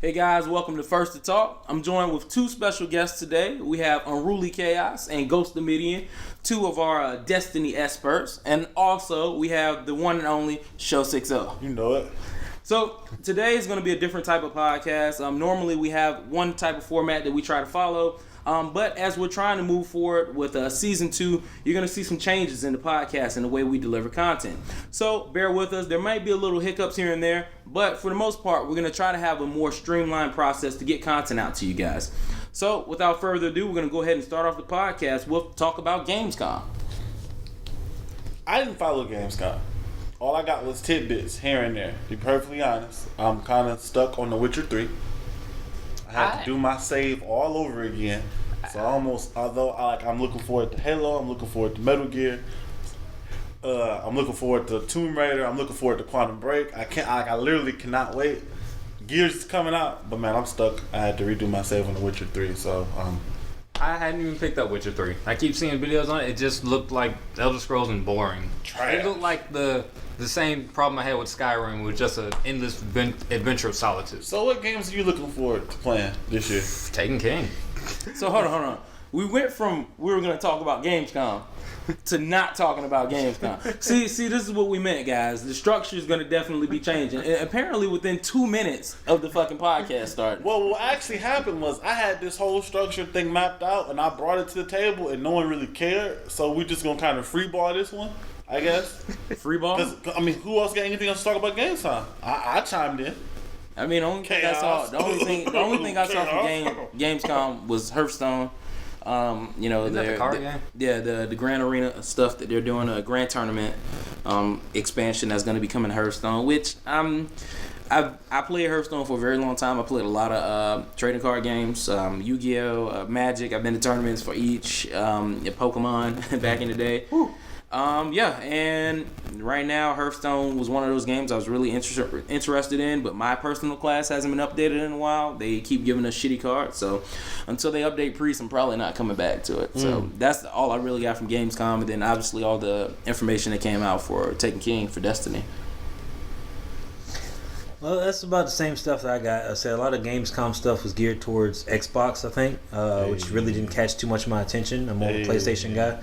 Hey guys, welcome to F2Talk. I'm joined with two special guests today. We have Unruly Chaos and Ghost the Midian, two of our Destiny experts, and also we have the one and only SHO 60. You know it. So today is going to be a different type of podcast. Normally we have one type of format that we try to follow. But as we're trying to move forward with season 2, you're going to see some changes in the podcast and the way we deliver content. So bear with us. There might be a little hiccups here and there, but for the most part, we're going to try to have a more streamlined process to get content out to you guys. So without further ado, we're going to go ahead and start off the podcast. We'll talk about Gamescom. I didn't follow Gamescom. All I got was tidbits here and there. To be perfectly honest, I'm kind of stuck on The Witcher 3. I had to do my save all over again. So I'm looking forward to Halo, I'm looking forward to Metal Gear, I'm looking forward to Tomb Raider, I'm looking forward to Quantum Break. I literally cannot wait. Gears is coming out, but man, I'm stuck. I had to redo my save on The Witcher 3, so I hadn't even picked up Witcher 3. I keep seeing videos on it. It just looked like Elder Scrolls and boring. Trash. It looked like the same problem I had with Skyrim, with just an endless adventure of solitude. So what games are you looking forward to playing this year? Taken King. So hold on. We went from we were going to talk about Gamescom to not talking about Gamescom. See, this is what we meant, guys. The structure is going to definitely be changing. And apparently, within 2 minutes of the fucking podcast starting. Well, what actually happened was I had this whole structure thing mapped out, and I brought it to the table, and no one really cared. So we're just gonna kind of freeball this one, I guess. Freeball? I mean, who else got anything else to talk about Gamescom? I chimed in. I mean, the only thing I saw from Gamescom was Hearthstone. The card game? The Grand Arena stuff that they're doing, a Grand Tournament expansion that's going to be coming to Hearthstone, which I played Hearthstone for a very long time. I played a lot of trading card games, Yu-Gi-Oh, Magic. I've been to tournaments for each, Pokemon back in the day. Woo. And right now Hearthstone was one of those games I was really interested in, but my personal class hasn't been updated in a while. They keep giving us shitty cards, so until they update Priest, I'm probably not coming back to it. So that's all I really got from Gamescom, and then obviously all the information that came out for Taken King for Destiny. Well, that's about the same stuff that I got. I said a lot of Gamescom stuff was geared towards Xbox, I think, which really didn't catch too much of my attention. I'm more of a PlayStation guy.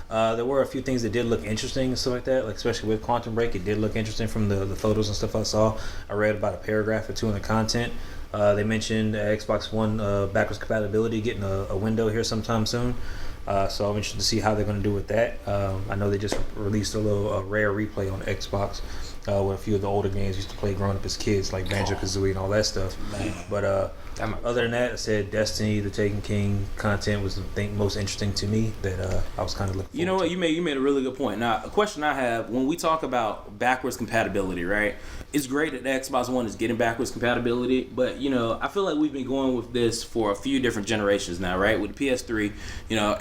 There were a few things that did look interesting and stuff like that, like especially with Quantum Break. It did look interesting from the photos and stuff I saw. I read about a paragraph or two in the content. They mentioned Xbox One backwards compatibility getting a window here sometime soon. So I'm interested to see how they're going to do with that. I know they just released a little rare replay on Xbox with a few of the older games we used to play growing up as kids, like Banjo-Kazooie and all that stuff. Man. But other than that, I said Destiny, the Taken King content was the thing most interesting to me that I was kind of looking forward to. You know what? You made a really good point. Now, a question I have, when we talk about backwards compatibility, right? It's great that the Xbox One is getting backwards compatibility, but, I feel like we've been going with this for a few different generations now, right? With the PS3,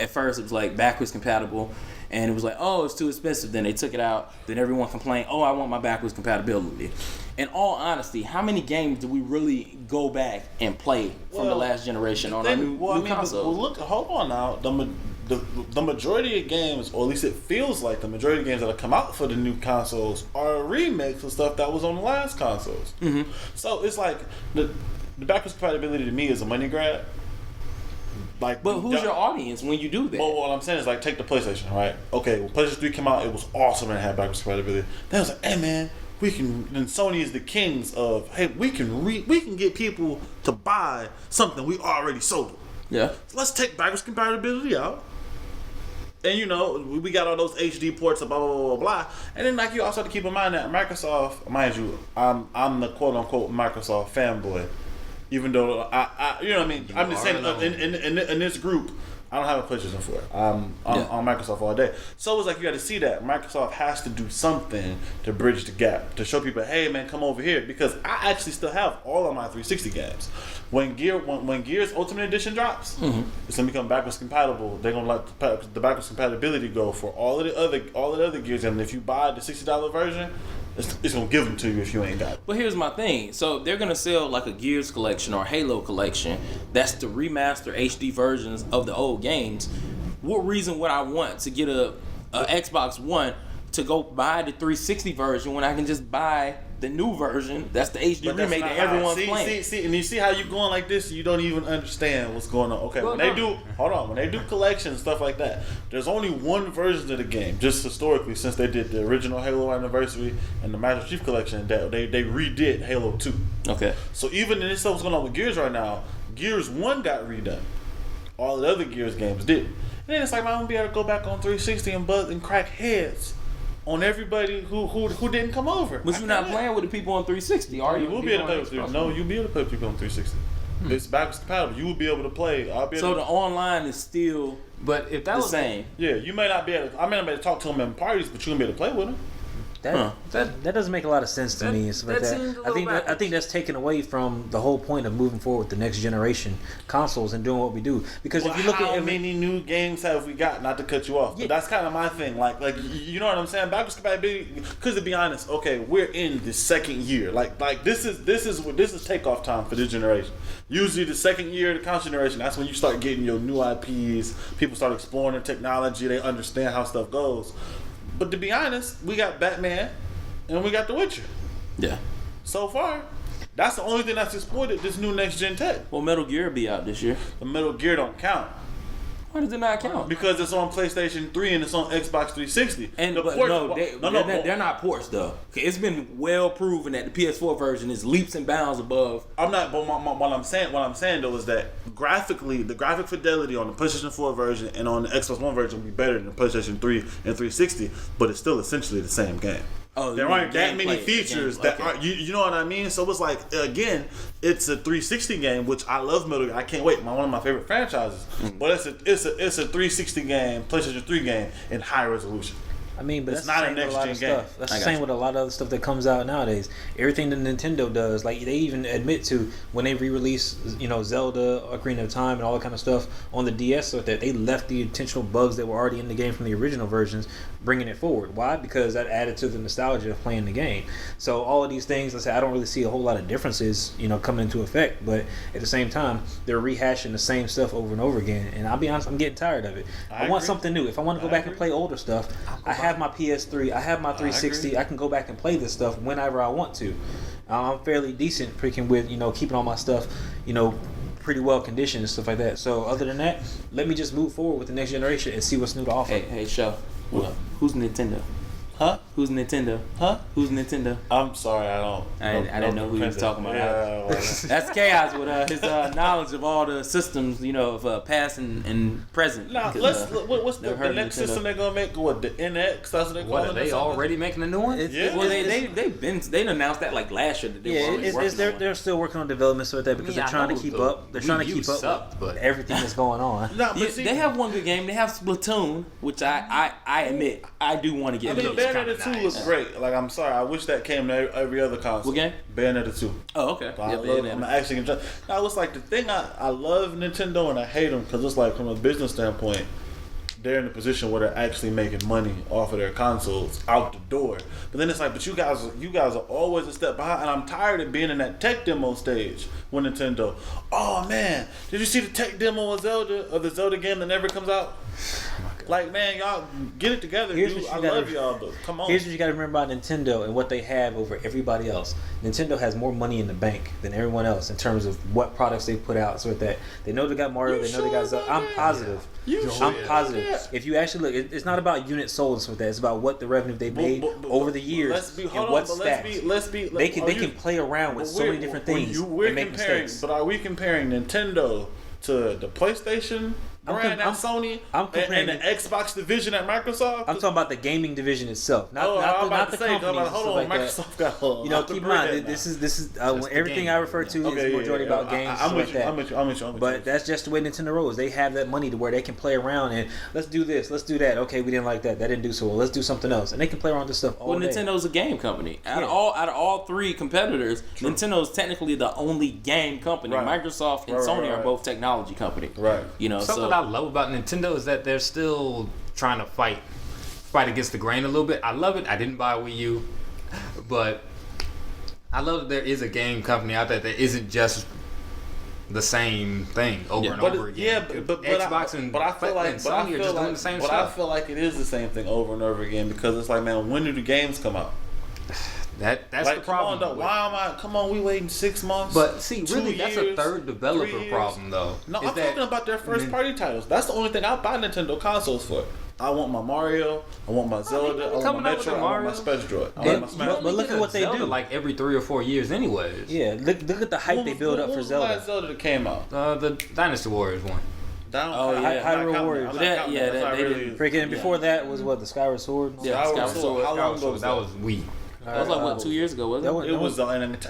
at first it was like backwards compatible, and it was like, oh, it's too expensive. Then they took it out. Then everyone complained, oh, I want my backwards compatibility. In all honesty, how many games do we really go back and play from the last generation on our new consoles? Look, hold on now. The majority of games, or at least it feels like the majority of games that have come out for the new consoles are remakes of stuff that was on the last consoles. Mm-hmm. So it's like the backwards compatibility to me is a money grab. But who's your audience when you do that? Well, what I'm saying is, like, take the PlayStation, right? Okay, when PlayStation 3 came out, it was awesome and it had backwards compatibility. Then it was like, hey man, then Sony is the kings of, hey, we can get people to buy something we already sold. Yeah. So let's take backwards compatibility out. And we got all those HD ports of blah blah blah blah blah. And then, like, you also have to keep in mind that Microsoft, mind you, I'm the quote unquote Microsoft fanboy. Even though I you know what I mean, I'm just saying in this group, I don't have a PlayStation 4. I'm on Microsoft all day. So it's like you got to see that Microsoft has to do something to bridge the gap, to show people, hey man, come over here, because I actually still have all of my 360 games. When Gears Ultimate Edition drops, it's gonna become backwards compatible. They're gonna let the backwards compatibility go for all of the other Gears, and if you buy the $60 version, it's gonna give them to you if you ain't got it. But here's my thing. So they're gonna sell like a Gears collection or Halo collection. That's the remaster HD versions of the old games. What reason would I want to get a Xbox One to go buy the 360 version when I can just buy the new version. That's the HD But that's remake not that everyone's how, playing. See, and you see how you going like this, you don't even understand what's going on. Okay, Well, when they do, when they do collections and stuff like that, there's only one version of the game, just historically, since they did the original Halo Anniversary and the Master Chief Collection, that they redid Halo 2. Okay. So even in this stuff what's going on with Gears right now, Gears 1 got redone. All the other Gears games did. And then it's like, I'm going to be able to go back on 360 and buzz and crack heads on everybody who didn't come over. But you're not playing with the people on 360, are you? You will be able to play with people. No, you'll be able to play with people on 360. It's backwards compatible. You will be able to play. I'll be able So to, the online is still But if that the was same. yeah, you may not be able to, I may not be able to talk to them in parties, but you're going to be able to play with them. That doesn't make a lot of sense to me. And stuff like that that. seems a I think little I think that's taken away from the whole point of moving forward with the next generation consoles and doing what we do. Because Well, if you look how at many new games have we got? Not to cut you off, Yeah. but that's kind of my thing. Like you know what I'm saying? Backwards compatibility. Because to be honest, okay, we're in the second year. Like this is takeoff time for this generation. Usually the second year of the console generation, that's when you start getting your new IPs. People start exploring the technology. They understand how stuff goes. But to be honest, we got Batman and we got The Witcher. Yeah. So far, that's the only thing that's exploited this new next gen tech. Well, Metal Gear be out this year. The Metal Gear don't count Why does it not count? because it's on PlayStation 3 and it's on Xbox 360. And the but ports- no, no, they're not ports though. Okay, it's been well proven that the PS4 version is leaps and bounds above. I'm not. But what I'm saying though is that graphically, the graphic fidelity on the PlayStation 4 version and on the Xbox One version will be better than the PlayStation 3 and 360. But it's still essentially the same game. Oh, There you mean aren't that many gameplay, features gameplay, that okay. are you know what I mean. So it's like again, it's a 360 game, which I love. Metal Gear. I can't wait. One of my favorite franchises. But it's a 360 game, PlayStation 3 game in high resolution. I mean, but It's that's not the a same with a lot of next-gen game. stuff. That's I the got same you. with a lot of other stuff that comes out nowadays. Everything that Nintendo does, like they even admit to when they re-release, Zelda, Ocarina of Time, and all that kind of stuff on the DS, so that they left the intentional bugs that were already in the game from the original versions, bringing it forward. Why? Because that added to the nostalgia of playing the game. So all of these things, let's say, I don't really see a whole lot of differences, coming into effect. But at the same time, they're rehashing the same stuff over and over again. And I'll be honest, I'm getting tired of it. I want agree. something new. If I want to go back and play older stuff, I have my PS3, I have my 360. I can go back and play this stuff whenever I want to. I'm fairly decent freaking with, keeping all my stuff, pretty well conditioned and stuff like that. So other than that, let me just move forward with the next generation and see what's new to offer. Hey, Sho. Who's Nintendo? Huh? Who's Nintendo? Huh? Who's Nintendo? I'm sorry, I didn't know who he was talking about. Yeah, well, That's Chaos with his knowledge of all the systems, of past and present. Now, Because, what's the never heard of next Nintendo. system they're gonna make? What, the NX? That's what they call What it. are or they something? already making a new one? Yeah. Well, they announced that like last year that they were already working on it. they're still working on development so that because Yeah, they're I trying to know keep the up. They're trying to Wii U keep up sucked, with but- everything that's going on. No, but Yeah, see, they have one good game. They have Splatoon, which I admit I do want to I get. mean, into. Bayonetta 2 looks great. Like, I'm sorry, I wish that came to every other console. What game? Bayonetta 2. Oh, okay. I Yeah, love, Bayonetta. I'm actually enjoying. Now, it's like the thing I love Nintendo and I hate them because it's like from a business standpoint, they're in a position where they're actually making money off of their consoles out the door. But then it's like, but you guys are always a step behind, and I'm tired of being in that tech demo stage with Nintendo. Oh man, did you see the tech demo of the Zelda game that never comes out? Like, man, y'all get it together, Here's dude. what I you gotta- love y'all, but come on. Here's what you got to remember about Nintendo and what they have over everybody else. Nintendo has more money in the bank than everyone else in terms of what products they put out. So with that, they know they got Mario, You they know they sure got Zelda. about I'm that? positive. You sure I'm about positive. that? If you actually look, it's not about unit sold and with that. It's about what the revenue they made over the years and what stats. They can play around with so many different things and make mistakes. But are we comparing Nintendo to the PlayStation brand at Sony I'm comparing and the Xbox division at Microsoft? I'm talking about the gaming division itself, not I'm not about the to say, companies and hold stuff on, like that. Microsoft got a You know, keep in mind, this is everything game. I refer to is majority about games. I'm stuff with like you. that. I'm with you. But that's just the way Nintendo rolls. They have that money to where they can play around and let's do this, let's do that. Okay, we didn't like that. That didn't do so well. Let's do something else. And they can play around with this stuff all Well, day. Nintendo's a game company. Out Yeah. of all three competitors, Nintendo's technically the only game company. Right. Microsoft and Right, Sony right, are right. both technology company. Right. Something so that I love about Nintendo is that they're still trying to fight against the grain a little bit. I love it. I didn't buy a Wii U, but I love that there is a game company out there that isn't just the same thing over and over again. Yeah, but Xbox and I feel like Sony are just doing the same but stuff. I feel like it is the same thing over and over again because it's like, man, when do the games come out? That's like, the problem. Come on, though. Come on, we waiting 6 months. But see, 2 really, that's a years, third 3 developer years. problem, though. No, is I'm that- talking about their first party titles. That's the only thing I buy Nintendo consoles for. I want my Mario, I want my Zelda, I want coming my out with the Metroid, I want my Mario. Smash Droid. I Yeah, want my Smash. but look at what they Zelda do. like every 3 or 4 years, anyways. Yeah, look at the hype they build up for What was the last Zelda. Zelda that came out? The Dynasty Warriors one. Oh, yeah. Hyrule Warriors. That- yeah, that- they didn't- Freaking before that was what, the Skyward Sword? Yeah, Skyward Skyward Sword. How long ago was that was Wii. That was like what, 2 years ago, wasn't it?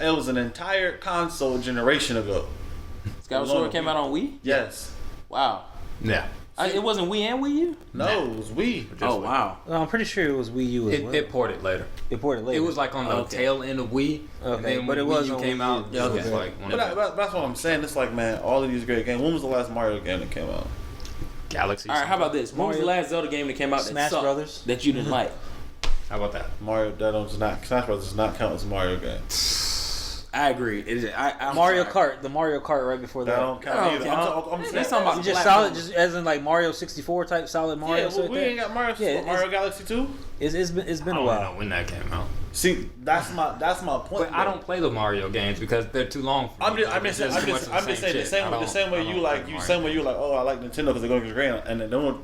It was an entire console generation ago. Skyward Sword came out on Wii. Yes. Wow. Yeah. It wasn't Wii and Wii U. No, it was Wii. Oh wow. No, I'm pretty sure it was Wii U as well. It ported later. It ported later. It was like on the Okay. tail end of Wii. Okay, And then but when it was Wii U on came Wii out. U. It was Okay. like one But of the that's what I'm saying. It's like, man, all of these great games. When was the last Mario game that came out? Galaxy. All right, how about this? When was the Mario- last Zelda game that came out that Smash sucked, Brothers. that you didn't like? How about that? Mario does not. Smash Bros. Does not count as a Mario game. I agree. It is. I'm Mario sorry. Kart, the Mario Kart right before That that. don't count That don't either. count. I'm He's saying talking about You just platform. solid, just as in like Mario 64 type solid Mario. Yeah, stuff like we that. ain't got Mario. Yeah, Mario Galaxy 2. It's been I a don't while. know when that came out. See, that's my point. But I don't play the Mario games because they're too long for me. I'm just saying the same way you like oh, I like Nintendo because they're going against the grain, and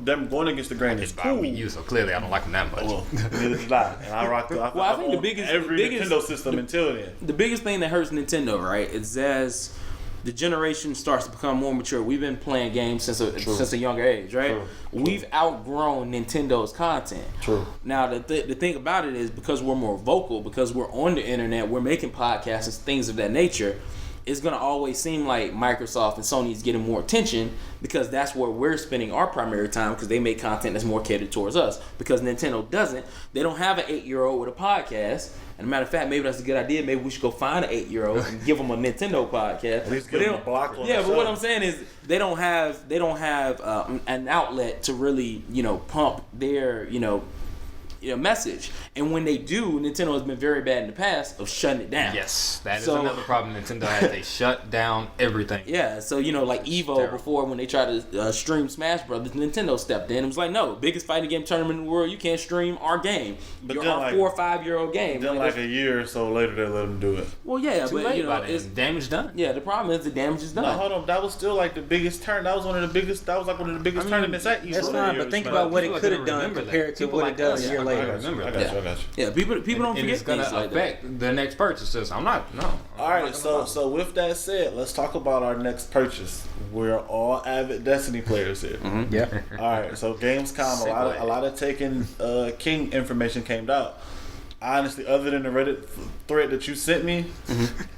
them going against the grain is It's by cool. Wii U, so clearly I don't like them that much. Well, neither did I, and I rock. I think the biggest- every the biggest- Nintendo system until then. The biggest thing that hurts Nintendo, right, is as the generation starts to become more mature. We've been playing games since a younger age, right? True. We've outgrown Nintendo's content. True. Now, the thing about it is because we're more vocal, because we're on the internet, we're making podcasts and things of that nature, it's going to always seem like Microsoft and Sony is getting more attention because that's where we're spending our primary time because they make content that's more catered towards us. Because Nintendo doesn't. They don't have an 8-year-old with a podcast. And a matter of fact, maybe that's a good idea. Maybe we should go find an 8-year-old and give them a Nintendo podcast. At least But give they them a don't- block on Yeah, the but what show. I'm saying is they don't have an outlet to really pump their message. And when they do, Nintendo has been very bad in the past of shutting it down. Yes, that is So- another problem Nintendo has. They shut down everything. Yeah, so like Evo terrible. before when they tried to stream Smash Brothers, Nintendo stepped in and was like, no, biggest fighting game tournament in the world, you can't stream our game. But You're then, our like- 4 or 5-year-old game. Then like a year or so later, they let them do it. Well, yeah, Too but late by it's then. Damage done. yeah. The problem is the damage is done. No, hold on. That was still like the biggest turn. That was one of the biggest. That was like one of the biggest tournaments at East. That's fine, but think about what it could have done compared to what it does a year I later. got you. I got you. Yeah, people don't And forget it's gonna things like that. affect the next purchases. All right, so with that said, let's talk about our next purchase. We're all avid Destiny players here. Yeah. All right, so Gamescom, a lot of Taken King information came out. Honestly, other than the Reddit thread that you sent me,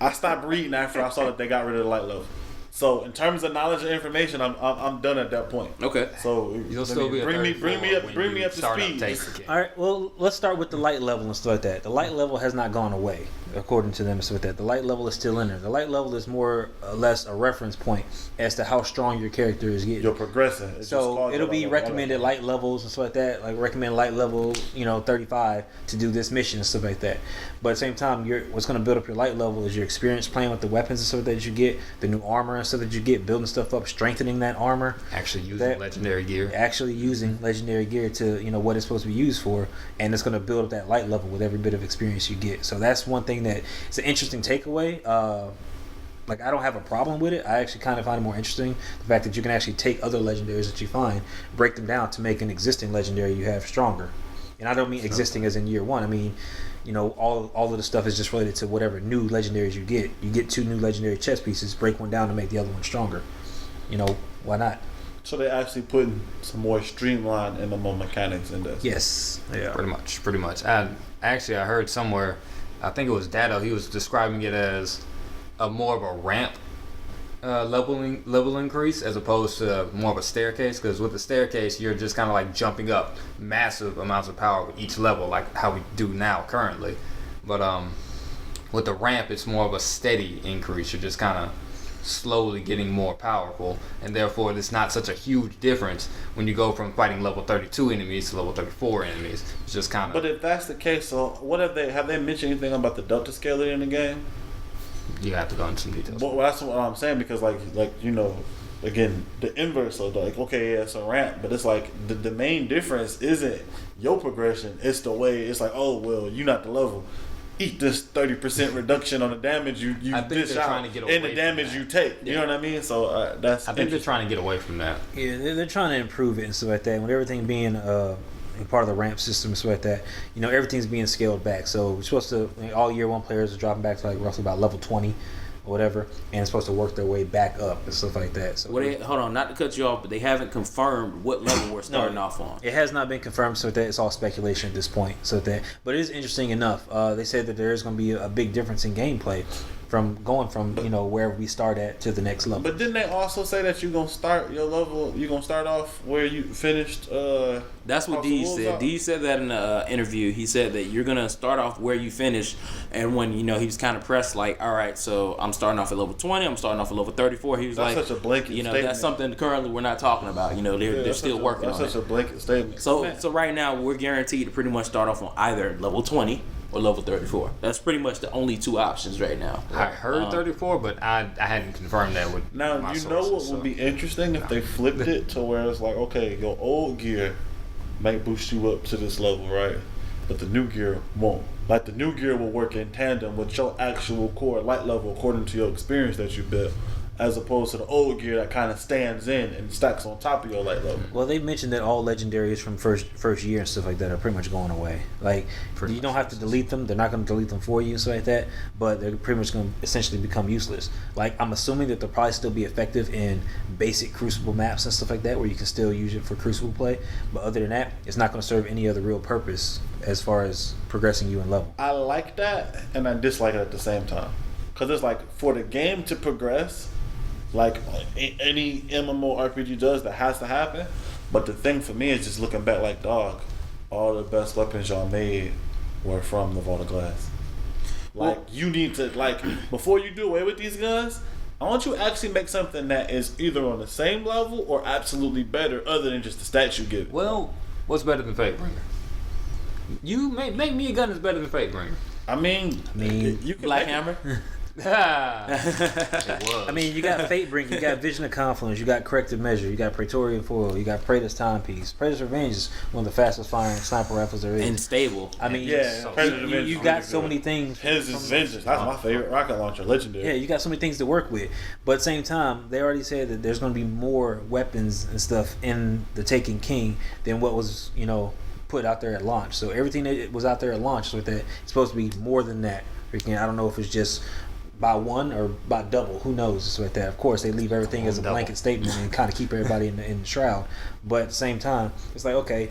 I stopped reading after I saw that they got rid of the light level. So in terms of knowledge and information, I'm done at that point. Okay. So You'll still be a bring me up to start speed. Taken. All right. Well, let's start with the light level and stuff like that. The light level has not gone away, according to them. And stuff like that. The light level is still in there. The light level is more or less a reference point as to how strong your character is getting. You're progressing. It's just So called it'll that, be like, recommended light levels and stuff like that. Like recommend light level, 35 to do this mission and stuff like that. But at the same time, what's going to build up your light level is your experience playing with the weapons and stuff that you get, the new armor and stuff that you get, building stuff up, strengthening that armor, Actually using legendary gear. actually using legendary gear to what it's supposed to be used for, and it's going to build up that light level with every bit of experience you get. So that's one thing that it's an interesting takeaway. Like I don't have a problem with it. I actually kind of find it more interesting the fact that you can actually take other legendaries that you find, break them down to make an existing legendary you have stronger. And I don't mean existing as in year one. I mean, all of the stuff is just related to whatever new legendaries you get. You get 2 new legendary chest pieces, break one down to make the other one stronger. Why not? So they're actually putting some more streamline in the more mechanics in this. Yes. Yeah. Pretty much. I heard somewhere, I think it was Dado, he was describing it as more of a ramp level increase as opposed to more of a staircase, because with the staircase you're just kind of like jumping up massive amounts of power with each level like how we do now currently. But with the ramp it's more of a steady increase. You're just kind of slowly getting more powerful, and therefore it's not such a huge difference when you go from fighting level 32 enemies to level 34 enemies. It's just kind of. But if that's the case, so what have they mentioned anything about the delta scaler in the game? You have to go into some details. Well, that's what I'm saying, because again, the inverse of okay, yeah, it's a ramp, but it's like the main difference isn't your progression, it's the way it's like, oh well, you're not the level. eat this 30% reduction on the damage you I think dish they're out trying to get away and the from damage that. you take. You know what I mean? So that's. I think they're trying to get away from that. Yeah, they're trying to improve it and stuff like that. With everything being part of the ramp system and stuff like that, everything's being scaled back. So we're supposed to all year one players are dropping back to like roughly about level 20 or whatever, and it's supposed to work their way back up and stuff like that. So hold on, not to cut you off, but they haven't confirmed what level we're starting off on. it has not been confirmed, so that it's all speculation at this point. But it is interesting enough. They said that there is going to be a big difference in gameplay from going from where we start at to the next level. But didn't they also say that you're gonna start your level? You're gonna start off where you finished. That's what D said. D said that in the interview. He said that you're gonna start off where you finish, and when he was kind of pressed, like, all right, so I'm starting off at level 20. I'm starting off at level 34. He was That's like, such a blanket statement. that's something currently we're not talking about. They're still working on it. That's such a blanket statement. So right now we're guaranteed to pretty much start off on either level 20 or level 34. That's pretty much the only two options right now. I heard 34, but I hadn't confirmed that with Now, my you know what sources, would be interesting if they flipped it to where it's like, okay, your old gear might boost you up to this level, right? But the new gear won't. Like, the new gear will work in tandem with your actual core light level according to your experience that you built, as opposed to the old gear that kind of stands in and stacks on top of your light level. Well, they mentioned that all legendaries from first year and stuff like that are pretty much going away. Like, you don't have to delete them. They're not going to delete them for you and stuff like that, but they're pretty much going to essentially become useless. Like, I'm assuming that they'll probably still be effective in basic Crucible maps and stuff like that, where you can still use it for Crucible play. But other than that, it's not going to serve any other real purpose as far as progressing you in level. I like that, and I dislike it at the same time. Because it's like, for the game to progress, like any MMORPG does, that has to happen. But the thing for me is just looking back like, dog, all the best weapons y'all made were from the Vault of Glass. Like, you need to, like, before you do away with these guns, I want you to actually make something that is either on the same level or absolutely better, other than just the stats you give it. Well, what's better than Fatebringer? You make me a gun that's better than Fatebringer. I mean, you can Black make it. Hammer? It was. I mean, you got Fatebringer, you got Vision of Confluence, you got Corrective Measure, you got Praetorian Foil, you got Praetor's Timepiece. Praetor's Revenge is one of the fastest firing sniper rifles there is. And stable. I mean, Yeah, Praetor's Revenge you is got really so good. many things. His is Vengeance. That's my favorite rocket launcher, legendary. Yeah, you got so many things to work with. But at the same time, they already said that there's going to be more weapons and stuff in the Taken King than what was, put out there at launch. So everything that was out there at launch with that, it's supposed to be more than that. I don't know if it's just by one or by double. Who knows? It's like that. Of course, they leave everything as a blanket statement and kind of keep everybody in the shroud. But at the same time, it's like, okay,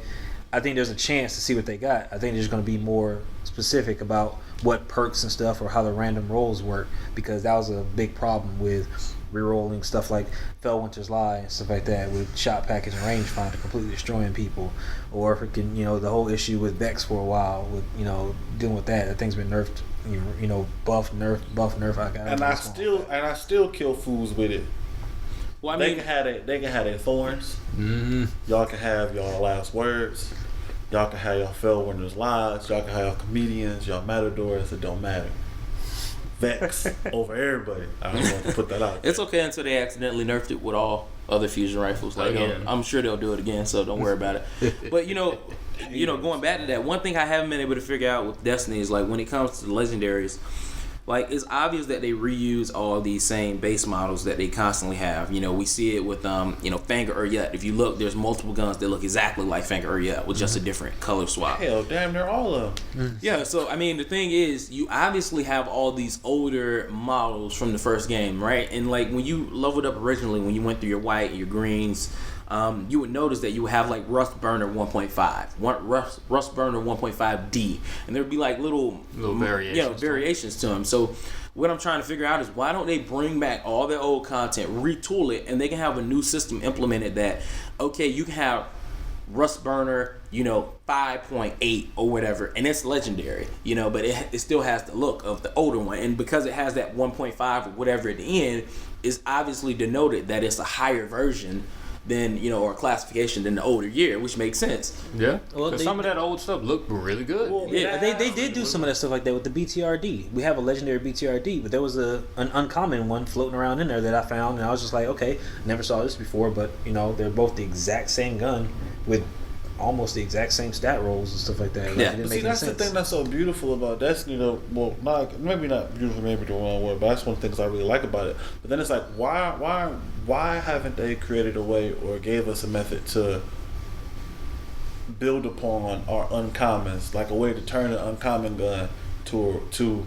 I think there's a chance to see what they got. I think there's going to be more specific about what perks and stuff or how the random rolls work, because that was a big problem with rerolling stuff like Fellwinter's Lie and stuff like that, with shot package and rangefinder completely destroying people, or freaking the whole issue with Vex for a while with dealing with that. That thing's been nerfed, buff nerf. I still kill fools with it. Well, I They mean, can have their thorns. Mm-hmm. Y'all can have y'all last words. Y'all can have y'all Fellwinter's Lies. Y'all can have y'all comedians, y'all matadors. It don't matter. Vex over everybody. I don't want to put that out there. it's okay until they accidentally nerfed it with all other fusion rifles. Like, Again. I'm sure they'll do it again, so don't worry about it. But going back to that, one thing I haven't been able to figure out with Destiny is, like, when it comes to the legendaries, like, it's obvious that they reuse all these same base models that they constantly have. We see it with Fanga Uryet. If you look, there's multiple guns that look exactly like Fanga Uryet with just a different color swap. Hell, damn, they're all of them. Yeah, so I mean, the thing is, you obviously have all these older models from the first game, right? And like, when you leveled up originally, when you went through your white and your greens, you would notice that you would have like Rust Burner 1.5, Rust Burner 1.5D, and there'd be like little variations to them. So what I'm trying to figure out is, why don't they bring back all their old content, retool it, and they can have a new system implemented that, okay, you can have Rust Burner, 5.8 or whatever, and it's legendary, but it still has the look of the older one, and because it has that 1.5 or whatever at the end, it's obviously denoted that it's a higher version than or classification than the older year, which makes sense. Yeah. Well, Well, some of that old stuff looked really good. Well, Yeah, they did do some of that stuff like that with the BTRD. We have a legendary BTRD, but there was an uncommon one floating around in there that I found, and I was just like, okay, never saw this before, but they're both the exact same gun with almost the exact same stat rolls and stuff like that. Like, Yeah. it didn't But make see, any that's sense. the thing that's so beautiful about Destiny, though. Well, maybe not beautiful, maybe the wrong word, but that's one of the things I really like about it. But then it's like, why haven't they created a way or gave us a method to build upon our uncommons, like a way to turn an uncommon gun to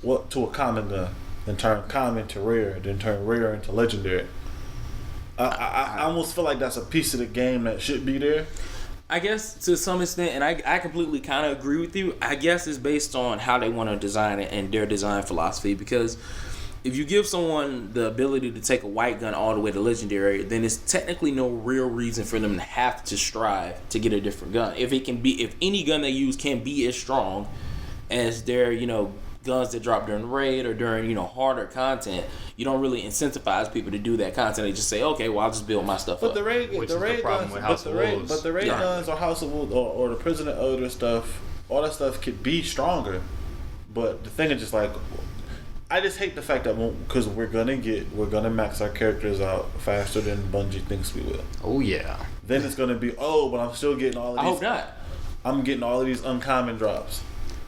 a common gun, then turn common to rare, then turn rare into legendary. I almost feel like that's a piece of the game that should be there. I guess to some extent, and I completely kind of agree with you. I guess it's based on how they want to design it and their design philosophy. Because if you give someone the ability to take a white gun all the way to legendary, then it's technically no real reason for them to have to strive to get a different gun. If any gun they use can be as strong as their, guns that drop during raid or during, harder content, you don't really incentivize people to do that content. They just say, okay, well, I'll just build my stuff But up. the raid guns, but the raid guns or House of Wolves or the Prisoner Elder stuff, all that stuff could be stronger. But the thing is just like, I just hate the fact that because we're gonna max our characters out faster than Bungie thinks we will. Oh yeah. Then it's gonna be, but I'm still getting all of these. I hope not. I'm getting all of these uncommon drops.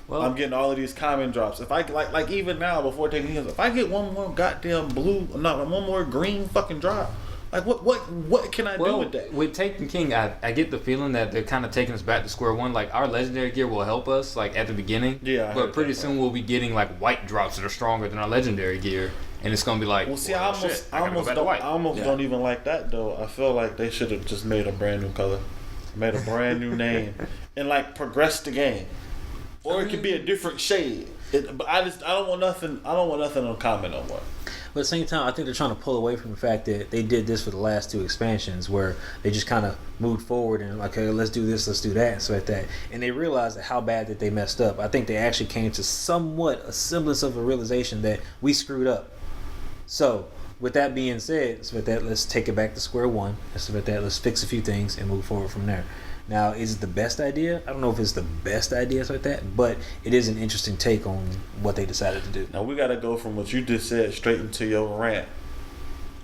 Well, I'm getting all of these common drops. If I like even now before taking hits, if I get one more goddamn one more green fucking drop, like what can I do with that? With Taken King, I get the feeling that they're kind of taking us back to square one. Like our legendary gear will help us like at the beginning. Yeah, but pretty soon we'll be getting like white drops that are stronger than our legendary gear, and it's gonna be like. Well, see, I almost don't even like that though. I feel like they should have just made a brand new color, made a brand new name, and like progressed the game. Or it could be a different shade. But I don't want nothing uncommon no more. But at the same time, I think they're trying to pull away from the fact that they did this for the last two expansions, where they just kind of moved forward and like, okay, let's do this, let's do that, and so like that. And they realized that how bad that they messed up. I think they actually came to somewhat a semblance of a realization that we screwed up. So with that being said, so with that, let's take it back to square one. So with that, let's fix a few things and move forward from there. Now, is it the best idea? I don't know if it's the best idea like that, but it is an interesting take on what they decided to do. Now, we got to go from what you just said straight into your rant.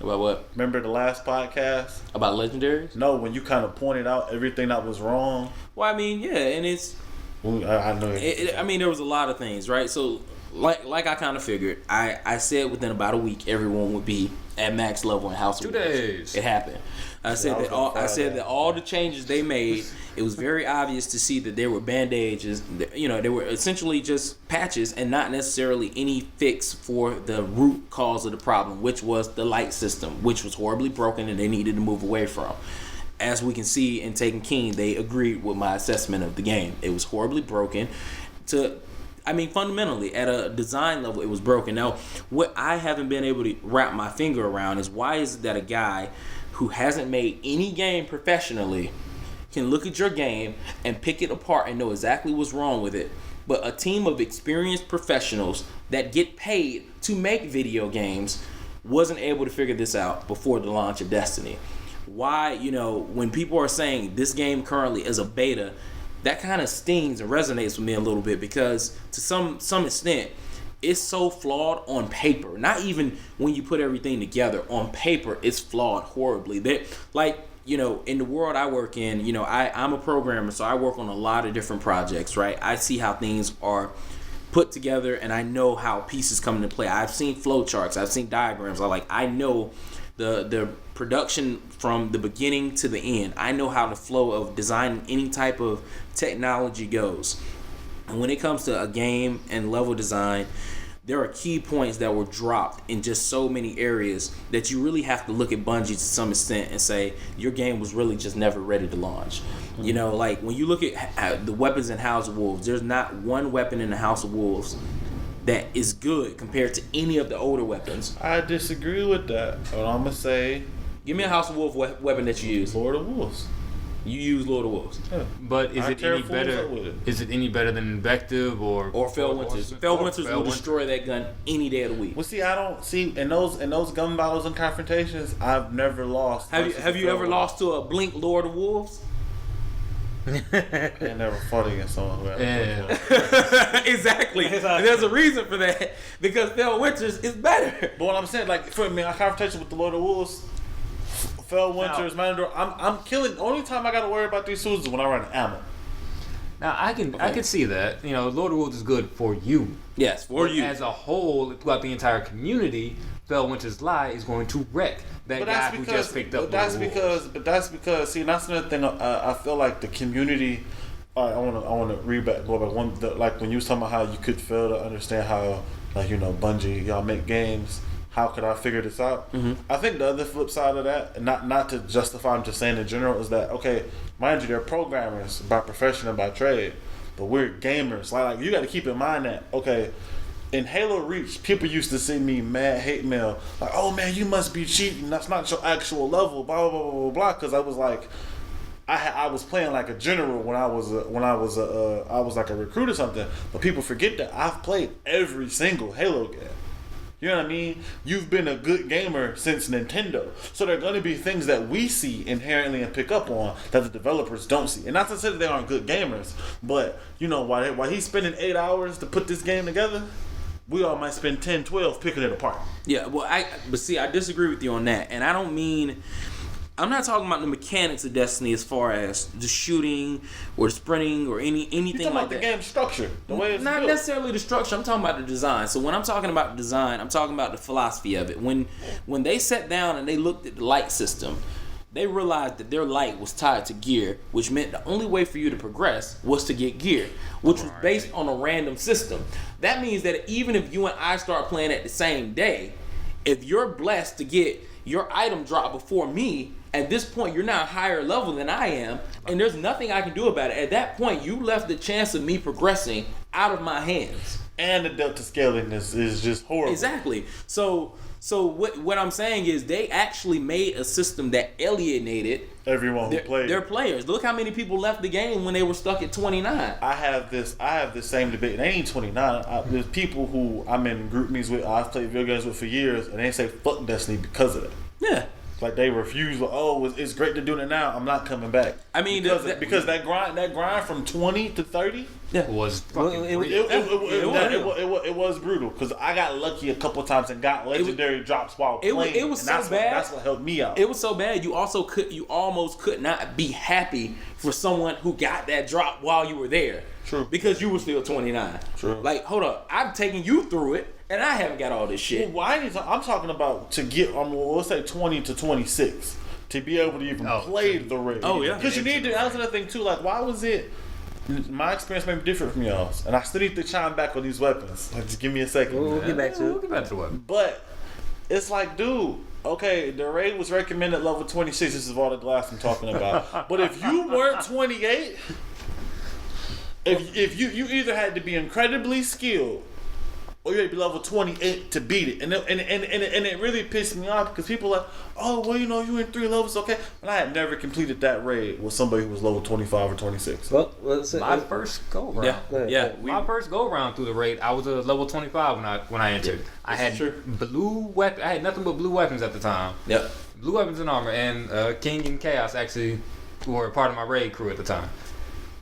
About what? Remember the last podcast? About legendaries? No, when you kind of pointed out everything that was wrong. Well, I mean, yeah, and it's... Well, I know. I mean, there was a lot of things, right? So, like I kind of figured, I said within about a week, everyone would be at max level in House of 2 Wolves. days. It happened. I said that all the changes they made, it was very obvious to see that there were band-aids, they were essentially just patches and not necessarily any fix for the root cause of the problem, which was the light system, which was horribly broken and they needed to move away from. As we can see in Taken King, they agreed with my assessment of the game. It was horribly broken. Fundamentally, at a design level, it was broken. Now, what I haven't been able to wrap my finger around is why is it that a guy who hasn't made any game professionally can look at your game and pick it apart and know exactly what's wrong with it, but a team of experienced professionals that get paid to make video games wasn't able to figure this out before the launch of Destiny. Why, when people are saying this game currently is a beta, that kind of stings and resonates with me a little bit, because to some extent it's so flawed on paper. Not even when you put everything together on paper, it's flawed horribly. In the world I work in, I'm a programmer, so I work on a lot of different projects, right? I see how things are put together and I know how pieces come into play. I've seen flowcharts, I've seen diagrams. I know the production from the beginning to the end. I know how the flow of designing any type of technology goes. And when it comes to a game and level design, there are key points that were dropped in just so many areas that you really have to look at Bungie to some extent and say your game was really just never ready to launch. Mm-hmm. When you look at the weapons in House of Wolves, there's not one weapon in the House of Wolves that is good compared to any of the older weapons. I disagree with that. But I'm gonna say, give me a House of Wolves weapon that you use. Lord of Wolves. You use Lord of Wolves. Yeah. But is it any better? Is it any better than Invective or Fell Winters? Fell Winters will destroy that gun any day of the week. Well, see, I don't see in those gun battles and confrontations. I've never lost. Have you ever lost to a Blink Lord of Wolves? I never fought against someone who Exactly. There's a reason for that, because Fell Winters is better. But what I'm saying, for me, a confrontation with the Lord of Wolves, Fellwinter's, Mandor. I'm killing. Only time I got to worry about these suits is when I run ammo. Now I can see that. You know, Lord of the Worlds is good for you. Yes, for you. As a whole, throughout the entire community, Fellwinter's Lie is going to wreck that guy who just picked up. But that's because. See, that's another thing. I feel like the community. I want to go back one. Like when you was talking about how you could fail to understand how, like, you know, Bungie, y'all make games. How could I figure this out? Mm-hmm. I think the other flip side of that, and not to justify, I'm just saying in general, is that, okay, mind you, they're programmers by profession and by trade, but we're gamers. Like you got to keep in mind that, okay, in Halo Reach, people used to send me mad hate mail, like, oh man, you must be cheating. That's not your actual level, blah blah blah blah blah. Because I was like, I was playing like a general when I was like a recruit or something. But people forget that I've played every single Halo game. You know what I mean? You've been a good gamer since Nintendo. So there are going to be things that we see inherently and pick up on that the developers don't see. And not to say that they aren't good gamers, but, you know, while he's spending 8 hours to put this game together, we all might spend 10, 12 picking it apart. Yeah, well, I disagree with you on that. And I don't mean... I'm not talking about the mechanics of Destiny as far as the shooting or the sprinting or anything like that. You're talking about the game structure, the way it's not built. necessarily the structure. I'm talking about the design. So when I'm talking about the design, I'm talking about the philosophy of it. When they sat down and they looked at the light system, they realized that their light was tied to gear, which meant the only way for you to progress was to get gear, which was based on a random system. That means that even if you and I start playing at the same day, if you're blessed to get your item drop before me, at this point, you're now a higher level than I am, and there's nothing I can do about it. At that point, you left the chance of me progressing out of my hands. And the delta scaling is just horrible. Exactly. So what I'm saying is they actually made a system that alienated everyone who played their players. Look how many people left the game when they were stuck at 29. I have this same debate. It ain't 29. There's people who I'm in group meetings with, I've played video games with for years, and they say fuck Destiny because of that. Yeah. Like they refuse. Oh, it's great to do it now. I'm not coming back. I mean, because that grind from 20 to 30, was fucking it was brutal. Because I got lucky a couple times and got legendary drops while playing. It was so bad. That's what helped me out. It was so bad. You almost could not be happy for someone who got that drop while you were there. True. Because you were still 29. True. Like, hold up, I've taken you through it. And I haven't got all this shit. Well, I'm talking about to get, let's say 20 to 26, to be able to even play the raid. Oh, yeah. Because you need to, that's another thing too, like, why was it, my experience may be different from y'all's, and I still need to chime back on these weapons. Like, just give me a second. We'll get back to it. We'll get back to it. But, it's like, dude, okay, the raid was recommended level 26, this is all the glass I'm talking about. But if you weren't 28, if you either had to be incredibly skilled, or you had to be level 28 to beat it. And it really pissed me off because people are like, oh, well, you know, you in 3 levels, okay. And I had never completed that raid with somebody who was level 25 or 26. Well, my first go round. My first go round through the raid, I was a level 25 when I entered. I had blue weapon. I had nothing but blue weapons at the time. Yep. Blue weapons and armor, and King and Chaos actually were part of my raid crew at the time.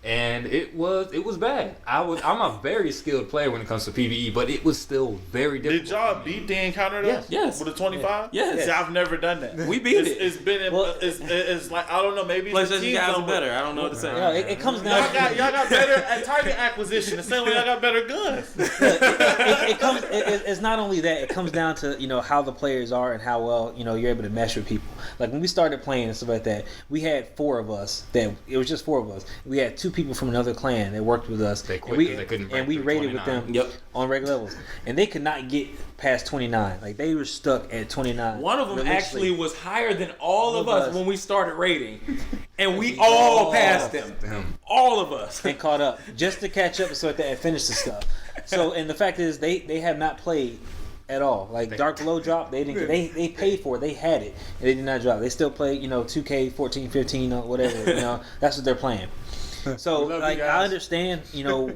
And it was bad. I'm a very skilled player when it comes to PvE, but it was still very difficult. Did y'all beat the encounter though? Yes. With a 25? Yes. See, I've never done that. We beat it. It's been it's like, I don't know, maybe PlayStation guys are better. I don't know what to say. No, it comes down. Y'all got better at target acquisition. The same way y'all got better guns. It's not only that. It comes down to, you know, how the players are and how well, you know, you're able to mesh with people. Like when we started playing and stuff like that, we had 4 of us. It was just 4 of us. We had 2 people from another clan that worked with us. They quit because they couldn't break and we raided with them on regular levels. And they could not get past 29. Like they were stuck at 29. One of them actually was higher than all of us when we started raiding. And we all passed them. All of us. And caught up. Just to catch up so that and finish the stuff. So, and the fact is they have not played at all. Like Dark Below dropped, they didn't. They paid for it. They had it, and they did not drop. They still play, you know, 2K, 14, 15, or whatever. You know, that's what they're playing. So, like, I understand, you know,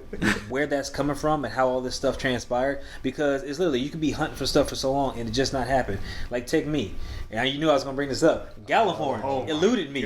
where that's coming from and how all this stuff transpired, because it's literally, you can be hunting for stuff for so long and it just not happen. Like, take me. And you knew I was going to bring this up. Gallahorn eluded me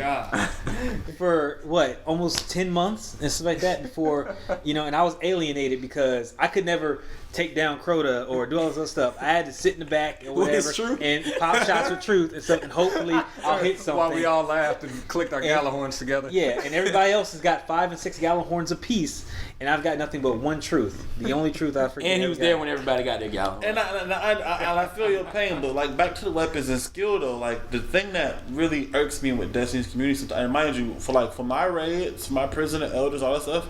for, what, almost 10 months and stuff like that before, you know, and I was alienated because I could never take down Crota or do all this other stuff. I had to sit in the back or Well, whatever it's true. and pop shots with truth and stuff, and hopefully I'll hit something. While we all laughed and clicked our Gallahorns together. Yeah, and everybody else has got 5 and 6 Gallahorns apiece, and I've got nothing but one truth. The only truth I forget. And he was there when everybody got their gallon. And I feel your pain, but like back to the weapons and skill though, like the thing that really irks me with Destiny's community sometimes, and mind you, for my raids, my prison and elders, all that stuff,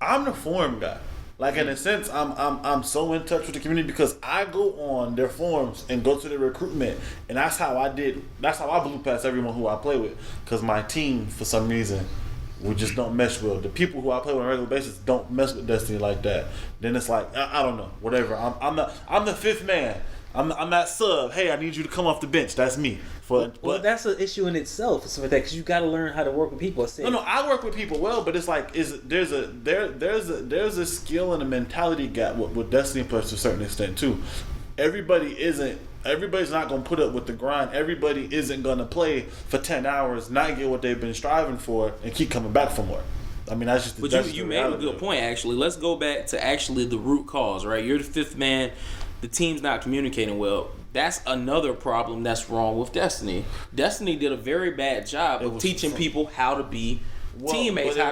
I'm the forum guy. Like in a sense, I'm so in touch with the community because I go on their forums and go to their recruitment, and that's how I blew past everyone who I play with, because my team for some reason we just don't mesh well. The people who I play with on a regular basis don't mess with Destiny like that. Then it's like I don't know, whatever. I'm the fifth man. I'm that sub. Hey, I need you to come off the bench. That's me. Well, that's an issue in itself. Stuff like that, because you got to learn how to work with people. No, I work with people well, but it's like there's a skill and a mentality gap with Destiny players to a certain extent too. Everybody's not gonna put up with the grind. Everybody isn't gonna play for 10 hours, not get what they've been striving for, and keep coming back for more. I mean, that's just. But you made a good point. Actually, let's go back to actually the root cause. Right, you're the fifth man. The team's not communicating well. That's another problem that's wrong with Destiny. Destiny did a very bad job of teaching people how to be teammates, how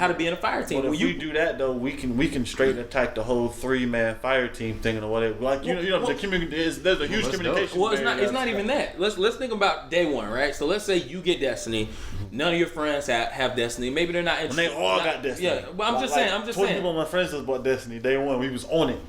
to be in a fire team. But if we do that though, we can straight attack the whole 3-man fire team thing or whatever. Like the community there's a huge communication. Well, it's not even that. Let's think about day one, right? So let's say you get Destiny. None of your friends have Destiny. Maybe they're not interested. And they all got Destiny. Yeah, but I'm just saying. 20 people of my friends bought Destiny day one. We was on it.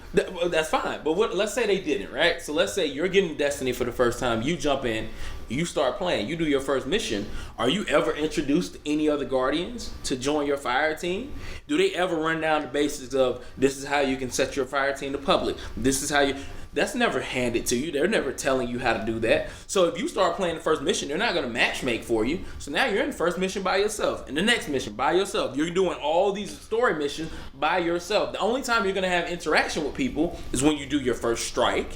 That's fine. But let's say they didn't, right? So let's say you're getting Destiny for the first time. You jump in. You start playing. You do your first mission. Are you ever introduced to any other Guardians to join your fire team? Do they ever run down the basics of this is how you can set your fire team to public? This is how you... That's never handed to you. They're never telling you how to do that. So if you start playing the first mission, they're not going to matchmake for you. So now you're in the first mission by yourself. And the next mission by yourself. You're doing all these story missions by yourself. The only time you're going to have interaction with people is when you do your first strike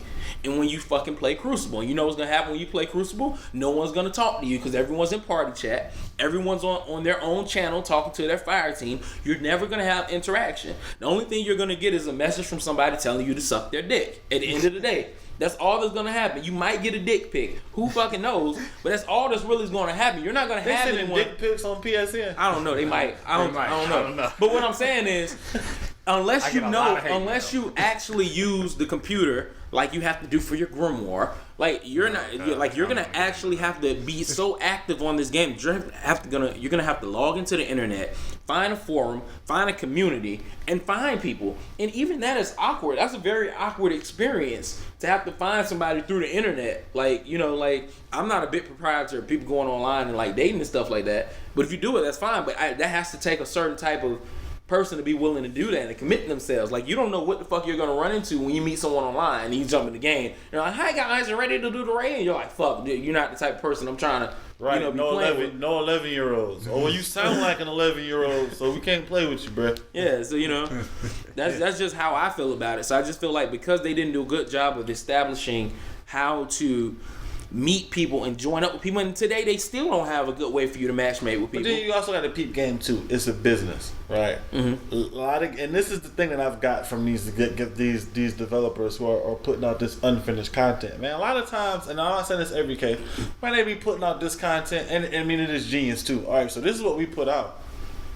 and when you fucking play Crucible. And you know what's going to happen when you play Crucible? No one's going to talk to you because everyone's in party chat. Everyone's on their own channel talking to their fire team. You're never going to have interaction. The only thing you're going to get is a message from somebody telling you to suck their dick at the end of the day. That's all that's going to happen. You might get a dick pic. Who fucking knows? But that's all that's really going to happen. You're not going to have anyone. Dick pics on PSN? I don't know. They might. I don't know. But what I'm saying is, unless you actually use the computer like you have to do for your grimoire, like you're gonna actually have to be so active on this game. You're gonna have to log into the internet, find a forum, find a community, and find people. And even that is awkward. That's a very awkward experience to have to find somebody through the internet. Like I'm not a big proprietor of people going online and like dating and stuff like that. But if you do it, that's fine. But that has to take a certain type of person to be willing to do that and commit themselves. Like, you don't know what the fuck you're gonna run into when you meet someone online and you jump in the game. You're like, "Hi guys, I'm ready to do the raid." And you're like, "Fuck, dude, you're not the type of person I'm trying to right." be playing with. No 11-year-olds. Oh, well, you sound like an 11-year-old, so we can't play with you, bro. Yeah, so that's just how I feel about it. So I just feel like because they didn't do a good job of establishing how to meet people and join up with people, and today they still don't have a good way for you to matchmake with people. But then you also got to peep game too. It's a business, right? Mm-hmm. And this is the thing that I've got from these developers who are putting out this unfinished content. Man, a lot of times, and I'm not saying this every case, man, they be putting out this content, and I mean it is genius too. All right, so this is what we put out,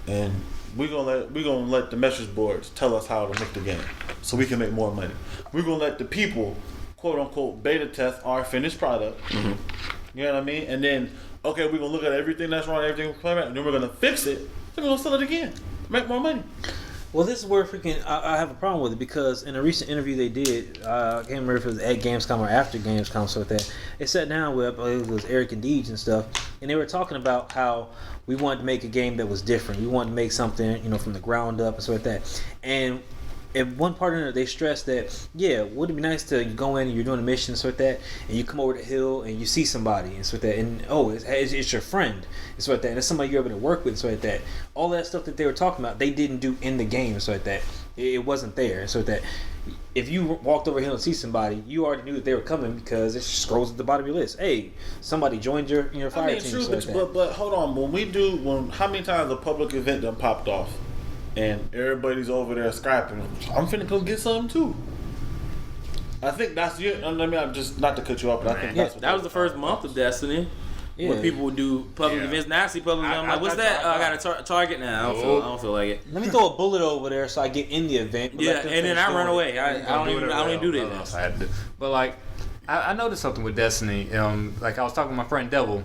and we're gonna let the message boards tell us how to make the game, so we can make more money. We're gonna let the people, quote unquote, beta test our finished product. Mm-hmm. You know what I mean? And then, okay, we're gonna look at everything that's wrong, everything we're playing, and then we're gonna fix it. Then we're gonna sell it again, make more money. Well, this is where I have a problem with it, because in a recent interview they did, I can't remember if it was at Gamescom or after Gamescom, so that they sat down with, I believe it was Eric and Deej and stuff, and they were talking about how we wanted to make a game that was different. We wanted to make something, from the ground up and stuff like that. And in one part of it, they stressed that, would it be nice to go in and you're doing a mission and stuff like that, and you come over the hill and you see somebody and stuff like that, and it's your friend and stuff like that, and it's somebody you're able to work with and stuff like that. All that stuff that they were talking about, they didn't do in the game and stuff like that. It wasn't there and stuff like that. If you walked over here and see somebody, you already knew that they were coming because it scrolls at the bottom of your list. Hey, somebody joined your fire team. True, but hold on. How many times a public event done popped off? And everybody's over there scrapping. I'm finna go get something too. I think that's you. I mean, I'm just not to cut you off, but I think that's what That was the first month of Destiny. Yeah. When people would do public events. Now I see public events. I'm like, what's that? I got a target now. I don't feel like it. Let me throw a bullet over there so I get in the event. Yeah, and then I run away. I don't even do the events. But like, I noticed something with Destiny. Like I was talking to my friend Devil.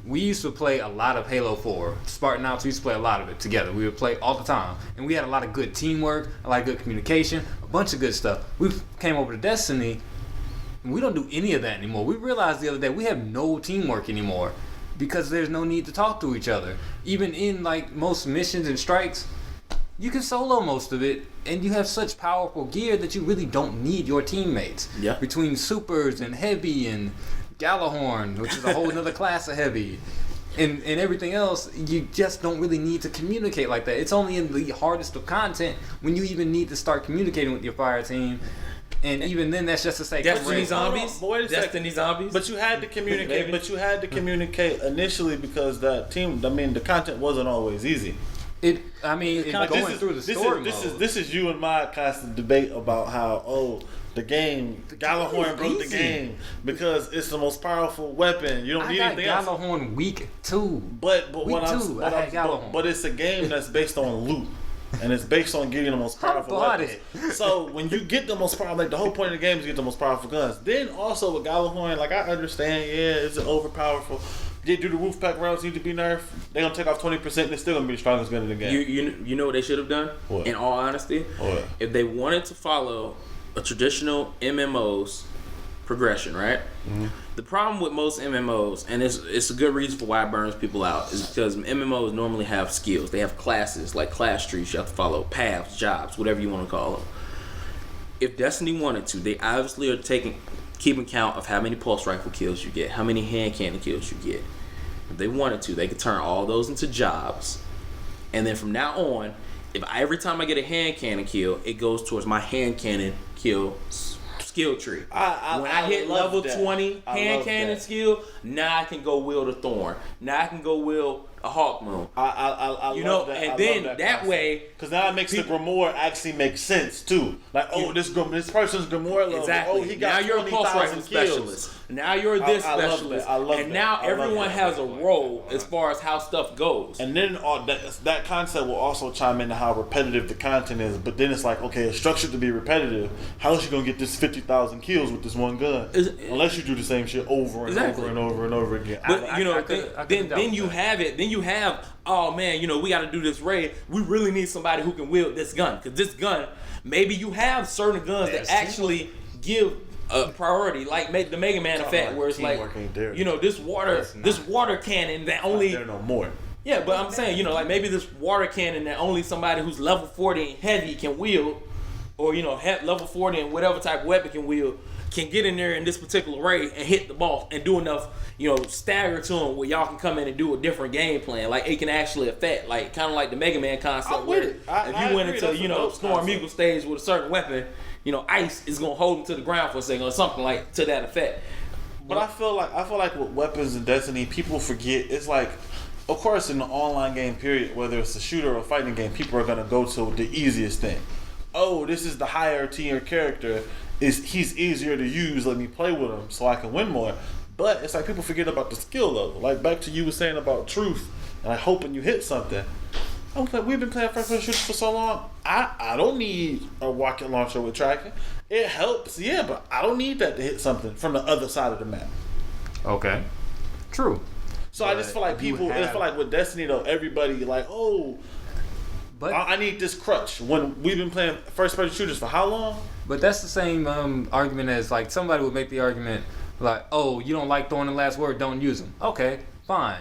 We used to play a lot of Halo 4. Spartan Outs, we used to play a lot of it together. We would play all the time. And we had a lot of good teamwork, a lot of good communication, a bunch of good stuff. We came over to Destiny, and we don't do any of that anymore. We realized the other day we have no teamwork anymore because there's no need to talk to each other. Even in like most missions and strikes, you can solo most of it, and you have such powerful gear that you really don't need your teammates. Yeah. Between supers and heavy and Galahorn, which is a whole nother class of heavy, and everything else, you just don't really need to communicate like that. It's only in the hardest of content when you even need to start communicating with your fire team, and even then, that's just to say Destiny Zombies. Destiny Zombies. But you had to communicate. But you had to communicate initially because that team. I mean, the content wasn't always easy. Through the story mode. This is you and my constant debate about how the game Galahorn broke the game because it's the most powerful weapon. You don't need anything else. Galahorn week 2. But it's a game that's based on loot. And it's based on getting the most powerful weapons. So when you get the most powerful, like the whole point of the game is to get the most powerful guns. Then also with Galahorn, like I understand, it's overpowerful. Do the roof pack rounds need to be nerfed? They're gonna take off 20%. They're still gonna be the strongest gun in the game. You know what they should have done? What? In all honesty, if they wanted to follow a traditional MMO's progression, right? Mm-hmm. The problem with most MMOs, and it's a good reason for why it burns people out, is because MMOs normally have skills. They have classes, like class trees you have to follow, paths, jobs, whatever you want to call them. If Destiny wanted to, they obviously are keeping count of how many pulse rifle kills you get, how many hand cannon kills you get. If they wanted to, they could turn all those into jobs. And then from now on, every time I get a hand cannon kill, it goes towards my hand cannon kill skill tree. When I hit level 20 hand cannon skill, now I can go wield a thorn. Now I can go wield a hawk moon. I love that. And then that way, because now it makes the Grimoire actually make sense too. Like, this person's Grimoire level. Exactly. He got now you're a pulse rifle specialist. Now you're this specialist. I love and that. now everyone has a role as far as how stuff goes. And then that concept will also chime into how repetitive the content is. But then it's like, okay, it's structured to be repetitive. How is you gonna get this 50,000 kills with this one gun? Unless you do the same shit over and over and over and over again. But then you have it. Then you have, oh man, we got to do this raid. We really need somebody who can wield this gun, because this gun, maybe you have certain guns that actually give a priority, like the Mega Man effect, where it's like, this water cannon that only there no more. Yeah, but I'm saying, like maybe this water cannon that only somebody who's level 40 and heavy can wield, or level 40 and whatever type of weapon can wield, can get in there in this particular raid and hit the boss and do enough, stagger to them where y'all can come in and do a different game plan. Like it can actually affect, like kind of like the Mega Man concept. Where if you went into Storm Eagle stage with a certain weapon, ice is gonna hold them to the ground for a second or something like to that effect. But I feel like with weapons in Destiny, people forget. It's like, of course, in the online game period, whether it's a shooter or a fighting game, people are gonna go to the easiest thing. Oh, this is the higher tier character. He's easier to use. Let me play with him so I can win more. But it's like people forget about the skill level. Like back to you were saying about truth and like hoping you hit something. I was like, we've been playing first person shooters for so long. I don't need a rocket launcher with tracking. It helps, yeah, but I don't need that to hit something from the other side of the map. Okay, true. So I just feel like people. I feel like with Destiny though, everybody like, but I need this crutch. When we've been playing first-person shooters for how long? But that's the same argument as like somebody would make the argument like, oh, you don't like throwing the last word, don't use them. Okay, fine.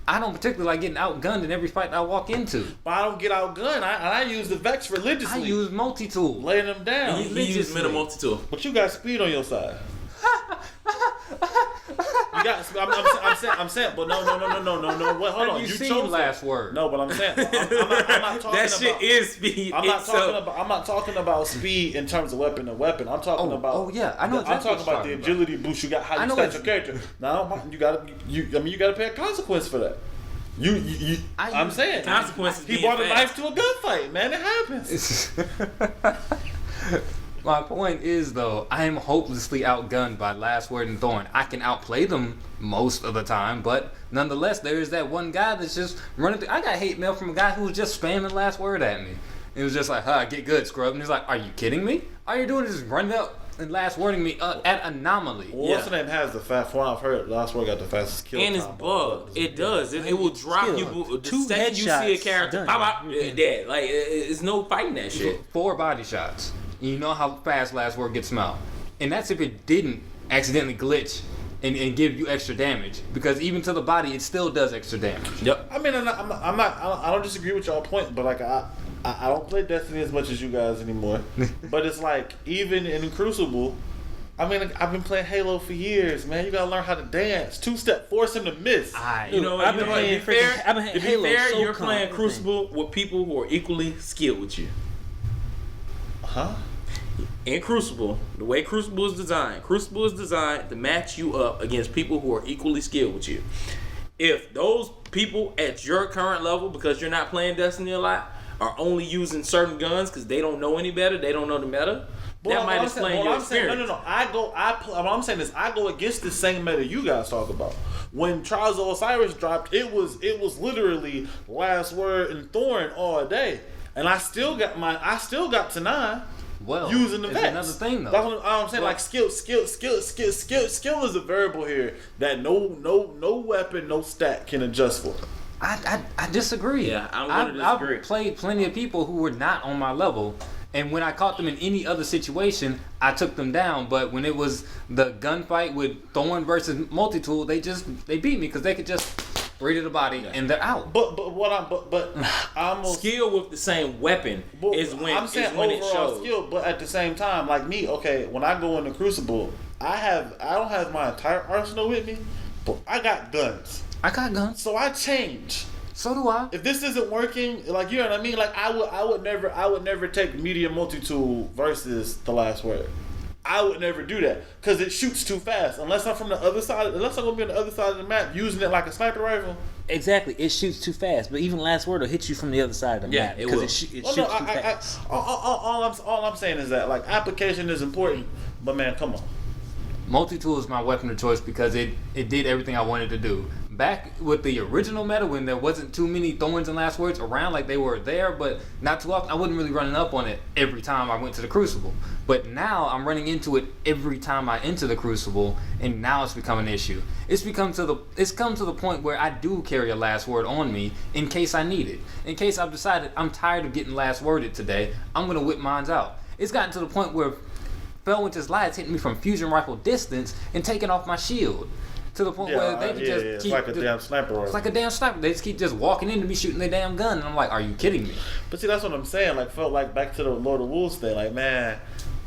I don't particularly like getting outgunned in every fight I walk into. But I don't get outgunned. I use the Vex religiously. I use multi-tool. Laying them down. He uses middle multi-tool. But you got speed on your side. You got. I'm saying, but no. Wait, hold on. You chose last word. No, but I'm saying, I'm not talking that shit is speed. I'm not talking about speed in terms of weapon to weapon. I'm talking about. Oh yeah, I know. I'm talking about the agility boost you got. How you start your character. Now you gotta pay a consequence for that. I'm saying consequences. He brought a knife to a gunfight, man. It happens. My point is, though, I am hopelessly outgunned by Last Word and Thorn. I can outplay them most of the time, but nonetheless, there is that one guy that's just running through. I got hate mail from a guy who was just spamming Last Word at me. It was just like, get good, scrub. And he's like, are you kidding me? All you're doing is just running out and Last Wording me at Anomaly. Well, what's the name has the fast one? I've heard Last Word got the fastest kill and time. it's bugged. It does. It will drop you. The second you see a character, pop out, dead. Like, it's no fighting that shit. 4 body shots. You know how fast Last Word gets him out. And that's if it didn't accidentally glitch and give you extra damage. Because even to the body, it still does extra damage. Yep. I mean, I don't disagree with y'all point, but like I don't play Destiny as much as you guys anymore. But it's like, even in Crucible, I mean, like, I've been playing Halo for years, man. You gotta learn how to dance. 2-step, force him to miss. You know what? To be fair, you're playing Crucible with people who are equally skilled with you. Huh? In Crucible, the way Crucible is designed to match you up against people who are equally skilled with you. If those people at your current level, because you're not playing Destiny a lot, are only using certain guns because they don't know any better, they don't know the meta, that might explain your experience. No. What I'm saying is I go against the same meta you guys talk about. When Trials of Osiris dropped, it was literally Last Word and Thorn all day, and I still got to 9. Well, using the it's vets. another thing though. That's what I'm saying. Like skill is a variable here that no weapon, no stat can adjust for. I disagree. Yeah, I'm going to disagree. I've played plenty of people who were not on my level, and when I caught them in any other situation, I took them down. But when it was the gunfight with Thorn versus Multitool, they beat me because they could just three to the body and they're out. But I almost skill with the same weapon is when I'm saying when overall it shows. skill. But at the same time, like me, okay, when I go into Crucible, I don't have my entire arsenal with me, but I got guns. I got guns. So I change. So do I. If this isn't working, like, you know what I mean? Like, I would never take Midian Multitool versus the Last Word. I would never do that because it shoots too fast. Unless I'm from the other side, unless I'm gonna be on the other side of the map using it like a sniper rifle. Exactly, it shoots too fast. But even Last Word will hit you from the other side of the map because it shoots too fast. All I'm saying is that, like, application is important, but man, come on. Multi-tool is my weapon of choice because it did everything I wanted to do. Back with the original meta, when there wasn't too many Thorns and Last Words around, like they were there, but not too often, I wasn't really running up on it every time I went to the Crucible. But now I'm running into it every time I enter the Crucible, and now it's become an issue. It's come to the point where I do carry a Last Word on me in case I need it. In case I've decided I'm tired of getting Last Worded today, I'm gonna whip mines out. It's gotten to the point where Felwinter's Light's hitting me from fusion rifle distance and taking off my shield. To the point where they can just keep... It's like a damn sniper rifle. It's like a damn sniper. They just keep just walking into me shooting their damn gun. And I'm like, are you kidding me? But see, that's what I'm saying. Like, felt like back to the Lord of Wolves thing. Like, man,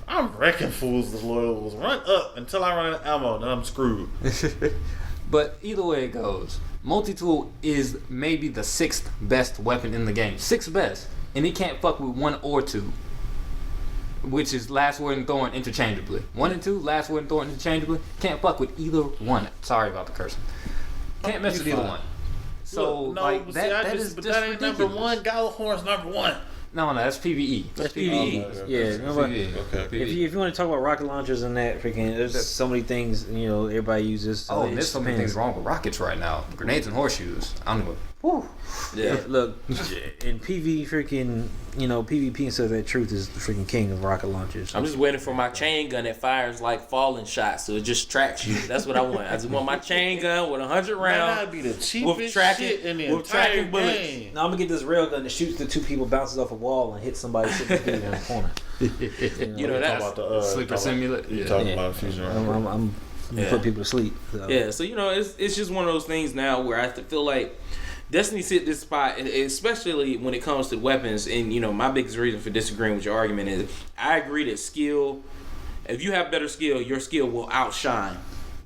I'm wrecking fools with Lord of Wolves. Run up until I run out of ammo, then I'm screwed. But either way it goes, multi-tool is maybe the 6th best weapon in the game. 6th best. And it can't fuck with 1 or 2. Which is Last Word and Thorn interchangeably. 1 and 2, Last Word and Thorn interchangeably. Can't fuck with either one. Sorry about the cursing. Can't mess with either one. So, look, no, like, but that see, is but just that ain't ridiculous. number one. Gallahorn's number one. No, that's PvE. That's PvE. If you want to talk about rocket launchers and that, freaking, there's so many things, you know, everybody uses. So there's so many things wrong with rockets right now. Grenades and horseshoes. I don't know. Whew. Yeah, look, in PvE, freaking, you know, PvP and stuff, that Truth is the freaking king of rocket launchers. I'm just waiting for my chain gun that fires like falling shots, so it just tracks you. That's what I want. I just want my chain gun with 100 rounds. That'd be the cheapest shit in the entire game. Now I'm gonna get this rail gun that shoots the 2 people, bounces off a wall, and hits somebody sitting in the corner. You know that's about the Sleeper Simulator. You talking about fusion? I'm put people to sleep. So. Yeah, so you know, it's just one of those things now where I feel like Destiny's hit this spot, especially when it comes to weapons. And you know, my biggest reason for disagreeing with your argument is I agree that skill, if you have better skill, your skill will outshine.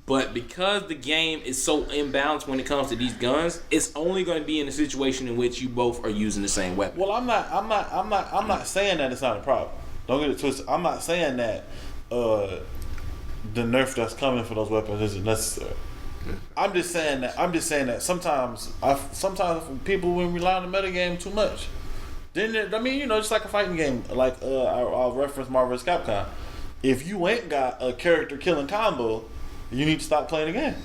But because the game is so imbalanced when it comes to these guns, it's only going to be in a situation in which you both are using the same weapon. Well, I'm not saying that it's not a problem. Don't get it twisted. I'm not saying that the nerf that's coming for those weapons isn't necessary. I'm just saying that sometimes people when rely on the metagame too much, Then I mean, just like a fighting game, like I'll reference Marvel vs. Capcom. If you ain't got a character killing combo, you need to stop playing the game.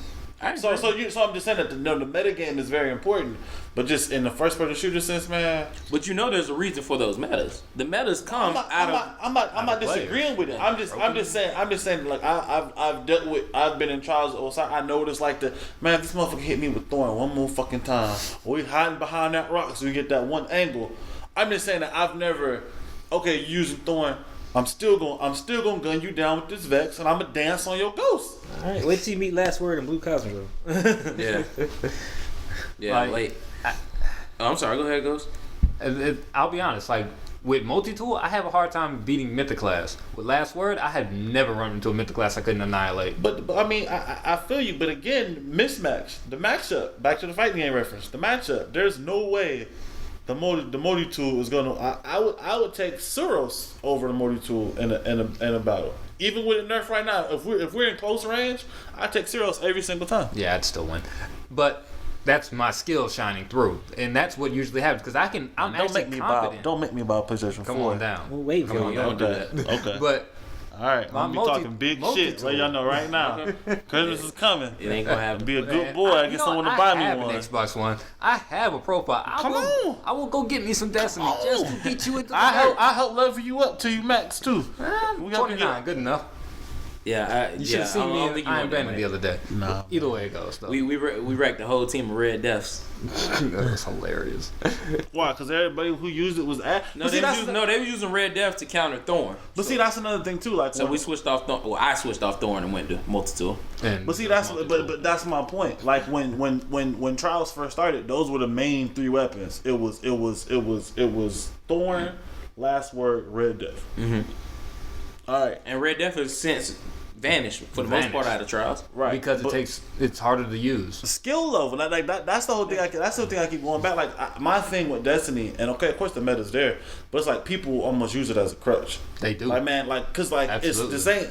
So I'm just saying that the meta game is very important, but just in the first person shooter sense, man. But there's a reason for those metas. The metas come I'm not disagreeing with it. I'm just saying like I've been in trials of Osiris. I know what it's like to, man, this motherfucker hit me with Thorn one more fucking time. We hiding behind that rock so we get that one angle. I'm just saying that I've never using Thorn. I'm still gonna gun you down with this Vex, and I'm gonna dance on your ghost. All right, wait till you meet Last Word in Blue Cosmo. Yeah, late. I'm sorry. Go ahead, Ghost. I'll be honest. Like with multi-tool, I have a hard time beating Mythic class. With Last Word, I had never run into a Mythic class I couldn't annihilate. But I mean, I feel you. But again, mismatch. The matchup. Back to the fighting game reference. The matchup. There's no way. The multi-tool is gonna. I would take Suros over the multi-tool in a battle. Even with a nerf right now, if we're in close range, I take Suros every single time. Yeah, I'd still win, but that's my skill shining through, and that's what usually happens because I'm actually confident. Don't make me buy PlayStation 4. Come on down. We'll wait for you. Don't do that. Okay. But all right, I'm gonna be talking big shit. Let y'all know right now. Christmas is coming. It ain't gonna happen. Be a good boy. I get someone to buy me one. I have an Xbox One. I have a profile. I will go get me some Destiny just to beat you into the I help level you up to you max too. 29, good enough. Yeah, You should have seen me in Iron Bandit the other day. Nah. Either way it goes, though. We wrecked the whole team of Red Deaths. That was hilarious. Why? Because everybody who used it was they were using Red Death to counter Thorn. But see, that's another thing too. Like, so we switched off Thorn. Well, I switched off Thorn and went to multi-tool. But see, but that's my point. Like when Trials first started, those were the main three weapons. It was Thorn, Last Word, Red Death. Mm-hmm. All right, and Red Death has since vanished for the most part out of Trials, right? Because it's harder to use. Skill level, like that. That's the whole thing. That's the thing I keep going back. Like my thing with Destiny, and of course the meta's there, but it's like people almost use it as a crutch. They do. Like man, like because like Absolutely. it's the same.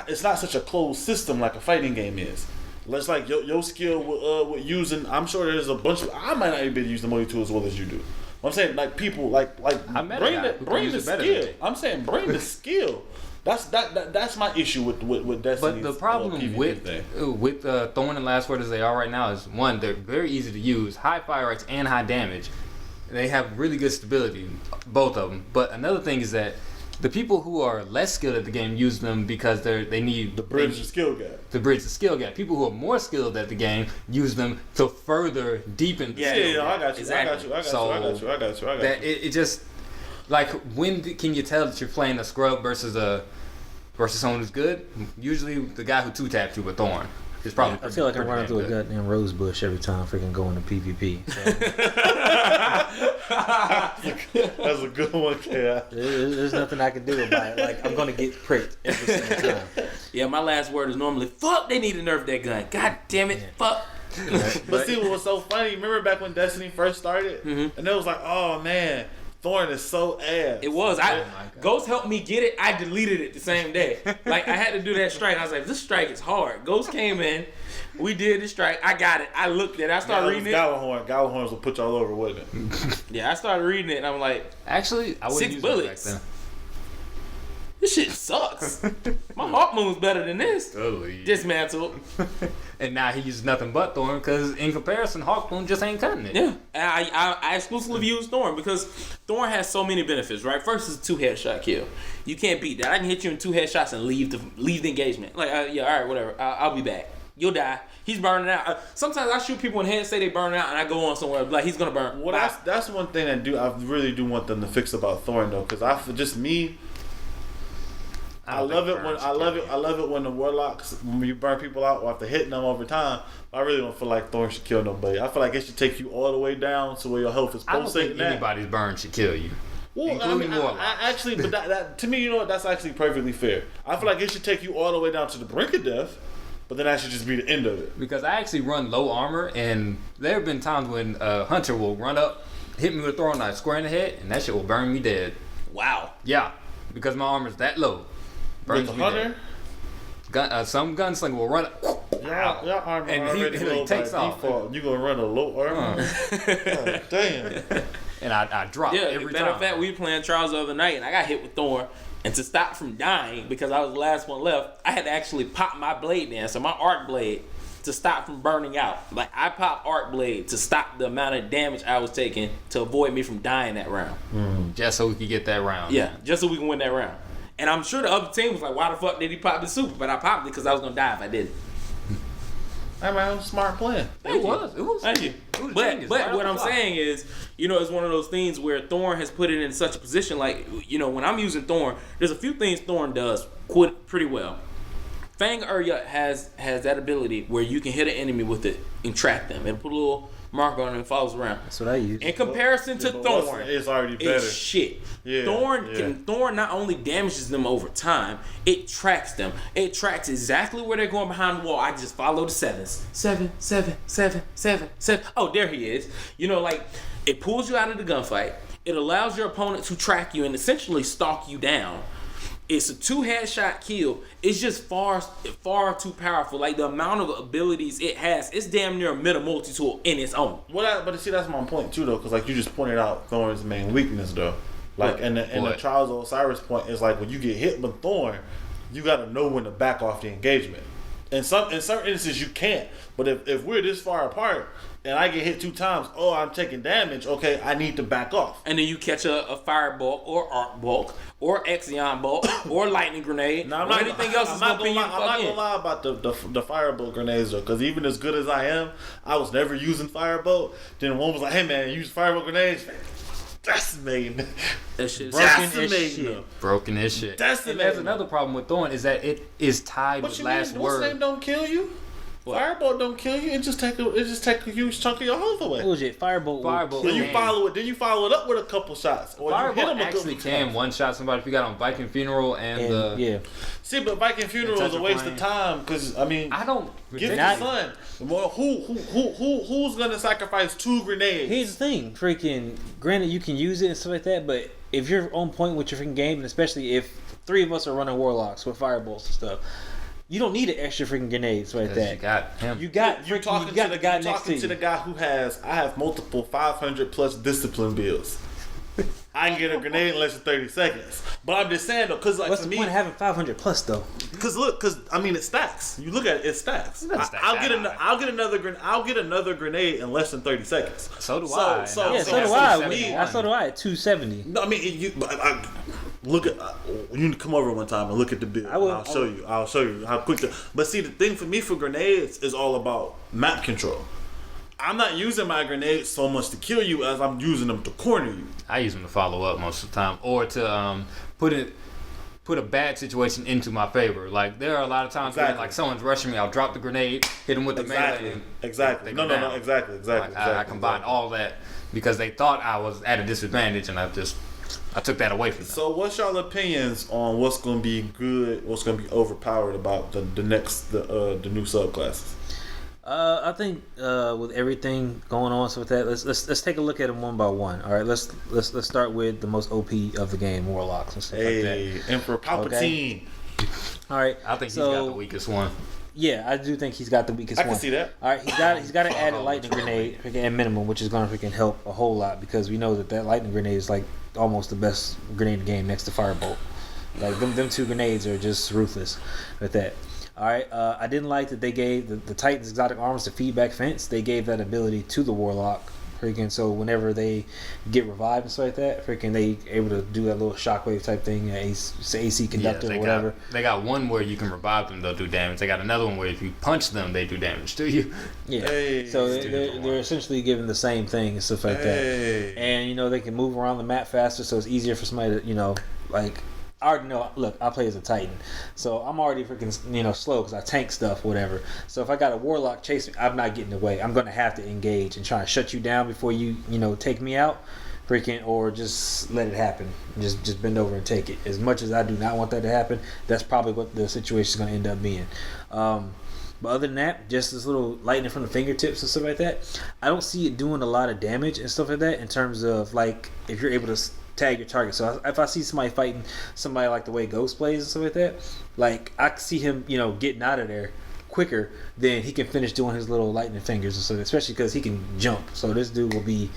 It's not such a closed system like a fighting game is. It's like your skill with using. I'm sure there's a bunch of. I might not even be using the multi-tool as well as you do. I'm saying like people like bring the skill. I'm saying bring the skill. That's my issue with Destiny. But the problem with Thorn and Last Word as they are right now is one, they're very easy to use, high fire rates and high damage. They have really good stability, both of them. But another thing is that the people who are less skilled at the game use them because they need the bridge the skill gap. To bridge the skill gap. People who are more skilled at the game use them to further deepen the skill gap. I got you. Exactly. I got you. It just like when can you tell that you're playing a scrub versus someone who's good? Usually the guy who two taps you with Thorn is probably. I feel like I'm running through a goddamn rose bush every time I freaking go into PvP. So. That's a good one, K.I. There's nothing I can do about it. Like I'm gonna get pricked every single time. Yeah, my last word is normally fuck. They need to nerf that gun. God damn it, fuck. But see what was so funny? Remember back when Destiny first started, and it was like, oh man. Thorn is so ass. It was. Ghost helped me get it. I deleted it the same day. Like I had to do that strike. I was like, this strike is hard. Ghost came in. We did the strike. I got it. I looked at it. I started reading it. Gallahorns will put you all over, wouldn't it? Yeah, I started reading it and I'm like, actually, I wouldn't 6 use bullets. It back then. This shit sucks. My Hawk Moon's better than this. Totally. Dismantled. And now he uses nothing but Thorn because in comparison, Hawk Moon just ain't cutting it. Yeah. And I exclusively use Thorn because Thorn has so many benefits, right? First is a 2 headshot kill. You can't beat that. I can hit you in 2 headshots and leave the engagement. Like, yeah, all right, whatever. I'll be back. You'll die. He's burning out. Sometimes I shoot people in the head, say they burn out, and I go on somewhere like he's gonna burn. Well, that's one thing I really do want them to fix about Thorn though, because I love it when the warlocks, when you burn people out or after hitting them over time. I really don't feel like Thorn should kill nobody. I feel like it should take you all the way down to where your health is pulsating. I don't think anybody's burn should kill you. Well, including warlocks. Actually, but that to me, you know what? That's actually perfectly fair. I feel like it should take you all the way down to the brink of death, but then that should just be the end of it. Because I actually run low armor, and there have been times when a hunter will run up, hit me with a throwing knife square in the head, and that shit will burn me dead. Wow. Yeah, because my armor's that low. Burns me hunter? Dead. Some gunslinger will run up. Your armor and already he low takes by off. default. You gonna run a low armor? God damn. and I dropped every matter time. of fact, we were playing Trials the other night, and I got hit with Thorn. And to stop from dying, because I was the last one left, I had to actually pop my blade down, so my arc blade, to stop from burning out. Like, I popped arc blade to stop the amount of damage I was taking to avoid me from dying that round. Just so we could get that round. Yeah, just so we can win that round. And I'm sure the other team was like, why the fuck did he pop the super? But I popped it because I was going to die if I didn't. Hey man, smart plan. It was. Thank you. Genius, But right what off I'm the fly. saying is, it's one of those things where Thorn has put it in such a position, like, when I'm using Thorn, there's a few things Thorn does pretty well. Fang Urya has that ability where you can hit an enemy with it and trap them and put a little marker on it and follows around. That's what I use. In comparison to Thorn, it's already better. it's shit. Yeah, Thorn not only damages them over time, it tracks them. It tracks exactly where they're going behind the wall. I just follow the sevens. 7, 7, 7, 7, 7. Oh, there he is. It pulls you out of the gunfight. It allows your opponent to track you and essentially stalk you down. It's a 2-headshot kill. It's just far too powerful. Like, the amount of abilities it has, it's damn near a meta multi-tool in its own. But see, that's my point too, though, because like you just pointed out Thorn's main weakness, though. Like, and the Trials of Osiris point is like when you get hit with Thorn, you got to know when to back off the engagement. In certain instances, you can't. But if we're this far apart and I get hit 2 times, I'm taking damage. Okay, I need to back off. And then you catch a fire bolt or arc bolt or Exion bolt or lightning grenade or anything else. I'm not gonna lie about the firebolt grenades, though, because even as good as I am, I was never using firebolt. Then one was like, "Hey man, use firebolt grenades." Decimating. That shit's Broken as shit. And that's another problem with Thorn is that it is tied with last word. What's name don't kill you? Firebolt don't kill you. It just take a huge chunk of your health away. Bullshit. Firebolt. Then you follow it up with a couple shots. Or Firebolt you hit them actually can one-shot somebody if you got on Viking Funeral and See, but Viking Funeral is a waste of time because I don't give it to Sun. Well, who's gonna sacrifice 2 grenades? Here's the thing, freaking. Granted, you can use it and stuff like that, but if you're on point with your freaking game, and especially if 3 of us are running warlocks with firebolts and stuff, you don't need an extra freaking grenades like that. You got him. You got the guy next to you. To the guy who I have multiple 500 plus discipline builds. I can get a grenade in less than 30 seconds. But I'm just saying though, because like what's for the me, point of having 500 plus though? Because it stacks. You look at it stacks. I'll get another grenade in less than 30 seconds. So do I. So do I. So do I at 270. No, I mean look at. You need to come over one time and look at the build. I'll show you how quick. But see, the thing for me for grenades is all about map control. I'm not using my grenades so much to kill you as I'm using them to corner you. I use them to follow up most of the time, or to put a bad situation into my favor. Like, there are a lot of times when like someone's rushing me, I'll drop the grenade, hit them with the melee. Exactly. No, exactly. I combined all that because they thought I was at a disadvantage, and I took that away from them. So, what's y'all opinions on what's going to be good, what's going to be overpowered about the new subclasses? I think with everything going on with that, let's take a look at them one by one. All right, let's start with the most OP of the game, warlocks and stuff like that. Emperor Palpatine. Okay. All right, I think he's got the weakest one. Yeah, I do think he's got the weakest one. I can see that. All right, he's got an added lightning grenade at minimum, which is going to freaking help a whole lot because we know that lightning grenade is like almost the best grenade in the game next to firebolt. Like them 2 grenades are just ruthless with that. All right, I didn't like that they gave the Titan's exotic armors the feedback fence. They gave that ability to the warlock, freaking. So whenever they get revived and stuff like that, freaking, they able to do that little shockwave type thing, AC conductor or whatever. They got one where you can revive them; they'll do damage. They got another one where if you punch them, they do damage to you. Yeah, so they're essentially giving the same thing and stuff like that. And they can move around the map faster, so it's easier for somebody to like. I already know. Look, I play as a Titan, so I'm already freaking slow because I tank stuff, whatever. So if I got a warlock chasing me, I'm not getting away. I'm gonna have to engage and try and shut you down before you take me out, freaking, or just let it happen. Just bend over and take it. As much as I do not want that to happen, that's probably what the situation is gonna end up being. But other than that, just this little lightning from the fingertips and stuff like that, I don't see it doing a lot of damage and stuff like that in terms of like if you're able to tag your target. So if I see somebody fighting somebody like the way Ghost plays and stuff like that, like I can see him, getting out of there quicker than he can finish doing his little lightning fingers and stuff, especially because he can jump. So this dude will be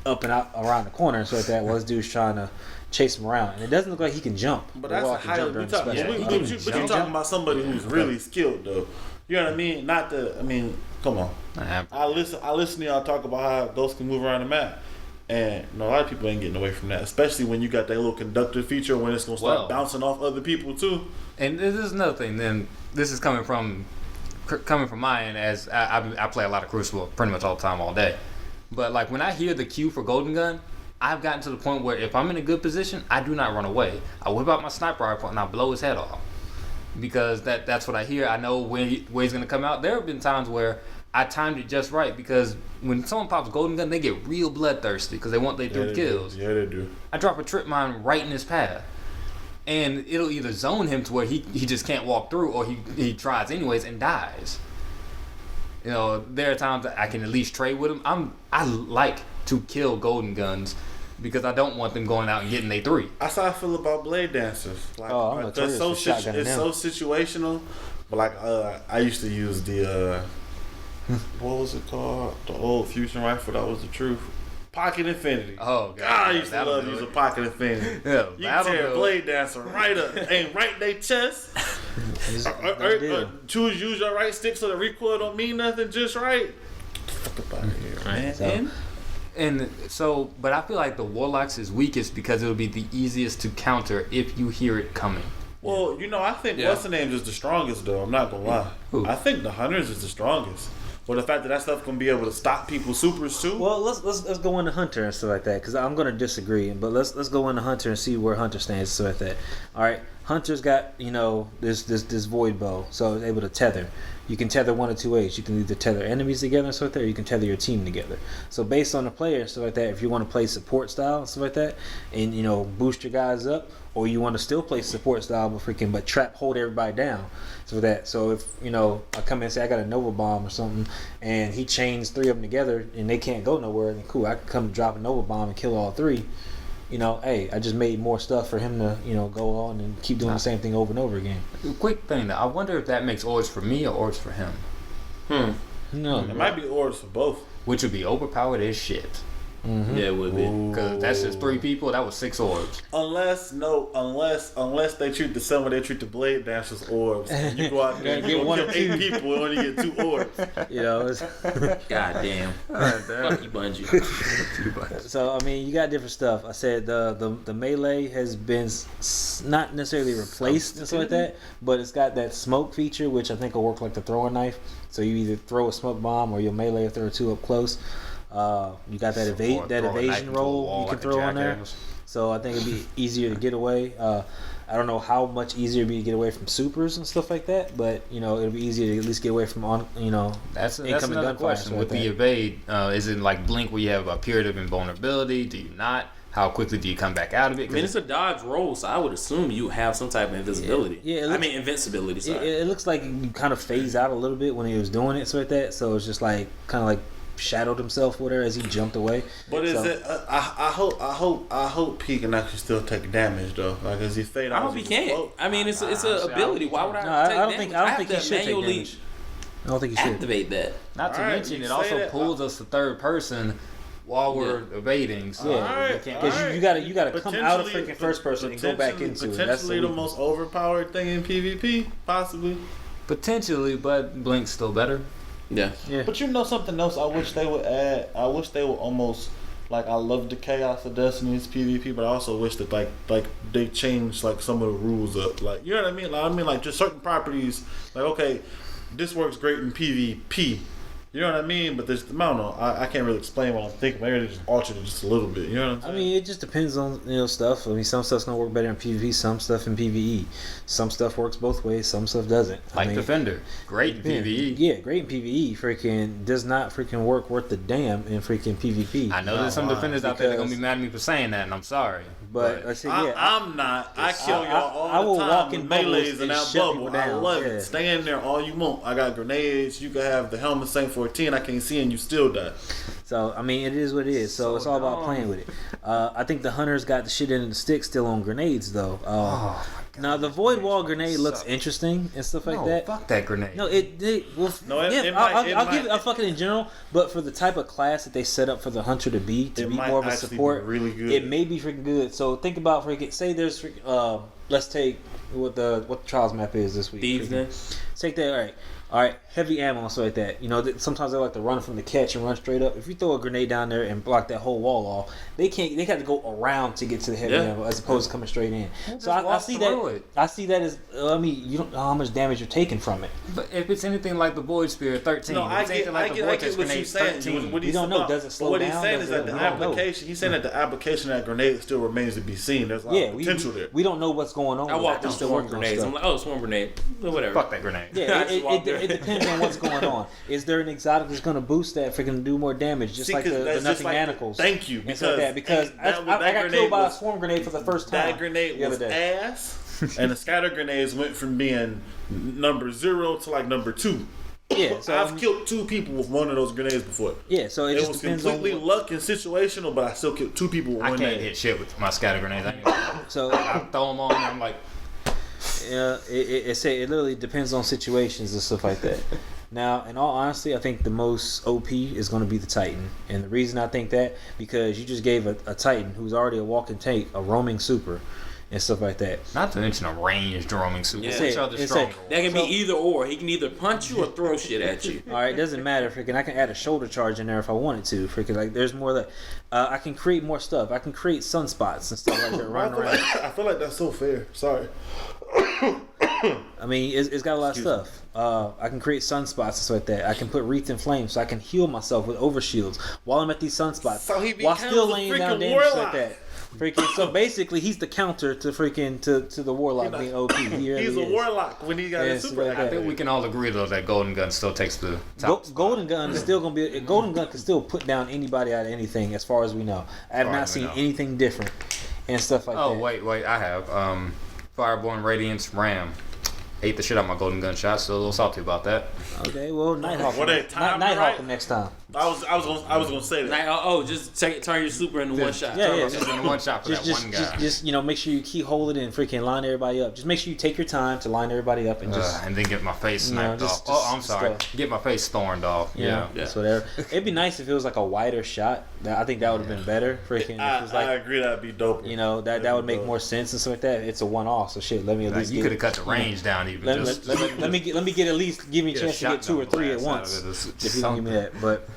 up and out around the corner and so like that. While this dude's trying to chase him around, and it doesn't look like he can jump. But that's a high. But you're talking about somebody who's really skilled, though. You know what I mean? Not the. I mean, come on. I listen to y'all talk about how ghosts can move around the map, and a lot of people ain't getting away from that. Especially when you got that little conductor feature when it's gonna start bouncing off other people too. And this is another thing. Then this is coming from my end, as I play a lot of Crucible pretty much all the time, all day. But like when I hear the cue for Golden Gun, I've gotten to the point where if I'm in a good position, I do not run away. I whip out my sniper rifle and I blow his head off. Because that's what I hear. I know where he's going to come out. There have been times where I timed it just right, because when someone pops Golden Gun, they get real bloodthirsty because they want their 3 kills. Yeah, they do. I drop a trip mine right in his path. And it'll either zone him to where he just can't walk through, or he tries anyways and dies. You know, there are times that I can at least trade with him. I like to kill Golden Guns, because I don't want them going out and getting their 3. That's how I feel about blade dancers. Like, it's so situational. But like, I used to use the what was it called? The old fusion rifle. That was the truth. Pocket Infinity. Oh God! I used to love using Pocket Infinity. Yeah, you can tear a blade dancer right up, aim right in their chest. Use your right stick so the recoil don't mean nothing. Just right. Fuck up out of here, man. And so, but I feel like the Warlocks is weakest because it'll be the easiest to counter if you hear it coming. Well, I think what's the name is the strongest, though. I'm not gonna lie. Who? I think the Hunters is the strongest. Well, the fact that stuff can be able to stop people's supers too. Well, let's go into Hunter and stuff like that, because I'm gonna disagree. But let's go into Hunter and see where Hunter stands and stuff like that. All right, Hunter's got this void bow, so it's able to tether. You can tether 1 of 2 ways. You can either tether enemies together and stuff like that, or you can tether your team together. So based on the player and stuff like that, if you want to play support style and stuff like that, and boost your guys up, or you want to still play support style but hold everybody down. So if I come in and say I got a Nova Bomb or something, and he chains 3 of them together and they can't go nowhere, then cool, I can come drop a Nova Bomb and kill all 3. Hey, I just made more stuff for him to go on and keep doing the same thing over and over again. Quick thing though, I wonder if that makes orbs for me or orbs for him. No, it might be orbs for both, which would be overpowered as shit. Mm-hmm. Yeah, it would be. Because that's just 3 people. That was 6 orbs. Unless they treat the blade dancers orbs. And you go out there and get 1 or 8 people and only get 2 orbs. God damn. Fuck you, Bungie. So you got different stuff. I said the melee has been not necessarily replaced and stuff like that, but it's got that smoke feature, which I think will work like the throwing knife. So you either throw a smoke bomb or your melee if there are 2 up close. You got that evasion roll you can throw on there. So I think it'd be easier to get away. I don't know how much easier it'd be to get away from supers and stuff like that, but it'll be easier to at least get away from that's another question. With the evade, is it like Blink where you have a period of invulnerability? Do you not? How quickly do you come back out of it? It's a dodge roll, so I would assume you have some type of invisibility. Yeah, invincibility. Sorry. It looks like you kind of phase out a little bit when he was doing it, so like that. So it's just like kind of like shadowed himself with her as he jumped away. But is it? I hope he can actually still take damage though. Like as he fade out. I hope he can. It's an ability. Why would I take damage? I don't think he should take damage. I don't think he should activate that. Not to mention, it also pulls us to third person while we're evading. So because you gotta come out of freaking first person and go back into it. That's potentially the most overpowered thing in PvP, possibly. Potentially, but Blink's still better. Yeah. But something else I wish they would add? I wish they would almost, like, I love the chaos of Destiny's PvP, but I also wish that like they changed like some of the rules up. Like, you know what I mean? Like just certain properties, like, okay, this works great in PvP. You know what I mean? But there's, I don't know. I can't really explain what I'm thinking. Maybe they just altered it just a little bit. You know what I'm saying? It just depends on stuff. Some stuff's gonna work better in PvP, some stuff in PvE. Some stuff works both ways, some stuff doesn't. Like Defender, great in PvE. Yeah, great in PvE. Freaking does not freaking work worth the damn in freaking PvP. I know there's some defenders out there that are gonna be mad at me for saying that, and I'm sorry. But I said, I'm not. I kill y'all all the time with melees in that bubble. I love it. Stay in there all you want. I got grenades. You can have the helmet Saint 14. I can't see and you still die. So it is what it is. So it's all about playing with it. I think the Hunters got the shit in the stick still on grenades though. Now the void wall grenade looks suck. interesting and stuff like that. Fuck that grenade. No, it well, No, it yeah, might- I'll give it. I'll fuck it in general, but for the type of class that they set up for the hunter to be might more of a actually be support, really good. it may be freaking good. So think about freaking. Say there's let's take what the trials map is this week. Thieves then. Take that. All right, heavy ammo and stuff like that. You know, sometimes they like to run from the catch and run straight up. If you throw a grenade down there and block that whole wall off, they can't. They have to go around to get to the heavy ammo as opposed to coming straight in. So I see that. I see that as. I mean, you don't know how much damage you're taking from it. But if it's anything like the Void Spear 13, No, I if it's get, anything like I the get, I Vortex get what Grenade you're saying. 13, What We he's don't know. about- Does it slow what he's down? saying Does is that it- the we don't know. application. He's saying that the application of that grenade still remains to be seen. There's a lot of potential there. We don't know what's going on. I with walked it. through They're still swarm working on grenades. stuff. I'm like, oh, swarm grenade. Whatever. fuck that grenade. Yeah, I just walked there. it depends on what's going on. Is there an exotic that's going to boost that freaking do more damage, just See, like 'cause the that's nothing just like- manacles? Thank you, And stuff like because that, that I got grenade killed by a was- swarm grenade for the first time. That grenade the other was day. ass, and the scatter grenades went from being number 0 to like number 2. Yeah, so I've killed 2 people with one of those grenades before. yeah, so it It just was depends on. completely luck and situational, but I still killed 2 people with I one can't grenade. hit shit with my scatter grenades. I So throw them on and I'm like, it literally depends on situations and stuff like that. Now, in all honesty, I think the most OP is going to be the Titan, and the reason I think that because you just gave a Titan who's already a walking tank a roaming super and stuff like that. not to mention a ranged roaming super. Yeah. Which are the It's stronger That can So- be either or. He can either punch you or throw shit at you. All right, it doesn't matter. Freaking, I can add a shoulder charge in there if I wanted to. Freaking, like there's more that I can create more stuff. I can create sunspots and stuff like that running around. I feel like that's so fair. Sorry. I mean, it's got a lot of stuff. I can create sunspots and stuff like that. I can put wreath and flame, so I can heal myself with overshields while I'm at these sunspots, So he while becomes still a laying down freaking damage like warlock. that. Freaking, so basically, he's the counter to freaking to the warlock being OP. He really He's a is. warlock when he got Yeah, his super. like I that. think we can all agree though that Golden Gun still takes the top. Golden Gun is still gonna be. Golden Gun can still put down anybody out of anything, as far as we know. I have Far not as we seen know. anything different and stuff like Oh that. wait, I have Fireborn Radiance Ram. Ate the shit out of my Golden Gun shot. Still a little salty about that. Okay, well, Nighthawk. What they timed Nighthawk right? next time. I was gonna say that. Like, just turn your super into one shot. Yeah, yeah. Just in one shot for that one guy. Just make sure you keep holding it and freaking line everybody up. Just make sure you take your time to line everybody up and just And then get my face You know, sniped just- off. Oh, I'm just sorry. stuff. Get my face thorned off. Yeah. that's whatever. It'd be nice if it was like a wider shot. I think that would have been better. Freaking, if it was I like agree that'd be dope. you know that would make more sense and stuff like that. It's a one off, so shit. Let me at Like, least you get could have cut the range down even. let me get at least give me a Get a chance to get 2 or shotgun 3 at blast out once of it. if you can give me that. But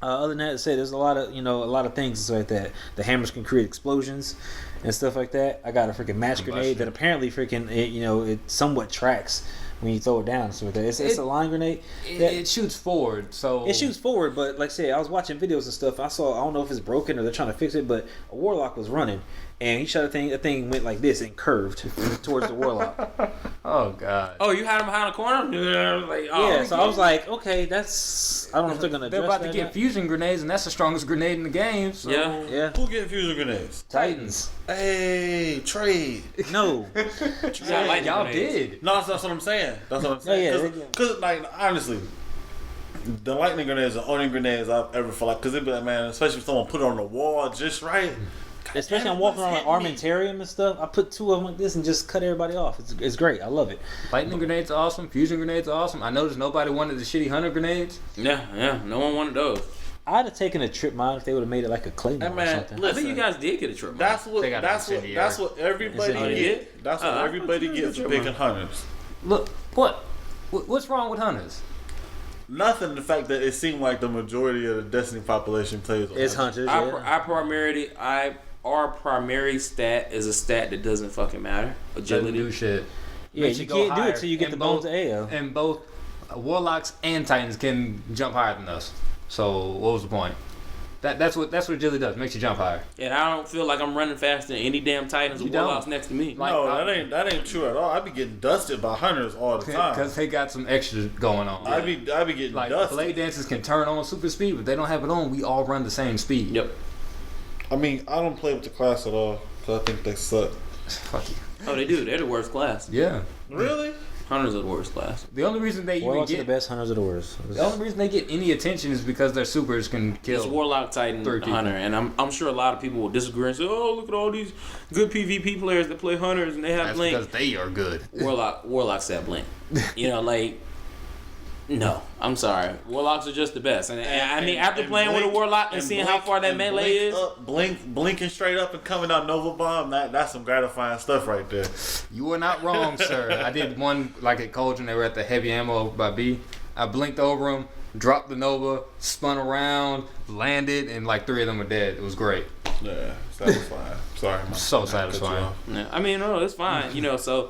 other than that, to say there's a lot of things so like that. The hammers can create explosions and stuff like that. I got a freaking match grenade that apparently freaking it somewhat tracks when you throw it down. So it's a line grenade. It shoots forward, so It shoots forward, but like I said, I was watching videos and stuff. I don't know if it's broken or they're trying to fix it, but a warlock was running and he shot a thing. The thing went like this and curved towards the warlock. Oh god. Oh, you had him behind the corner? Like, oh, Yeah, so I was like, okay, that's. I don't know if they're gonna. They're address about to that or get not. fusion grenades, and that's the strongest grenade in the game. So. Yeah. Yeah, Who getting fusion grenades? Titans. Hey, trade. No, Yeah, lightning Y'all grenades. did. No, that's what I'm saying. That's what I'm saying. yeah. Because, like, honestly, the lightning grenades are the only grenades I've ever felt like. Because it'd be like, man, especially if someone put it on the wall just right. especially I'm walking around like Armentarium and stuff. I put 2 of them like this and just cut everybody off. It's great. I love it. Lightning grenades are awesome. Fusion grenades are awesome. I noticed nobody wanted the shitty hunter grenades. Yeah. No one wanted those. I'd have taken a trip mine if they would have made it like a claymore Hey, or man, something. look, I think you guys did get a trip. That's what. They got That's what. incendiary. That's what everybody Incendiary. get. That's what everybody gets for picking hunters. Look, what's wrong with hunters? Nothing. The fact that it seemed like the majority of the Destiny population plays. It's hunters. Yeah. Our primary stat is a stat that doesn't fucking matter. Doesn't Agility. do shit. Yeah, Makes you go can't do higher. it till you get And the bones both- of AO. And both warlocks and titans can jump higher than us. So what was the point? That's what agility does. Makes you jump higher. And I don't feel like I'm running faster than any damn Titans or You don't. Warlocks next to me. Like, No, that ain't true at all. I be getting dusted by hunters all the time. Because they got some extra going on. I be getting Like dusted. blade dancers can turn on super speed, but they don't have it on. We all run the same speed. Yep. I mean, I don't play with the class at all because I think they suck. Fuck you. Oh, they do. They're the worst class. Yeah. Really? Hunters are the worst class. The only reason they even Warlocks are get the best, Hunters are the worst. the only reason they get any attention is because their supers can kill. It's Warlock, Titan, 3 people. Hunter, and I'm sure a lot of people will disagree and say, "Oh, look at all these good PvP players that play Hunters and they have That's Blink." because they are good. Warlocks have Blink. You know, like. No, I'm sorry. Warlocks are just the best, and I mean, after playing with a Warlock and seeing how far that melee is, blinking straight up and coming out Nova Bomb, that's some gratifying stuff right there. You are not wrong, sir. I did one like at Cauldron. They were at the heavy ammo by B. I blinked over them, dropped the Nova, spun around, landed, and like 3 of them were dead. It was great. Yeah, satisfying. Sorry, man. So satisfying. yeah, I mean, no, it's fine. You know, so.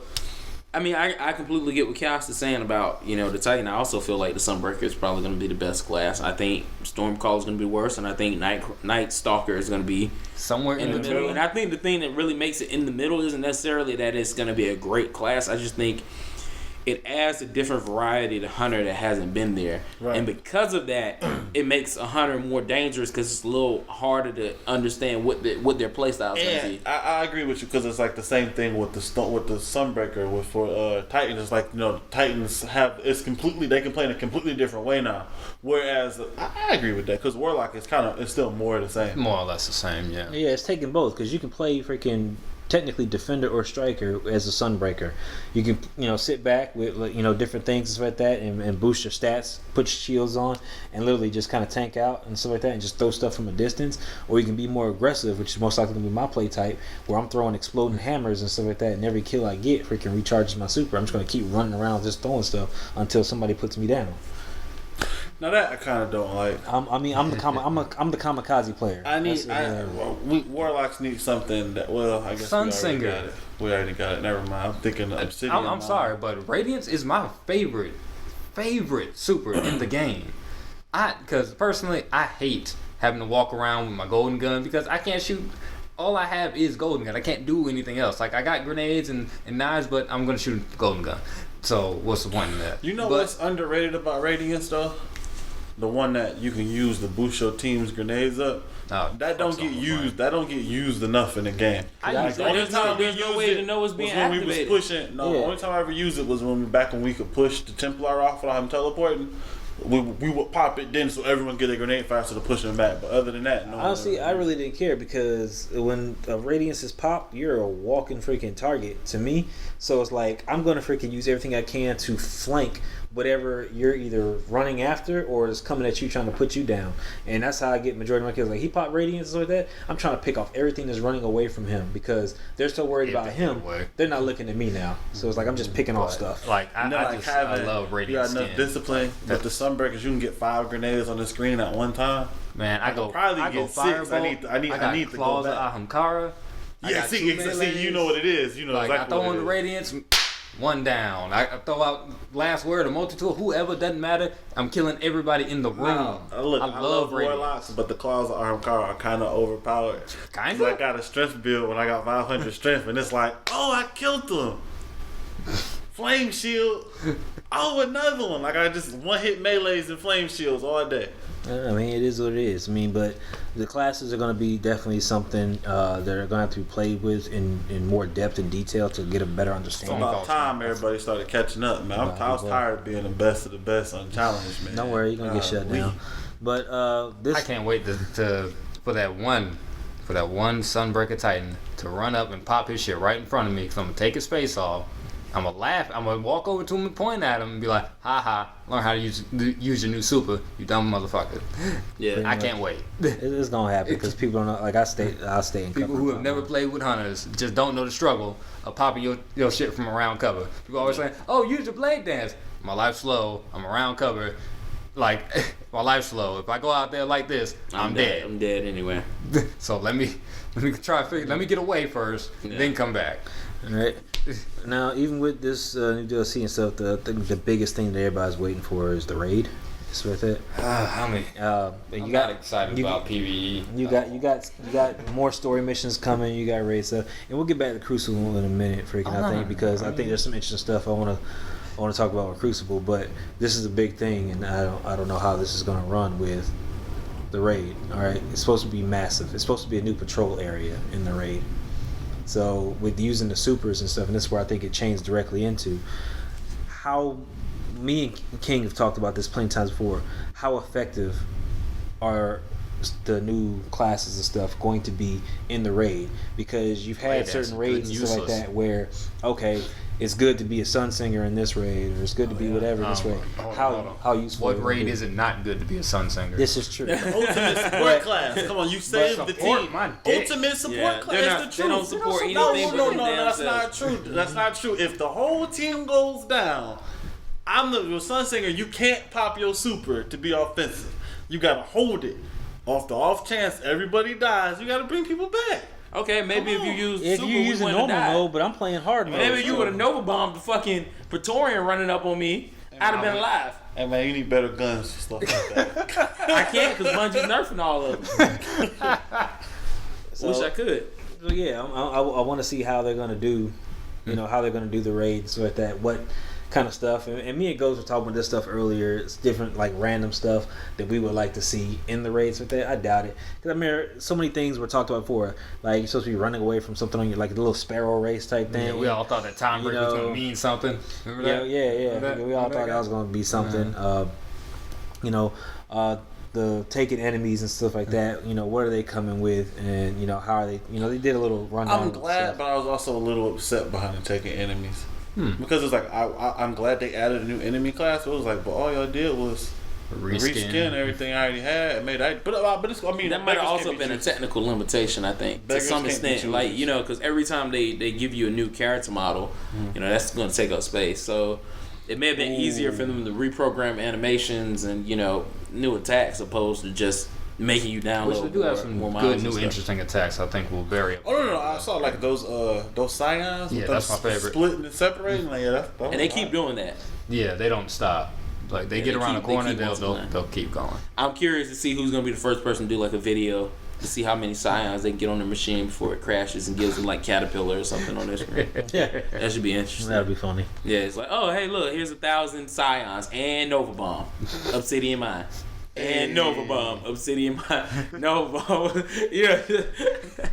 I mean, I completely get what Chaos is saying about, you know, the Titan. I also feel like the Sunbreaker is probably going to be the best class. I think Stormcall is going to be worse, and I think Night Stalker is going to be Somewhere in the middle. And I think the thing that really makes it in the middle isn't necessarily that it's going to be a great class. I just think it adds a different variety to Hunter that hasn't been there. Right. And because of that, it makes a Hunter more dangerous because it's a little harder to understand what their playstyle is going to be. I agree with you because it's like the same thing with the Sunbreaker for Titans. It's like, you know, Titans they can play in a completely different way now. Whereas I agree with that because Warlock is it's still more the same. More or less the same, yeah. Yeah, it's taking both because you can play freaking technically defender or striker as a Sunbreaker. You can, you know, sit back with, you know, different things and stuff like that and boost your stats, put your shields on, and literally just kind of tank out and stuff like that and just throw stuff from a distance. Or you can be more aggressive, which is most likely going to be my play type, where I'm throwing exploding hammers and stuff like that, and every kill I get freaking recharges my super. I'm just going to keep running around just throwing stuff until somebody puts me down. Now that I kind of don't like. I'm the kamikaze player. Warlocks need something that. Well, I guess Sunsinger. We already got it. Never mind. I'm thinking Obsidian. I'm sorry, but Radiance is my favorite super in the game. Because personally, I hate having to walk around with my golden gun because I can't shoot. All I have is golden gun. I can't do anything else. Like I got grenades and knives, but I'm gonna shoot a golden gun. So what's the point in that? You know what's underrated about Radiance though? The one that you can use to boost your team's grenades up. That don't get used. That don't get used enough in the game. There's no way to know it's being activated. Only time I ever used it was when we could push the Templar off without him teleporting. We would pop it then so everyone get a grenade faster to push them back. But other than that, no. Honestly, I really didn't care because when a Radiance is popped, you're a walking freaking target to me. So it's like I'm gonna freaking use everything I can to flank whatever you're either running after or is coming at you trying to put you down. And that's how I get majority of my kills. Like he popped Radiance and stuff like that, I'm trying to pick off everything that's running away from him because they're so worried about him. They're not looking at me now. So it's like I'm just picking off stuff. Like I love Radiance. You got enough discipline. With the Sunbreakers, you can get 5 grenades on the screen at one time. Man, I go get 6. I need to go back. Ahamkara. See, you know what it is. You know like exactly I throw on the Radiance, one down. I throw out last word, a multi-tool, whoever, doesn't matter. I'm killing everybody in the room. I love Warlocks, but the Claws of Ahamkara are kind of overpowered. Kind of? I got a strength build when I got 500 strength, and it's like, oh, I killed them. Flame shield. Oh, another one. Like I just one-hit melees and flame shields all day. I mean, it is what it is. I mean, but the classes are going to be definitely something that are going to have to be played with in more depth and detail to get a better understanding. It's about time everybody started catching up, man. I was tired of being the best of the best on challenge, man. Don't worry, you're going to get shut down. But I can't wait for that one Sunbreaker Titan to run up and pop his shit right in front of me because I'm going to take his face off. I'm gonna laugh. I'm gonna walk over to him and point at him and be like, "Ha ha! Learn how to use your new super, you dumb motherfucker." Yeah, I can't wait. It's gonna happen because people don't know. Like I'll stay in cover. People who have never played with hunters just don't know the struggle of popping your shit from around cover. People always say, "Oh, use your blade dance." My life's slow. I'm around cover. Like my life's slow. If I go out there like this, I'm dead. I'm dead anyway. So let me let me get away first, then come back. All right. Now, even with this new DLC and stuff, the biggest thing that everybody's waiting for is the raid. It's worth it. I'm not excited about PvE. You got more story missions coming. You got raid stuff, and we'll get back to Crucible in a minute, I think, because I think there's some interesting stuff I want to talk about with Crucible. But this is a big thing, and I don't know how this is going to run with the raid. All right, it's supposed to be massive. It's supposed to be a new patrol area in the raid. So with using the supers and stuff, and this is where I think it changed directly into, how me and King have talked about this plenty of times before. How effective are the new classes and stuff going to be in the raid? Because you've had certain raids and stuff like that where, okay, it's good to be a Sun Singer in this raid, or it's good to be whatever in this raid. How useful? What raid is it not good to be a Sun Singer? This is true. Ultimate support class. Come on, you saved the team. Ultimate support class. They don't support anything. No, that's not true. That's not true. If the whole team goes down, I'm the Sun Singer. You can't pop your super to be offensive. You gotta hold it. Off the off chance everybody dies, you gotta bring people back. Okay, maybe if you use if super, you use a normal mode, but I'm playing hard mode. Maybe you would have Nova bombed the fucking Praetorian running up on me. I'd have been alive. Hey man, you need better guns and stuff like that. I can't because Bungie's nerfing all of them. Wish I could. So yeah, I want to see how they're gonna do, how they're gonna do the raids like that. What kind of stuff, and me and Ghost were talking about this stuff earlier. It's different, like random stuff that we would like to see in the raids with that. I doubt it, because I mean, so many things were talked about before. Like you're supposed to be running away from something on your, like a little sparrow race type thing. Yeah, we all thought that time break was gonna mean something. Remember that? Yeah. We all thought that was gonna be something. The taking enemies and stuff like that. What are they coming with, and how are they? They did a little rundown. I'm glad, but I was also a little upset behind the taking enemies. Because it's like I'm glad they added a new enemy class. It was like, but all y'all did was reskin everything I already had. But it's, I mean, that might have also been a technical limitation, I think, to some extent. Like because every time they give you a new character model, that's going to take up space. So it may have been easier for them to reprogram animations and new attacks opposed to just making you download. Which they do have some good new interesting attacks. I think will vary. Oh no! I saw like those scions. Yeah, that's my favorite. Splitting and separating. Like, and they keep doing that. Yeah, they don't stop. Like they get around the corner, they'll keep going. I'm curious to see who's gonna be the first person to do like a video to see how many scions they can get on the machine before it crashes and gives them like Caterpillar or something on their screen. Yeah, that should be interesting. That'd be funny. Yeah, it's like, oh hey, look, here's 1,000 scions and Nova Bomb, Obsidian Mine. And Nova Bomb, Obsidian Mine, Nova Bomb. Yeah.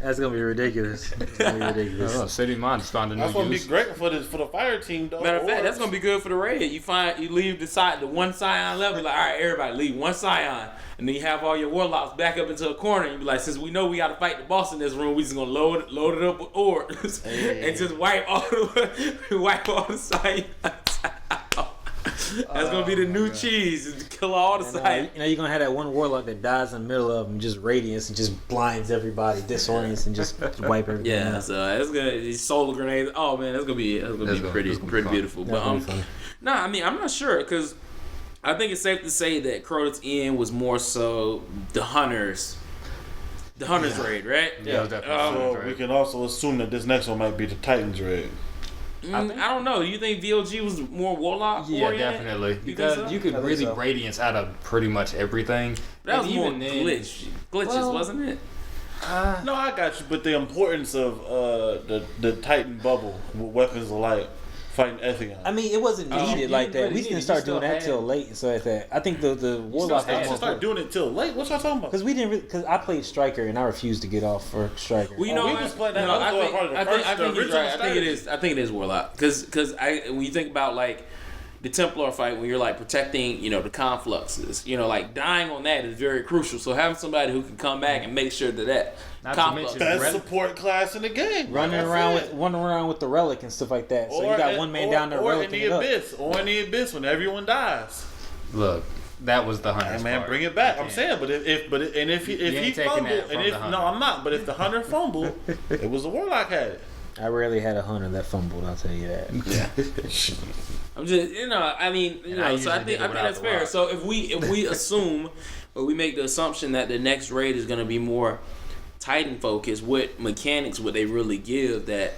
That's gonna be ridiculous. Obsidian Mine just found a new use. That's gonna be great for the fire team, though. Matter of fact, that's gonna be good for the raid. You leave the one scion level, like, all right, everybody leave one scion, and then you have all your warlocks back up into a corner, and you be like, since we know we gotta fight the boss in this room, we just gonna load it up with orbs and just wipe all the scions. That's gonna be the new cheese. Kill all the sides. You're gonna have that one warlock that dies in the middle of them, just radiance and just blinds everybody, disorients and just wipe everything. Yeah, so it's gonna these solar grenades. Oh man, that's gonna be pretty beautiful. But I mean, I'm not sure because I think it's safe to say that Crota's End was more so the hunters raid, right? Yeah, so we can also assume that this next one might be the Titans raid. I don't know. Do you think VOG was more Warlock oriented? Yeah, definitely. Because you could really radiance out of pretty much everything. That was more glitches, wasn't it? No, I got you. But the importance of the Titan bubble with weapons of light fighting Ethion. I mean, it wasn't needed like that. We didn't start doing that till late and stuff like that. I think the Warlock didn't start doing it till late. What y'all talking about? Because we didn't. Because I played Striker and I refused to get off for Striker. Well, we just played that. I think he's right. I think it is Warlock. Because when you think about like the Templar fight, when you're like protecting, the confluxes, like dying on that is very crucial. So having somebody who can come back and make sure that best support class in the game, running around with the relic and stuff like that. So you got one man down there, or in the abyss, when everyone dies. Look, that was the hunter. Hey, man, bring it back. I'm saying, but if he fumbled, no, I'm not. But if the hunter fumbled, it was the Warlock had it. I rarely had a hunter that fumbled. I'll tell you that. Yeah. I'm just, so I think that's fair. So if we assume, or we make the assumption that the next raid is going to be more Titan focused, what mechanics would they really give that?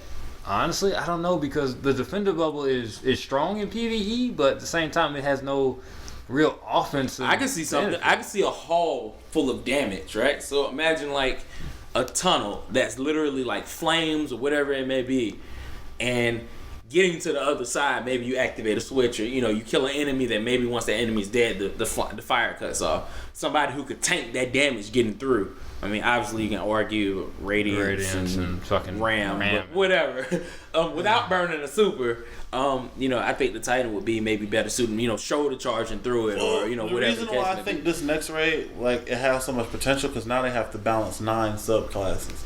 Honestly, I don't know, because the Defender bubble is strong in PvE, but at the same time it has no real offensive. I can see something. Benefit. I can see a hall full of damage, right? So imagine like a tunnel that's literally like flames or whatever it may be, and getting to the other side, maybe you activate a switch, or you kill an enemy that maybe once that enemy's dead, the fire cuts off. Somebody who could tank that damage getting through. I mean, obviously you can argue radiance and fucking RAM, but whatever. Without burning a super, I think the Titan would be maybe better suited. Shoulder charging through it, or the whatever. reason why I think this next raid, like, it has so much potential, because now they have to balance 9 subclasses.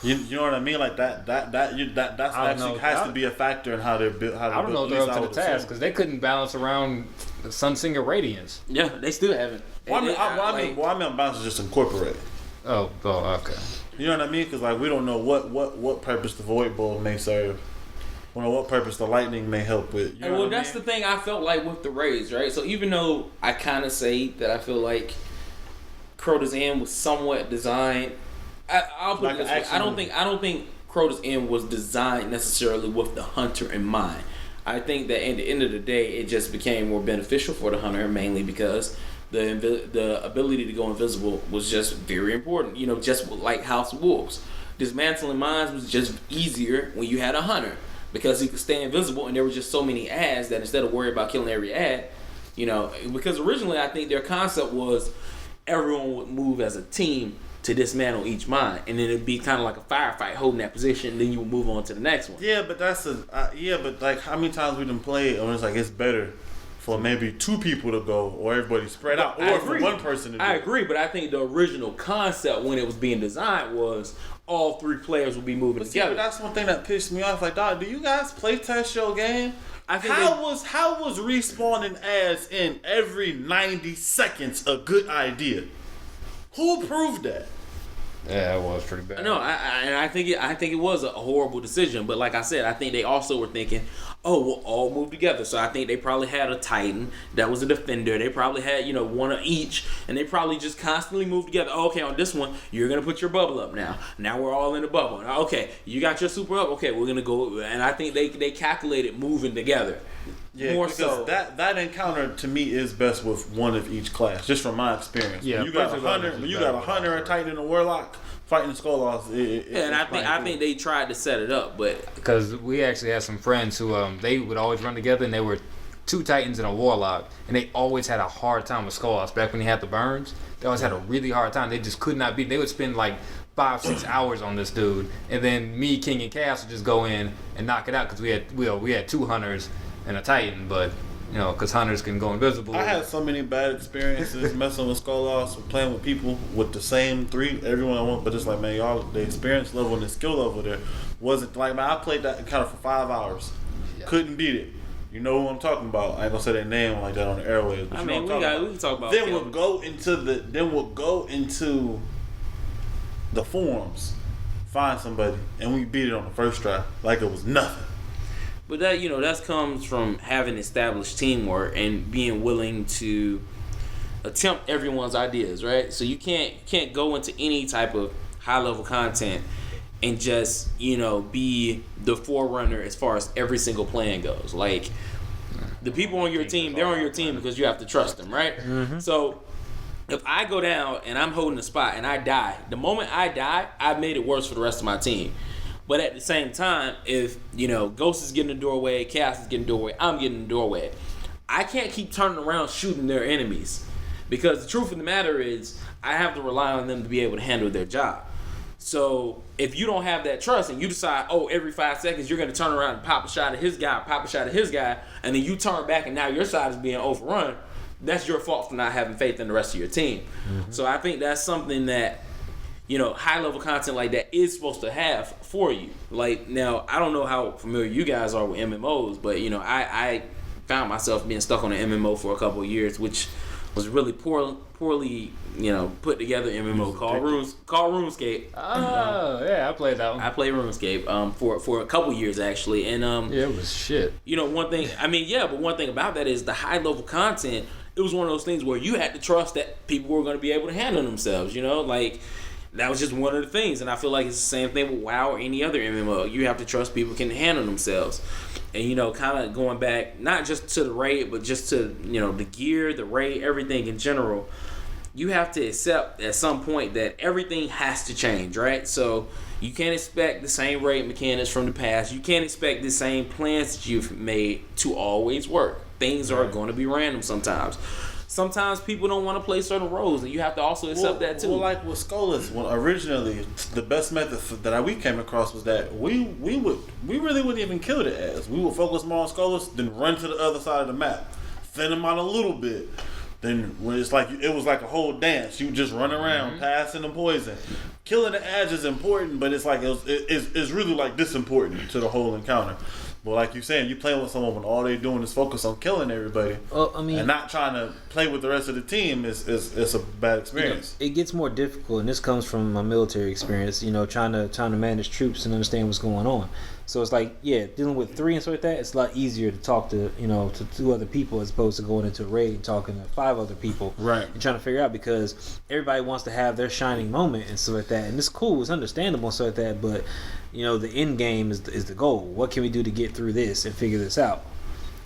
You know what I mean? Like that actually has to be a factor in how they're built. I don't know if they're up to the task, because they couldn't balance around Sunsinger Radiance. Yeah, they still haven't. I mean, balance is just incorporated. Oh, okay. You know what I mean? Because like we don't know what purpose the Void Ball may serve. We don't know what purpose the Lightning may help with. You know that's the thing I felt like with the raids, right? So even though I kind of say that I feel like Crota's End was somewhat designed. I'll put it this way. I don't think Crota's End was designed necessarily with the hunter in mind. I think that at the end of the day, it just became more beneficial for the hunter, mainly because the ability to go invisible was just very important. Just like House of Wolves, dismantling mines was just easier when you had a hunter, because he could stay invisible, and there were just so many ads that instead of worrying about killing every ad, because originally I think their concept was everyone would move as a team to dismantle each mine, and then it'd be kind of like a firefight holding that position, and then you would move on to the next one. Yeah, but but like how many times we done played and it's like it's better for maybe 2 people to go, or everybody spread out, or for one person to do I agree, but I think the original concept when it was being designed was all 3 players would be moving together. But that's one thing that pissed me off. Like, dog, do you guys play test your game? How was respawning ads in every 90 seconds a good idea? Who proved that? Yeah, it was pretty bad. No, I think it was a horrible decision. But like I said, I think they also were thinking, oh, we'll all move together. So I think they probably had a Titan that was a defender. They probably had one of each, and they probably just constantly moved together. Oh, okay, on this one, you're gonna put your bubble up now. Now we're all in the bubble. Okay, you got your super up. Okay, we're gonna go. And I think they calculated moving together. Yeah, more because so that encounter to me is best with one of each class, just from my experience. Yeah, when you got a hunter, a Titan, and a warlock fighting Skull-Offs. And I think they tried to set it up, but because we actually had some friends who they would always run together, and they were 2 Titans and a warlock, and they always had a hard time with Skull-Offs. Back when he had the burns, they always had a really hard time. They just could not beat. They would spend like 5-6 hours on this dude, and then me, King, and Cass would just go in and knock it out, because we had 2 hunters and a Titan, but because hunters can go invisible. I had so many bad experiences messing with Skull-Offs, playing with people with the same 3, everyone I want, but it's like, man, y'all, the experience level and the skill level there wasn't like, man, I played that encounter for 5 hours, couldn't beat it. You know who I'm talking about. I ain't gonna say their name like that on the airwaves. But we can talk about. Then we'll go into the forums, find somebody, and we beat it on the first try like it was nothing. But that comes from having established teamwork and being willing to attempt everyone's ideas, right? So you can't go into any type of high level content and just be the forerunner as far as every single plan goes. Like, the people on your team, they're on your team because you have to trust them, right? Mm-hmm. So if I go down and I'm holding a spot and I die, the moment I die, I've made it worse for the rest of my team. But at the same time, if, Ghost is getting the doorway, Chaos is getting the doorway, I'm getting the doorway, I can't keep turning around shooting their enemies. Because the truth of the matter is, I have to rely on them to be able to handle their job. So if you don't have that trust and you decide, every 5 seconds you're going to turn around and pop a shot at his guy, and then you turn back and now your side is being overrun, that's your fault for not having faith in the rest of your team. Mm-hmm. So I think that's something that, high level content like that is supposed to have for you. Like, now, I don't know how familiar you guys are with MMOs, but I found myself being stuck on an MMO for a couple of years, which was really poorly put together MMO called RuneScape. Oh, yeah, I played that one. I played RuneScape for a couple years actually, and it was shit. One thing, but one thing about that is the high level content. It was one of those things where you had to trust that people were going to be able to handle themselves. Like, that was just one of the things, and I feel like it's the same thing with WoW or any other MMO. You have to trust people can handle themselves. And, kind of going back, not just to the raid, but just to, the gear, the raid, everything in general. you have to accept at some point that everything has to change, right? So you can't expect the same raid mechanics from the past. You can't expect the same plans that you've made to always work. Things are going to be random sometimes. Sometimes people don't want to play certain roles, and you have to also accept that too. Well, like with Skolas, when originally the best method that we came across was that we really wouldn't even kill the ass. We would focus more on Skolas, then run to the other side of the map, thin them out a little bit. Then when it's like it was like a whole dance, you just run around passing the poison. Killing the edge is important, but it's like it's really like this important to the whole encounter. But like you're saying, you playing with someone when all they're doing is focus on killing everybody, and not trying to play with the rest of the team is a bad experience. It gets more difficult, and this comes from my military experience. Trying to manage troops and understand what's going on. So it's like, dealing with 3 and stuff like that, it's a lot easier to talk to to 2 other people as opposed to going into a raid and talking to 5 other people, right? And trying to figure out, because everybody wants to have their shining moment and stuff like that, and it's cool, it's understandable and stuff like that, but the end game is the goal. What can we do to get through this and figure this out?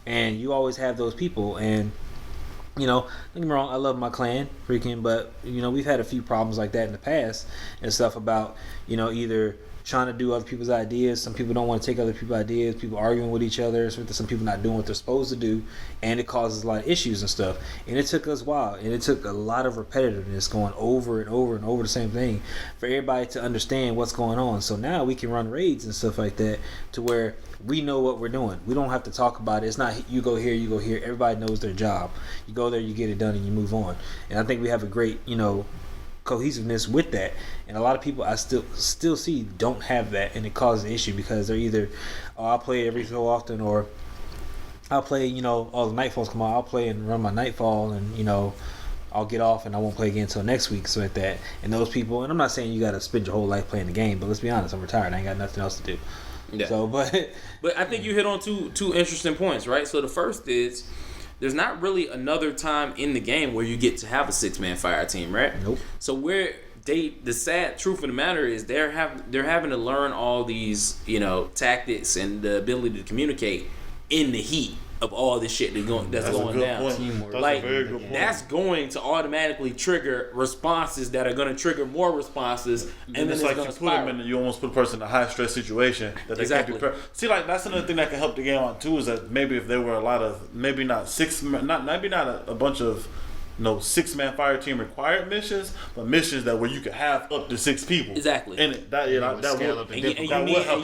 And you always have those people, and don't get me wrong, I love my clan, but we've had a few problems like that in the past and stuff about either trying to do other people's ideas. Some people don't want to take other people's ideas. People arguing with each other. Some people not doing what they're supposed to do, and it causes a lot of issues and stuff. And it took us a while, and it took a lot of repetitiveness going over and over and over the same thing for everybody to understand what's going on. So now we can run raids and stuff like that to where we know what we're doing. We don't have to talk about it. It's not you go here, you go here. Everybody knows their job. You go there, you get it done, and you move on. And I think we have a great, cohesiveness with that, and a lot of people I still see don't have that, and it causes an issue because they're either I'll play every so often, or I'll play all the nightfalls come out, I'll play and run my nightfall, and I'll get off and I won't play again until next week. So at that, and those people, and I'm not saying you got to spend your whole life playing the game, but let's be honest, I'm retired, I ain't got nothing else to do. So but I think you hit on two interesting points, right? So the first is, there's not really another time in the game where you get to have a 6-man fire team, right? Nope. So the sad truth of the matter is they're having to learn all these tactics and the ability to communicate in the heat of all this shit that's going down. Teamwork. Like, that's going to automatically trigger responses that are going to trigger more responses, and it's then like you almost put a person in a high stress situation that they can't do. See, like that's another thing that can help the game out too, is that maybe if there were a lot of maybe not a bunch of 6-man fire team required missions, but missions that where you could have up to 6 people. Exactly. And that would help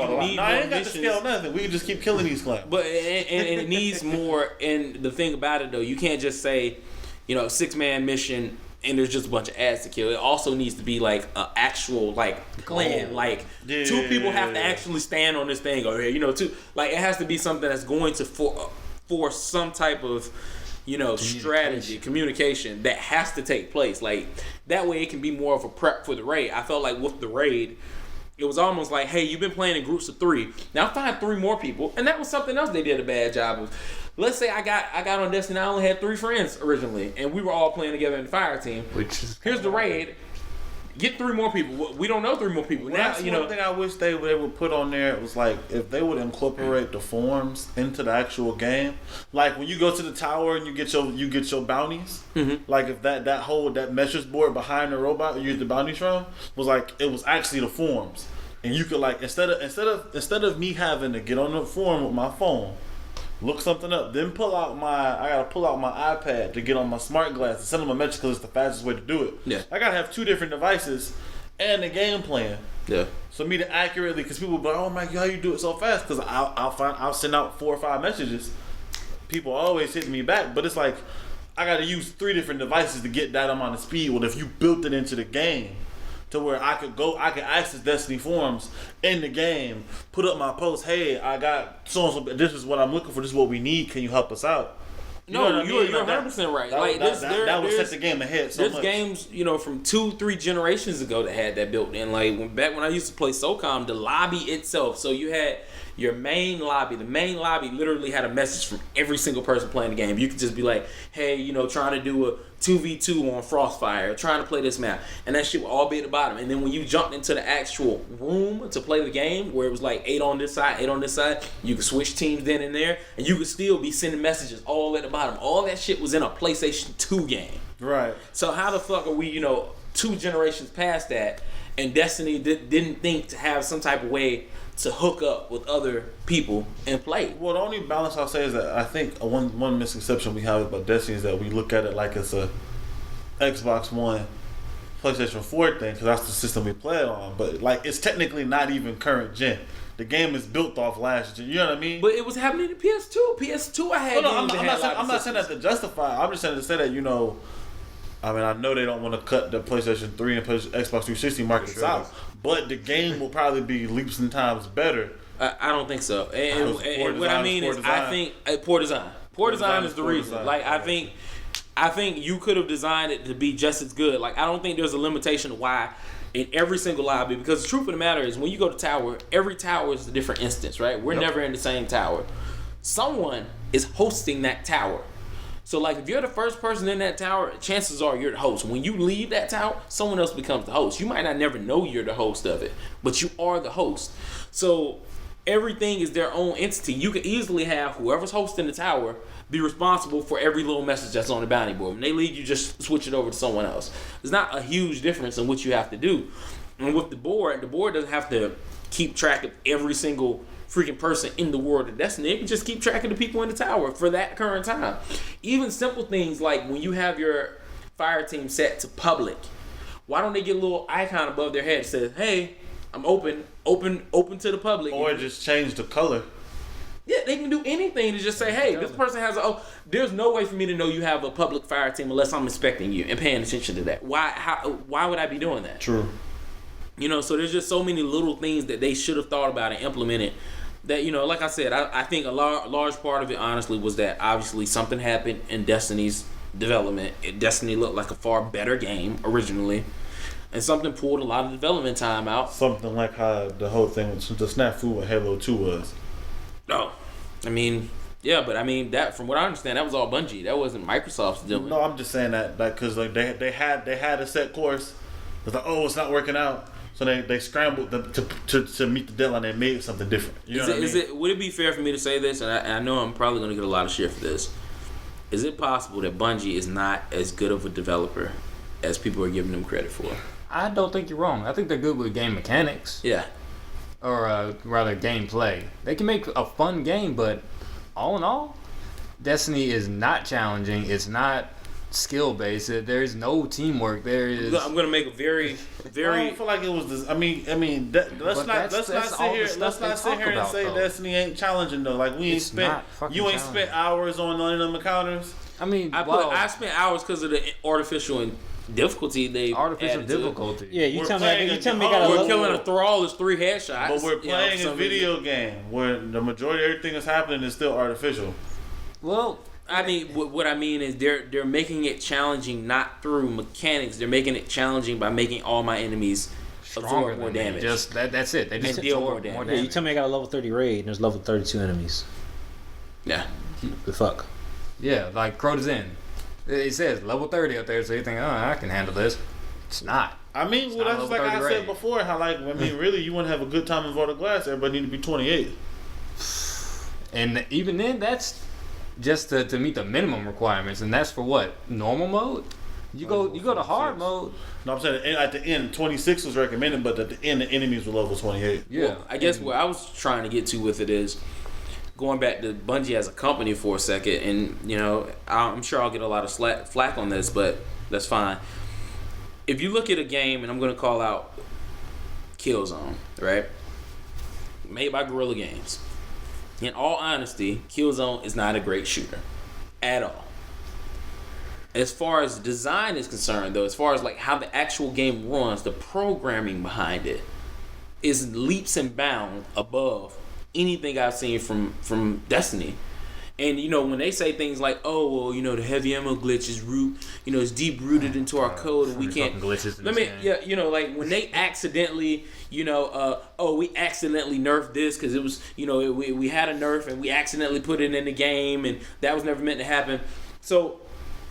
out a lot. No, I ain't got to scale nothing. We can just keep killing these clans. But and it needs more. And the thing about it though, you can't just say, 6-man mission and there's just a bunch of ads to kill. It also needs to be like an actual clan. Like 2 people have to actually stand on this thing over here. 2. Like it has to be something that's going to force some type of strategy, communication that has to take place. Like that way it can be more of a prep for the raid. I felt like with the raid, it was almost like, hey, you've been playing in groups of 3. Now find 3 more people. And that was something else they did a bad job of. Let's say I got on Destiny, I only had 3 friends originally, and we were all playing together in the fire team. Here's the raid. Get 3 more people. We don't know 3 more people. Well, now, that's one thing I wish they would put on there. It was like if they would incorporate the forums into the actual game. Like when you go to the tower and you get your bounties. Mm-hmm. Like if that message board behind the robot you get the bounties from was like it was actually the forums, and you could like instead of me having to get on the forum with my phone, look something up, then I gotta pull out my iPad to get on my smart glass and send them a message because it's the fastest way to do it. Yeah. I gotta have 2 different devices and the game plan. Yeah. So me to accurately, because people be like, oh my god, how you do it so fast? Because I'll send out 4 or 5 messages. People always hit me back, but it's like I gotta use 3 different devices to get that amount of speed. Well, if you built it into the game, to where I could access Destiny forums in the game, put up my post, hey, I got so this is what I'm looking for, this is what we need, can you help us out? You're 100% right. That would set the game ahead so much. There's games, from 2-3 generations ago that had that built in. Like back when I used to play SOCOM, the lobby itself, so you had your main lobby. The main lobby literally had a message from every single person playing the game. You could just be like, hey, trying to do a 2v2 on Frostfire, trying to play this map, and that shit would all be at the bottom. And then when you jumped into the actual room to play the game, where it was like 8 on this side, 8 on this side, you could switch teams then and there, and you could still be sending messages all at the bottom. All that shit was in a PlayStation 2 game. Right. So how the fuck are we, 2 generations past that, and Destiny didn't think to have some type of way to hook up with other people and play? Well, the only balance I'll say is that I think one misconception we have about Destiny is that we look at it like it's a Xbox One, PlayStation 4 thing, because that's the system we play it on. But like, it's technically not even current gen. The game is built off last gen. You know what I mean? But it was happening in PS2. PS2, I had. I'm not saying that to justify. I'm just saying to say that I mean, I know they don't want to cut the PlayStation 3 and Xbox 360 markets out, but the game will probably be leaps and times better. I don't think so. And what I mean is, I think poor design. Poor design is the reason. Design. Like, I think you could have designed it to be just as good. Like, I don't think there's a limitation to why in every single lobby, because the truth of the matter is, when you go to tower, every tower is a different instance, right? We're never in the same tower. Someone is hosting that tower. So, like, if you're the first person in that tower, chances are you're the host. When you leave that tower, someone else becomes the host. You might not never know you're the host of it, but you are the host. So, everything is their own entity. You could easily have whoever's hosting the tower be responsible for every little message that's on the bounty board. When they leave, you just switch it over to someone else. There's not a huge difference in what you have to do. And with the board doesn't have to keep track of every single freaking person in the world of Destiny. It can just keep track of the people in the tower for that current time. Even simple things like when you have your fire team set to public, why don't they get a little icon above their head that says, hey, I'm open to the public. Or just change the color. Yeah, they can do anything to just say, hey, this person has there's no way for me to know you have a public fire team unless I'm inspecting you and paying attention to that. Why would I be doing that? True. So there's just so many little things that they should have thought about and implemented that, like I said, I think a large part of it, honestly, was that obviously something happened in Destiny's development. Destiny looked like a far better game originally, and something pulled a lot of development time out. Something like how the whole thing, the snafu with Halo 2 was. No, that, from what I understand, that was all Bungie. That wasn't Microsoft's doing. No, I'm just saying that because like they had a set course. It's like, it's not working out, so they scrambled to meet the deadline. They made something different. Would it be fair for me to say this? And I know I'm probably going to get a lot of shit for this. Is it possible that Bungie is not as good of a developer as people are giving them credit for? I don't think you're wrong. I think they're good with game mechanics. Yeah. Or rather gameplay. They can make a fun game, but all in all, Destiny is not challenging. It's not skill based. There is no teamwork. There is. I'm gonna make a very. I don't feel like it was this. Let's not sit here and say Destiny ain't challenging though. Like you ain't spent hours on none of them encounters. I spent hours because of the artificial difficulty difficulty. Yeah, you tell me we're killing a thrall is 3 headshots. But we're playing a video game where the majority of everything that's happening is still artificial. Well, what I mean is they're making it challenging not through mechanics. They're making it challenging by making all my enemies absorb more damage. That's it. They just deal more damage. Yeah, you tell me I got a level 30 raid and there's level 32 enemies. Yeah. The fuck? Yeah, like Crota's in. It says level 30 up there, so you think, I can handle this. It's not. That's like I said before, how really you want to have a good time in Vault of Glass, everybody need to be 28. And even then, that's just to meet the minimum requirements, and that's for what? Normal mode? You go to hard mode. No, I'm saying at the end, 26 was recommended, but at the end, the enemies were level 28. Yeah. Well, I guess what I was trying to get to with it is going back to Bungie as a company for a second, and I'm sure I'll get a lot of flack on this, but that's fine. If you look at a game, and I'm going to call out Killzone, right? Made by Guerrilla Games. In all honesty, Killzone is not a great shooter at all. As far as design is concerned, though, as far as how the actual game runs, the programming behind it is leaps and bounds above anything I've seen from Destiny. And when they say things like, the heavy ammo glitch is it's deep rooted into our code and we can't glitches when they accidentally we accidentally nerfed this because it was we had a nerf and we accidentally put it in the game and that was never meant to happen. So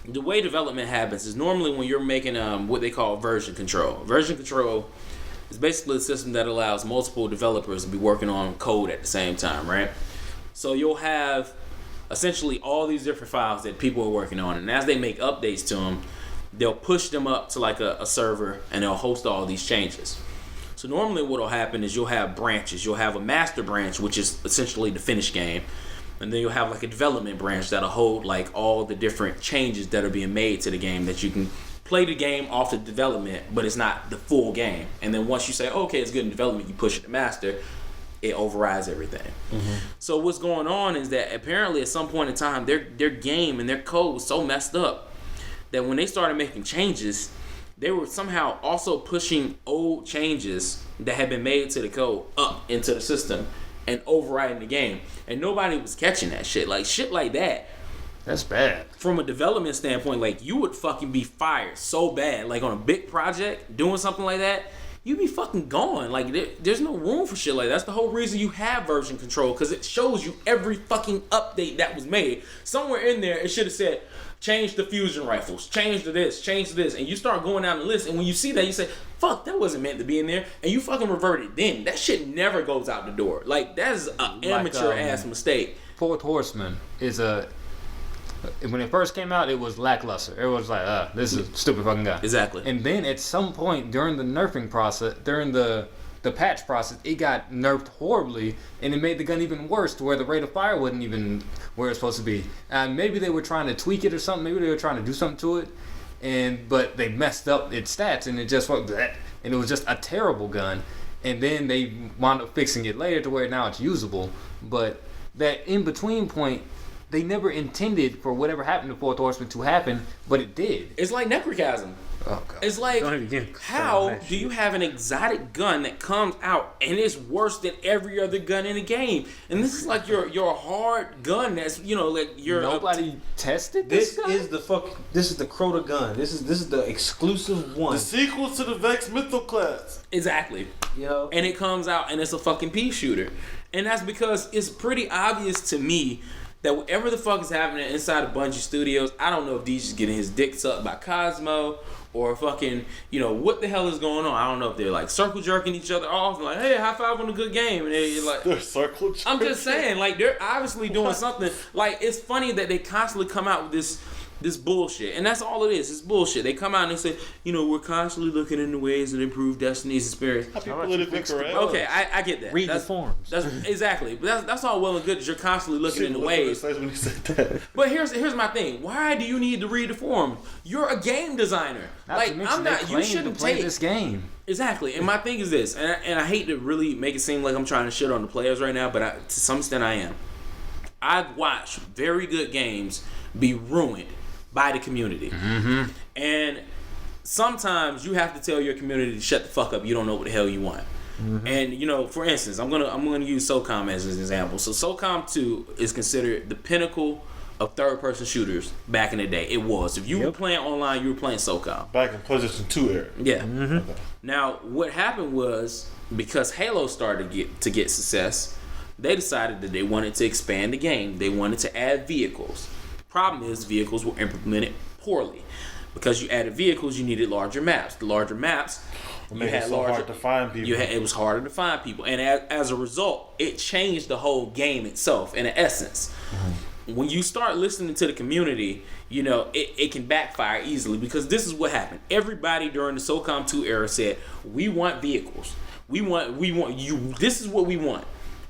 the way development happens is normally when you're making what they call version control. Version control is basically a system that allows multiple developers to be working on code at the same time, right? So you'll have essentially all these different files that people are working on, and as they make updates to them, they'll push them up to like a server and they'll host all these changes. So normally what'll happen is you'll have branches. You'll have a master branch, which is essentially the finished game. And then you'll have like a development branch that'll hold like all the different changes that are being made to the game that you can play the game off the development, but it's not the full game. And then once you say, okay, it's good in development, you push it to master, it overrides everything. Mm-hmm. So what's going on is that apparently at some point in time, their game and their code was so messed up that when they started making changes, they were somehow also pushing old changes that had been made to the code up into the system and overriding the game. And nobody was catching that shit. Like, shit like that. That's bad. From a development standpoint, like, you would fucking be fired so bad. Like, on a big project, doing something like that, you'd be fucking gone. Like, there's no room for shit like that. That's the whole reason you have version control, because it shows you every fucking update that was made. Somewhere in there, it should have said, change the fusion rifles, change to this, and you start going down the list, and when you see that, you say, fuck, that wasn't meant to be in there, and you fucking revert it. Then that shit never goes out the door. Like, that is an amateur ass mistake. Fourth Horseman is when it first came out, it was lackluster. It was like, this is a stupid fucking guy. Exactly. And then at some point during the nerfing process, during the patch process, it got nerfed horribly, and it made the gun even worse to where the rate of fire wasn't even where it's supposed to be. Maybe they were trying to tweak it or something. Maybe they were trying to do something to it, but they messed up its stats, and it just and it was just a terrible gun. And then they wound up fixing it later to where now it's usable. But that in between point, they never intended for whatever happened to Fourth Horseman to happen, but it did. It's like Necrochasm. Oh, God. It's like, how do you have an exotic gun that comes out and it's worse than every other gun in the game? And this is like your hard gun that's, like your... Nobody tested this gun? This is the Crota gun. This is the exclusive one. The sequel to the Vex Mythoclast. Exactly. And it comes out and it's a fucking pea shooter. And that's because it's pretty obvious to me that whatever the fuck is happening inside of Bungie Studios, I don't know if DJ's getting his dick sucked by Cosmo or fucking, what the hell is going on? I don't know if they're like circle jerking each other off and like, hey, high five on a good game. And they're circle jerking. I'm just saying, like, they're obviously doing something. Like, it's funny that they constantly come out with this bullshit. And that's all it is. It's bullshit. They come out and they say, we're constantly looking into ways that improve Destiny's experience. Politically correct. Okay, I get that. Read the forums. That's exactly. But that's all well and good that you're constantly looking into ways. When he said that. But here's my thing. Why do you need to read the forums? You're a game designer. I'm not. You shouldn't play this game. Exactly. And my thing is this, and I hate to really make it seem like I'm trying to shit on the players right now, but to some extent I am. I've watched very good games be ruined by the community. Mm-hmm. And sometimes you have to tell your community to shut the fuck up. You don't know what the hell you want. Mm-hmm. And for instance, I'm gonna use SOCOM as an example. So SOCOM 2 is considered the pinnacle of third-person shooters back in the day. It was. If you were playing online, you were playing SOCOM. Back in PlayStation 2 era. Yeah. Mm-hmm. Okay. Now, what happened was, because Halo started to get success, they decided that they wanted to expand the game. They wanted to add vehicles. Problem is, vehicles were implemented poorly. Because you added vehicles, you needed larger maps. The larger maps, you had hard to find people. It was harder to find people, and as a result, it changed the whole game itself. In essence, when you start listening to the community, it can backfire easily, because this is what happened. Everybody during the SOCOM 2 era said, "We want vehicles. We want you. This is what we want."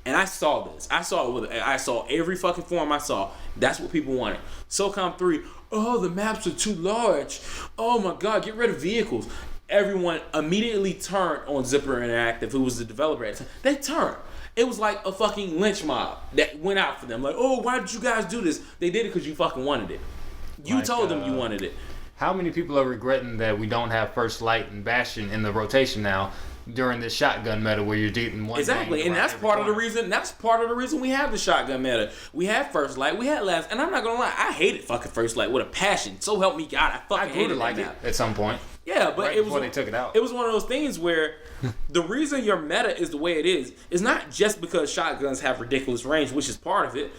And I saw this. I saw every fucking forum I saw. That's what people wanted. SOCOM 3, oh, the maps are too large. Oh my God, get rid of vehicles. Everyone immediately turned on Zipper Interactive, who was the developer at the time. They turned. It was like a fucking lynch mob that went out for them. Like, oh, why did you guys do this? They did it because you fucking wanted it. You told them you wanted it. How many people are regretting that we don't have First Light and Bastion in the rotation now during this shotgun meta where you're dating one? Exactly, and that's part of the reason. That's part of the reason we have the shotgun meta. We had First Light, we had Last, and I'm not gonna lie, I hated fucking First Light with a passion. So help me God, I fucking hated like it at some point. Yeah, but right before they took it out. It was one of those things where the reason your meta is the way it is not just because shotguns have ridiculous range, which is part of it.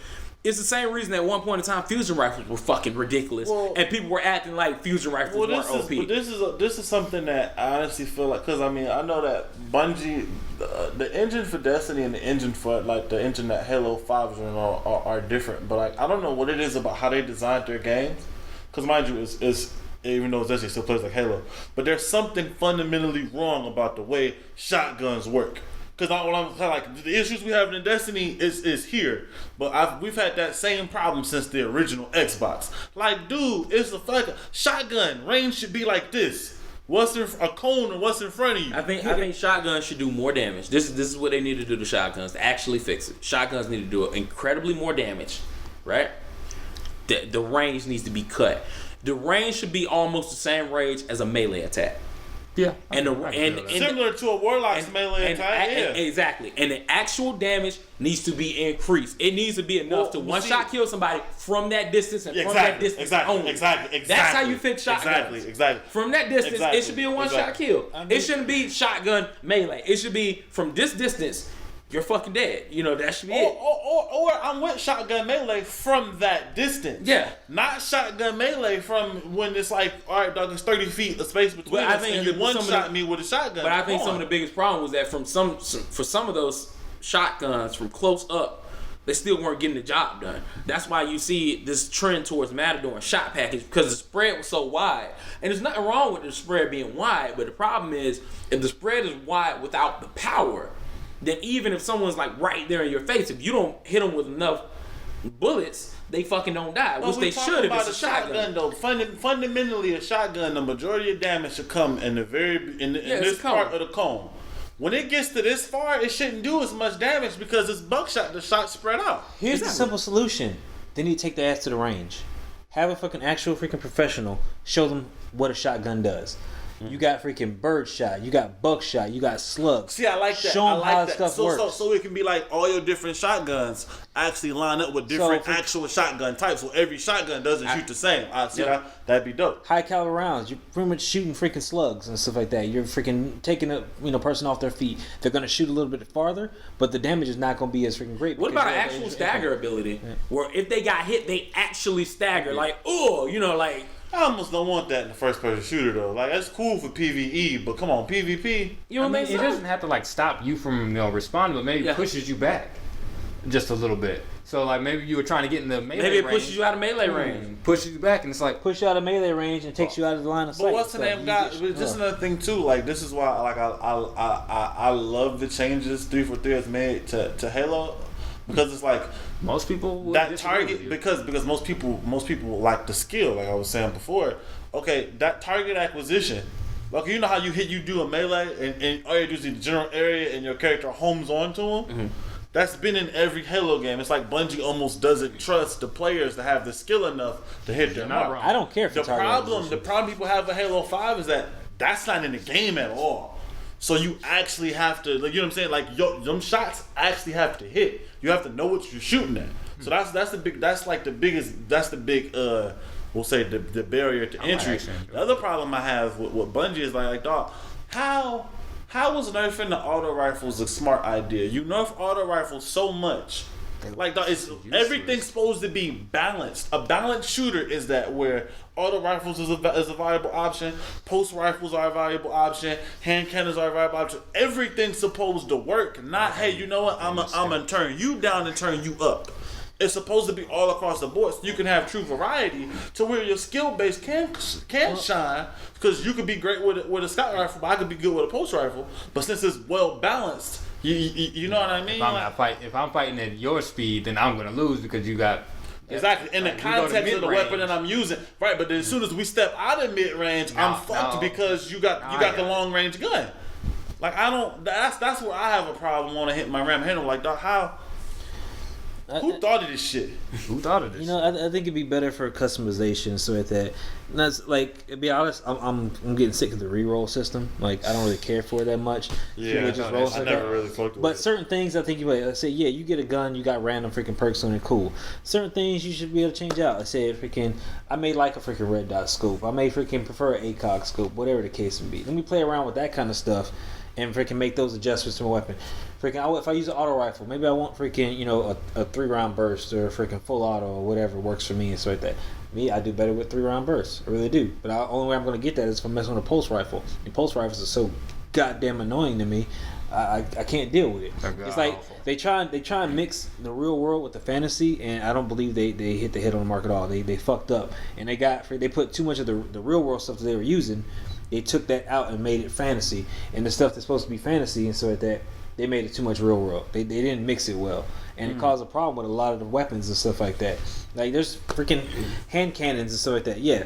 It's the same reason at one point in time fusion rifles were fucking ridiculous, and people were acting like fusion rifles weren't OP. But this is something that I honestly feel like, because I know that Bungie, the engine for Destiny and the engine for the engine that Halo 5 is running are different. But I don't know what it is about how they designed their games, because mind you, even though Destiny still plays like Halo. But there's something fundamentally wrong about the way shotguns work. Because what I'm saying, like, the issues we have in Destiny is here, but we've had that same problem since the original Xbox. Like, dude, it's a fucking shotgun. Range should be like this. What's in a cone and what's in front of you? I think shotguns should do more damage. This is what they need to do to shotguns to actually fix it. Shotguns need to do incredibly more damage, right? The range needs to be cut. The range should be almost the same range as a melee attack. Yeah, And similar to a Warlock's melee attack. Exactly. And the actual damage needs to be increased. It needs to be enough to one-shot kill somebody from that distance and from that distance only. Exactly. That's how you fix shotguns. Exactly. From that distance, it should be a one-shot kill. It shouldn't be shotgun melee. It should be from this distance, you're fucking dead. You know, that should be it. Or I'm with shotgun melee from that distance. Yeah. Not shotgun melee from when it's like, all right, dog, it's 30 feet of space between us and you one-shot me with a shotgun. But I think some of the biggest problem was that for some of those shotguns from close up, they still weren't getting the job done. That's why you see this trend towards Matador and shot package, because the spread was so wide. And there's nothing wrong with the spread being wide, but the problem is if the spread is wide without the power, then even if someone's like right there in your face, if you don't hit them with enough bullets, they fucking don't die, which they should if it's a shotgun. Though. Fundamentally, a shotgun, the majority of damage should come in this part of the cone. When it gets to this far, it shouldn't do as much damage because it's buckshot. The shot spread out. Here's the simple solution: they need to take their ass to the range, have a fucking actual freaking professional show them what a shotgun does. You got freaking bird shot, you got buckshot, you got slugs. See, I like that. Show them how that. stuff works. So it can be like all your different shotguns actually line up with different actual shotgun types. So every shotgun doesn't shoot the same. I see that'd be dope. High caliber rounds, you're pretty much shooting freaking slugs and stuff like that. You're freaking taking a person off their feet. They're gonna shoot a little bit farther, but the damage is not gonna be as freaking great. What about an actual stagger ability, where if they got hit, they actually stagger? Like, like. I almost don't want that in the first person shooter though. Like, that's cool for PvE, but come on, PvP. You know what I mean? It doesn't have to like stop you from responding, but maybe pushes you back just a little bit. So like maybe you were trying to get in the melee range. Maybe it pushes you out of melee range. Pushes you back, and it's like push you out of melee range and takes you out of the line of sight. But what's the name, guys? Just another thing too. Like, this is why like I love the changes 343 has made to Halo, because it's like most people that target because most people like the skill, like I was saying before. Okay, that target acquisition. Like, you know how you do a melee and all you do is the general area and your character homes onto them. Mm-hmm. That's been in every Halo game. It's like Bungie almost doesn't trust the players to have the skill enough to hit their mark. I don't care if the problem people have with Halo 5 is that that's not in the game at all. So you actually have to, like, you know what I'm saying? Like, them shots actually have to hit. You have to know what you're shooting at. So that's the big we'll say the barrier to entry. The other problem I have with Bungie is like dog, how was nerfing the auto rifles a smart idea? You nerf auto rifles so much. Like, it's everything's supposed to be balanced. A balanced shooter is that where auto rifles is a viable option, post rifles are a valuable option, hand cannons are a viable option. Everything's supposed to work. Not, hey, you know what? I'm gonna turn you down and turn you up. It's supposed to be all across the board, so you can have true variety to where your skill base can shine. Because you could be great with a scout rifle, but I could be good with a post rifle. But since it's well balanced, you know what I mean? If I'm fighting at your speed, then I'm gonna lose because you got exactly in the context of the weapon that I'm using, right? But then as soon as we step out of mid range, I'm fucked because you got the long range gun. Like, I don't. That's where I have a problem when I hit my ram handle. Like, dog, how? Who thought of this shit? Who thought of this? You know, I think it'd be better for customization, so like that. And that's like, to be honest, I'm getting sick of the reroll system. Like, I don't really care for it that much. Yeah, I never really fucked with it. But certain things, I think you like say, yeah, you get a gun, you got random freaking perks on it, cool. Certain things you should be able to change out. I said, I may like a freaking red dot scope. I may freaking prefer an ACOG scope, whatever the case may be. Let me play around with that kind of stuff and freaking make those adjustments to my weapon. If I use an auto rifle, maybe I want freaking, a 3-round burst or a freaking full auto or whatever works for me and stuff like that. Me, I do better with 3-round bursts. I really do. But the only way I'm going to get that is if I'm messing with a pulse rifle. And pulse rifles are so goddamn annoying to me. I can't deal with it. It's like they try and mix the real world with the fantasy, and I don't believe they hit the hit on the mark at all. They fucked up, and they put too much of the real world stuff that they were using. They took that out and made it fantasy, and the stuff that's supposed to be fantasy, and so that they made it too much real world. They didn't mix it well, and it caused a problem with a lot of the weapons and stuff like that. Like there's freaking hand cannons and stuff like that. Yeah,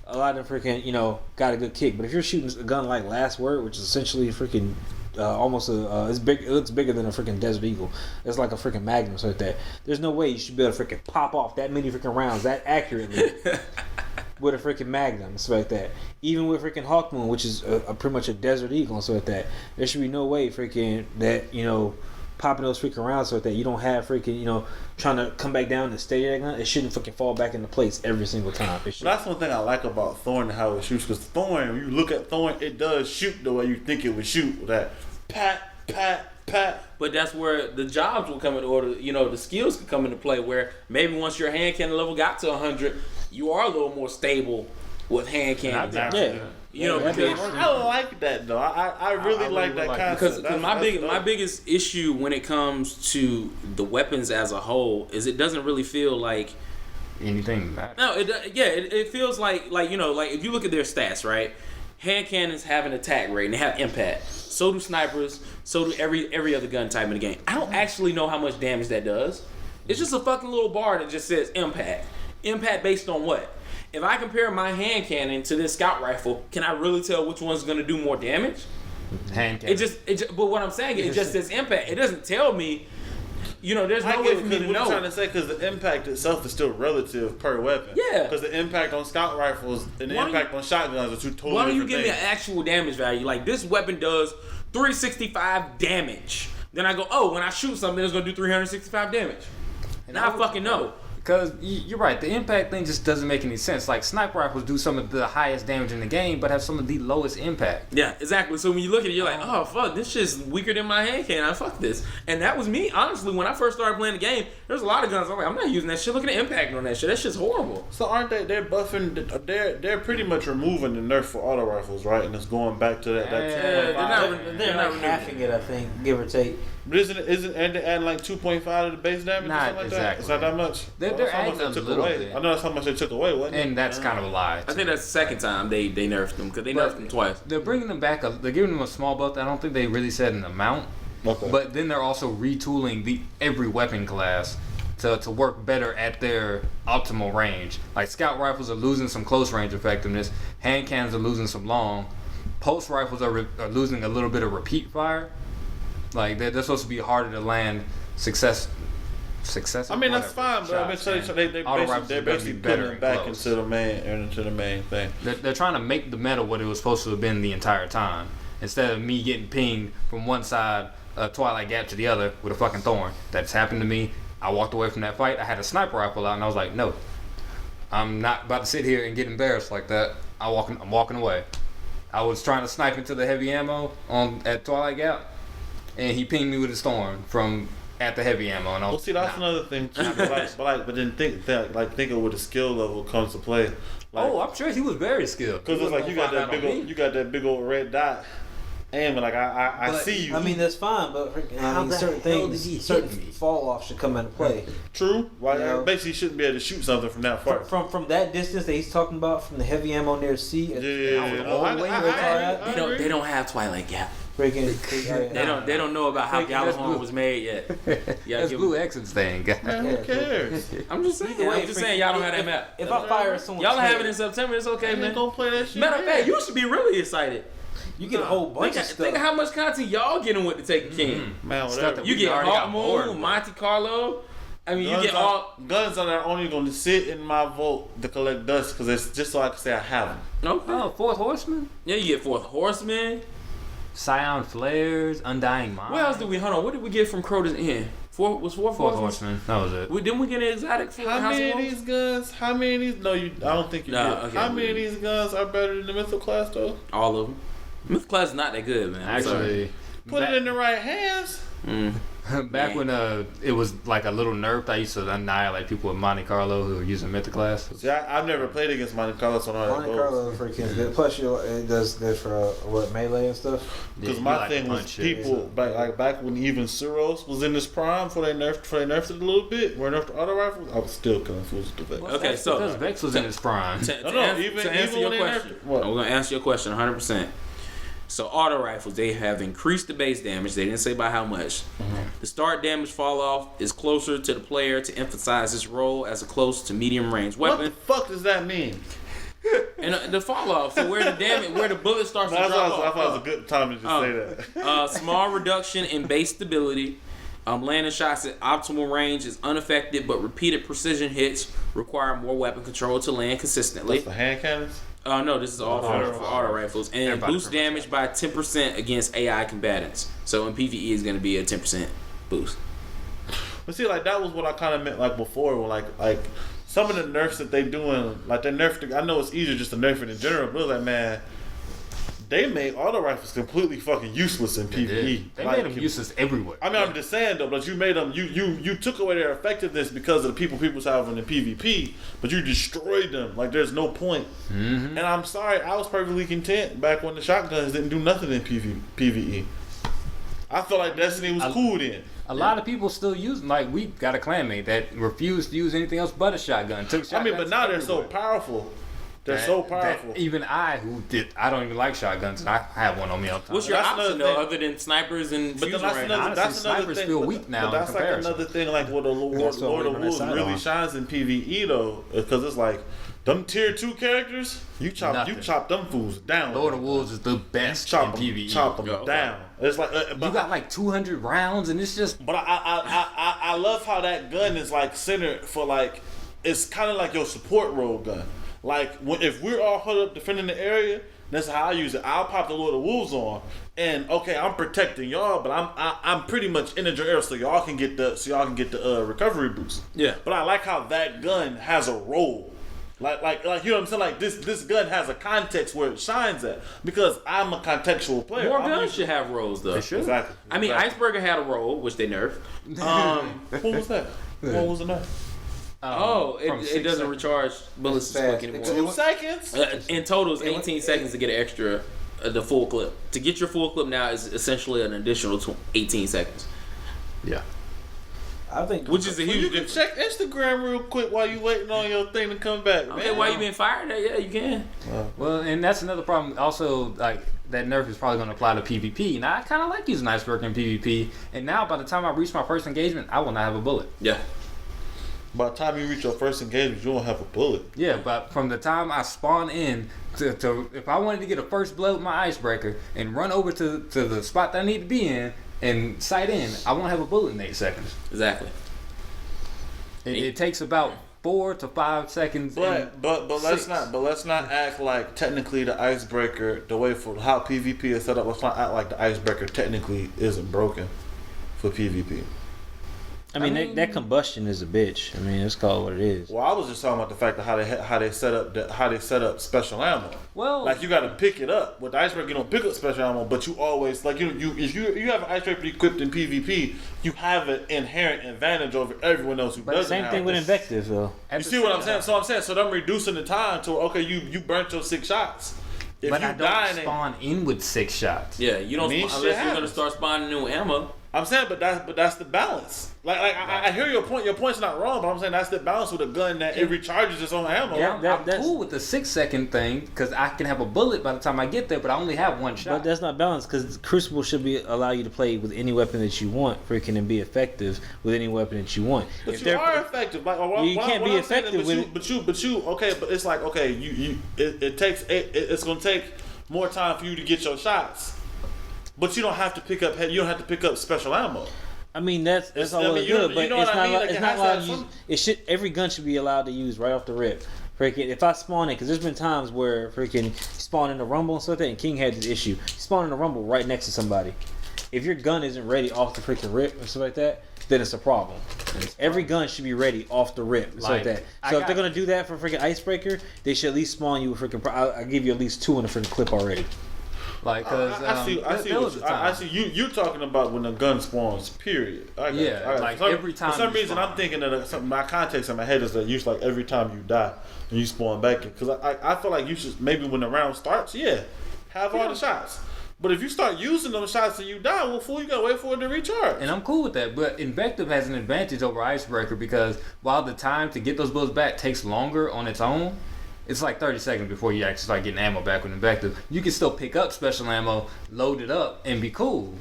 a lot of them freaking got a good kick, but if you're shooting a gun like Last Word, which is essentially freaking almost it's big. It looks bigger than a freaking Desert Eagle. It's like a freaking Magnum, so like that. There's no way you should be able to freaking pop off that many freaking rounds that accurately with a freaking Magnum, so like that. Even with freaking Hawkmoon, which is a pretty much a Desert Eagle, and so like that. There should be no way freaking that popping those freaking rounds so that you don't have freaking trying to come back down and stay that gun. It shouldn't freaking fall back into place every single time. That's one thing I like about Thorn and how it shoots, because Thorn, when you look at Thorn, it does shoot the way you think it would shoot, with that pat, pat, pat. But that's where the jobs will come into order. The skills can come into play, where maybe once your hand cannon level got to 100, you are a little more stable with hand cannons. Because I like that though. I really like that concept. Because my biggest issue when it comes to the weapons as a whole is it doesn't really feel like anything matters. No, it feels like if you look at their stats, right? Hand cannons have an attack rate and they have impact. So do snipers. So do every other gun type in the game. I don't actually know how much damage that does. It's just a fucking little bar that just says impact. Impact based on what? If I compare my hand cannon to this scout rifle, can I really tell which one's going to do more damage? Hand cannon. But what I'm saying is it just says impact. It doesn't tell me. There's no way for me to know. What I'm trying to say, because the impact itself is still relative per weapon. Yeah. Because the impact on scout rifles and the impact on shotguns are two totally different things. Why don't you give me an actual damage value? Like, this weapon does 365 damage. Then I go, when I shoot something, it's going to do 365 damage. And I fucking know. Because you're right, the impact thing just doesn't make any sense. Like, sniper rifles do some of the highest damage in the game, but have some of the lowest impact. Yeah, exactly. So when you look at it, you're like, oh, fuck, this shit's weaker than my hand cannon. Fuck this. And that was me. Honestly, when I first started playing the game, there's a lot of guns. I'm like, I'm not using that shit. Look at the impact on that shit. That shit's horrible. So aren't they're buffing, they're pretty much removing the nerf for auto rifles, right? And it's going back to that. They're not halving it, I think, give or take. But isn't they adding like 2.5 to the base damage or something like that? It's not that much. They're adding a little bit. I know that's how much they took away, wasn't it? And that's kind of a lie. I think that's the second time they nerfed them, because they nerfed them twice. They're bringing them back. They're giving them a small buff. I don't think they really said an amount. Okay. But then they're also retooling every weapon class to work better at their optimal range. Like, scout rifles are losing some close range effectiveness. Hand cannons are losing some long. Pulse rifles are losing a little bit of repeat fire. Like, they're supposed to be harder to land success. I mean, that's fine, but they're basically putting it back into the main thing. They're trying to make the meta what it was supposed to have been the entire time. Instead of me getting pinged from one side Twilight Gap to the other with a fucking thorn. That's happened to me. I walked away from that fight. I had a sniper rifle out, and I was like, no, I'm not about to sit here and get embarrassed like that. I'm walking away. I was trying to snipe into the heavy ammo at Twilight Gap, and he pinged me with a storm from at the heavy ammo. And I was, well, see, that's another thing too. But then think of where the skill level comes to play. Like, I'm sure he was very skilled. Because it's like you got that big old red dot. And like I see you. I mean, that's fine, but certain things, certain fall off should come into play. True. Right. Basically, you shouldn't be able to shoot something from that far. From that distance that he's talking about, from the heavy ammo near C. They don't have Twilight Gap. They don't know about how Gallahorn was made yet. That's Blue X's thing. Man, who cares? I'm just saying y'all don't have that map. If I fire someone, y'all have it in September. It's okay, man. Don't play that shit. Matter of fact, you should be really excited. You get a whole bunch of stuff. Think of how much content y'all getting with the Taken King. Man, whatever. You get Hawkmoon, Monte Carlo. I mean, you get all guns are only going to sit in my vault to collect dust because it's just so I can say I have them. Okay. Oh, Fourth Horseman. Yeah, you get Fourth Horseman. Scion Flares, Undying Mind. What else did we? Hold on. What did we get from Crota's End? Fourth Horseman. That was it. Didn't we get an exotic from How many of these guns? How many of these? No, I don't think you did. Okay. How many of these guns are better than the Mythical class though? All of them. Mythical class is not that good, man. Actually, put it in the right hands. Back Man. when it was like a little nerf, I used to annihilate people with Monte Carlo who were using Mythic class. See, I've never played against Monte Carlo, so I don't know how Monte that goes. Carlo is freaking good. Plus, it does good for what melee and stuff. Because Yeah, my you like thing to was punch shit. people back when even Suros was in his prime, before they nerfed it a little bit, where they nerfed the auto rifles, I was still killing fools with the Vex. Okay, That's so- because Vex was in his prime. To No, answer even your when they question, nerfed it. What? I'm gonna answer your question 100%. So auto rifles, they have increased the base damage. They didn't say by how much. The start damage fall off is closer to the player to emphasize his role as a close to medium range What the weapon. fuck does that mean? And the fall off, so where the bullet starts No, to I drop thought it was off. a good time to just say that. Small reduction in base stability. Landing shots at optimal range is unaffected, but repeated precision hits require more weapon control to land consistently. That's the hand cannons? No, this is all for auto rifles. And Everybody boost pretty much damage by 10% against AI combatants. So in PvE is going to be a 10% boost. But see, like, that was what I kind of meant, like, before, when, like some of the nerfs that they doing, like, they nerfed, I know it's easier just to nerf it in general, but it was like, man, they made auto rifles completely fucking useless in PvE. They Like, made them useless everywhere. I mean, I'm just saying though, but you made them. You took away their effectiveness because of the people was having in PvP, but you destroyed them. Like there's no point. Mm-hmm. And I'm sorry, I was perfectly content back when the shotguns didn't do nothing in PvE. I felt like Destiny was cool then. A lot of people still use, like, we got a clanmate that refused to use anything else but a shotgun. Took shotguns I mean, but now they're so everywhere. powerful. They're so powerful. Even I don't even like shotguns, and I have one on me all the time. What's your That's option another though, thing. other than snipers and But then fusion that's range? another, Honestly, that's another snipers thing. feel but- weak now But in that's like comparison. another thing, like what the Lord That's what of we run that Wolves side really on. shines in PvE though, because it's like them tier 2 characters. You chop Nothing. them fools down. Lord of Wolves is the best chop in PvE. chop them Yeah, okay. down. It's like You got like 200 rounds, and it's just But I love how that gun is like centered for like, it's kind of like your support role gun. Like if we're all huddled up defending the area, that's how I use it. I'll pop the Lord of Wolves on, and okay, I'm protecting y'all, but I'm pretty much in the area so y'all can get the recovery boost. Yeah. But I like how that gun has a role. Like you know what I'm saying? Like this gun has a context where it shines at, because I'm a contextual player. More I'm guns used- should have roles though. Exactly. I mean, Exactly. Icebreaker had a role, which they nerfed. What was that? What was the name? from It 6 doesn't seconds. recharge bullets as fast. quick anymore. 2 seconds. In total, it's 18 seconds to get an extra, the full clip. To get your full clip now is essentially an additional 18 seconds, Yeah. I think which is a Well, huge you can difference. check Instagram real quick while you waiting on your thing to come back. Okay, man. why you been fired at? Yeah, you can. Well, and that's another problem. Also, like, that nerf is probably going to apply to PvP. Now, I kind of like using Icebreaker in PvP, and now by the time I reach my first engagement, I will not have a bullet. Yeah. By the time you reach your first engagement, you won't have a bullet. Yeah, but from the time I spawn in to if I wanted to get a first blow with my Icebreaker and run over to the spot that I need to be in and sight in, I won't have a bullet in 8 seconds. Exactly. It takes about 4 to 5 seconds. But let's not act like technically the icebreaker, the way for how PvP is set up, let's not act like the icebreaker technically isn't broken for PvP. I mean, that combustion is a bitch. I mean, it's called what it is. Well, I was just talking about the fact of how they set up special ammo. Well, Like you got to pick it up with the icebreaker. You don't pick up special ammo, but you always like if you have an icebreaker equipped in PvP, you have an inherent advantage over everyone else who doesn't. Same have thing with this. Invective, though. at You the see what same I'm saying? time- So them reducing the time to okay, you burnt your 6 shots. If But you I die don't in it, spawn in with 6 shots. Yeah, you don't Mean unless shit you're gonna happens. start spawning new ammo. I'm saying, but that's the balance. Like I hear your point. Your point's not wrong, but I'm saying that's the balance with a gun that it recharges its own ammo. Yeah, I'm that's- cool with the 6 second thing because I can have a bullet by the time I get there, but I only have 1 shot. But that's not balanced because Crucible should allow you to play with any weapon that you want, freaking, and be effective with any weapon that you want. But If you they're- are effective. Like You can't be I'm saying effective that, with but you okay. But it's like okay, it's gonna take more time for you to get your shots. But you don't have to pick up special ammo. I mean, that's It's- all I well mean, and you know- good, but you know it's what I not mean? like, Like, it's it not has to allowed have to use. some- It should every gun should be allowed to use right off the rip. Freaking, if I spawn in, because there's been times where freaking spawn in the rumble and stuff like that, and King had this issue. You spawn in the rumble right next to somebody. If your gun isn't ready off the freaking rip and stuff like that, then it's a problem. Every gun should be ready off the rip and stuff like Like, that. I So if got- they're gonna do that for freaking Icebreaker, they should at least spawn you with freaking. I'll give you at least 2 in the freaking clip already. Like, cause I see you talking about when the gun spawns. Period. I got Yeah, you. like every time. For some you reason, spawn. I'm thinking that my context in my head is that you like every time you die and you spawn back in. Because I feel like you should maybe when the round starts, have all the shots. But if you start using them shots and you die, well, fool, you gotta wait for it to recharge. And I'm cool with that, but Invective has an advantage over Icebreaker because while the time to get those bullets back takes longer on its own, it's like 30 seconds before you actually start getting ammo back with Invective. You can still pick up special ammo, load it up, and be cool.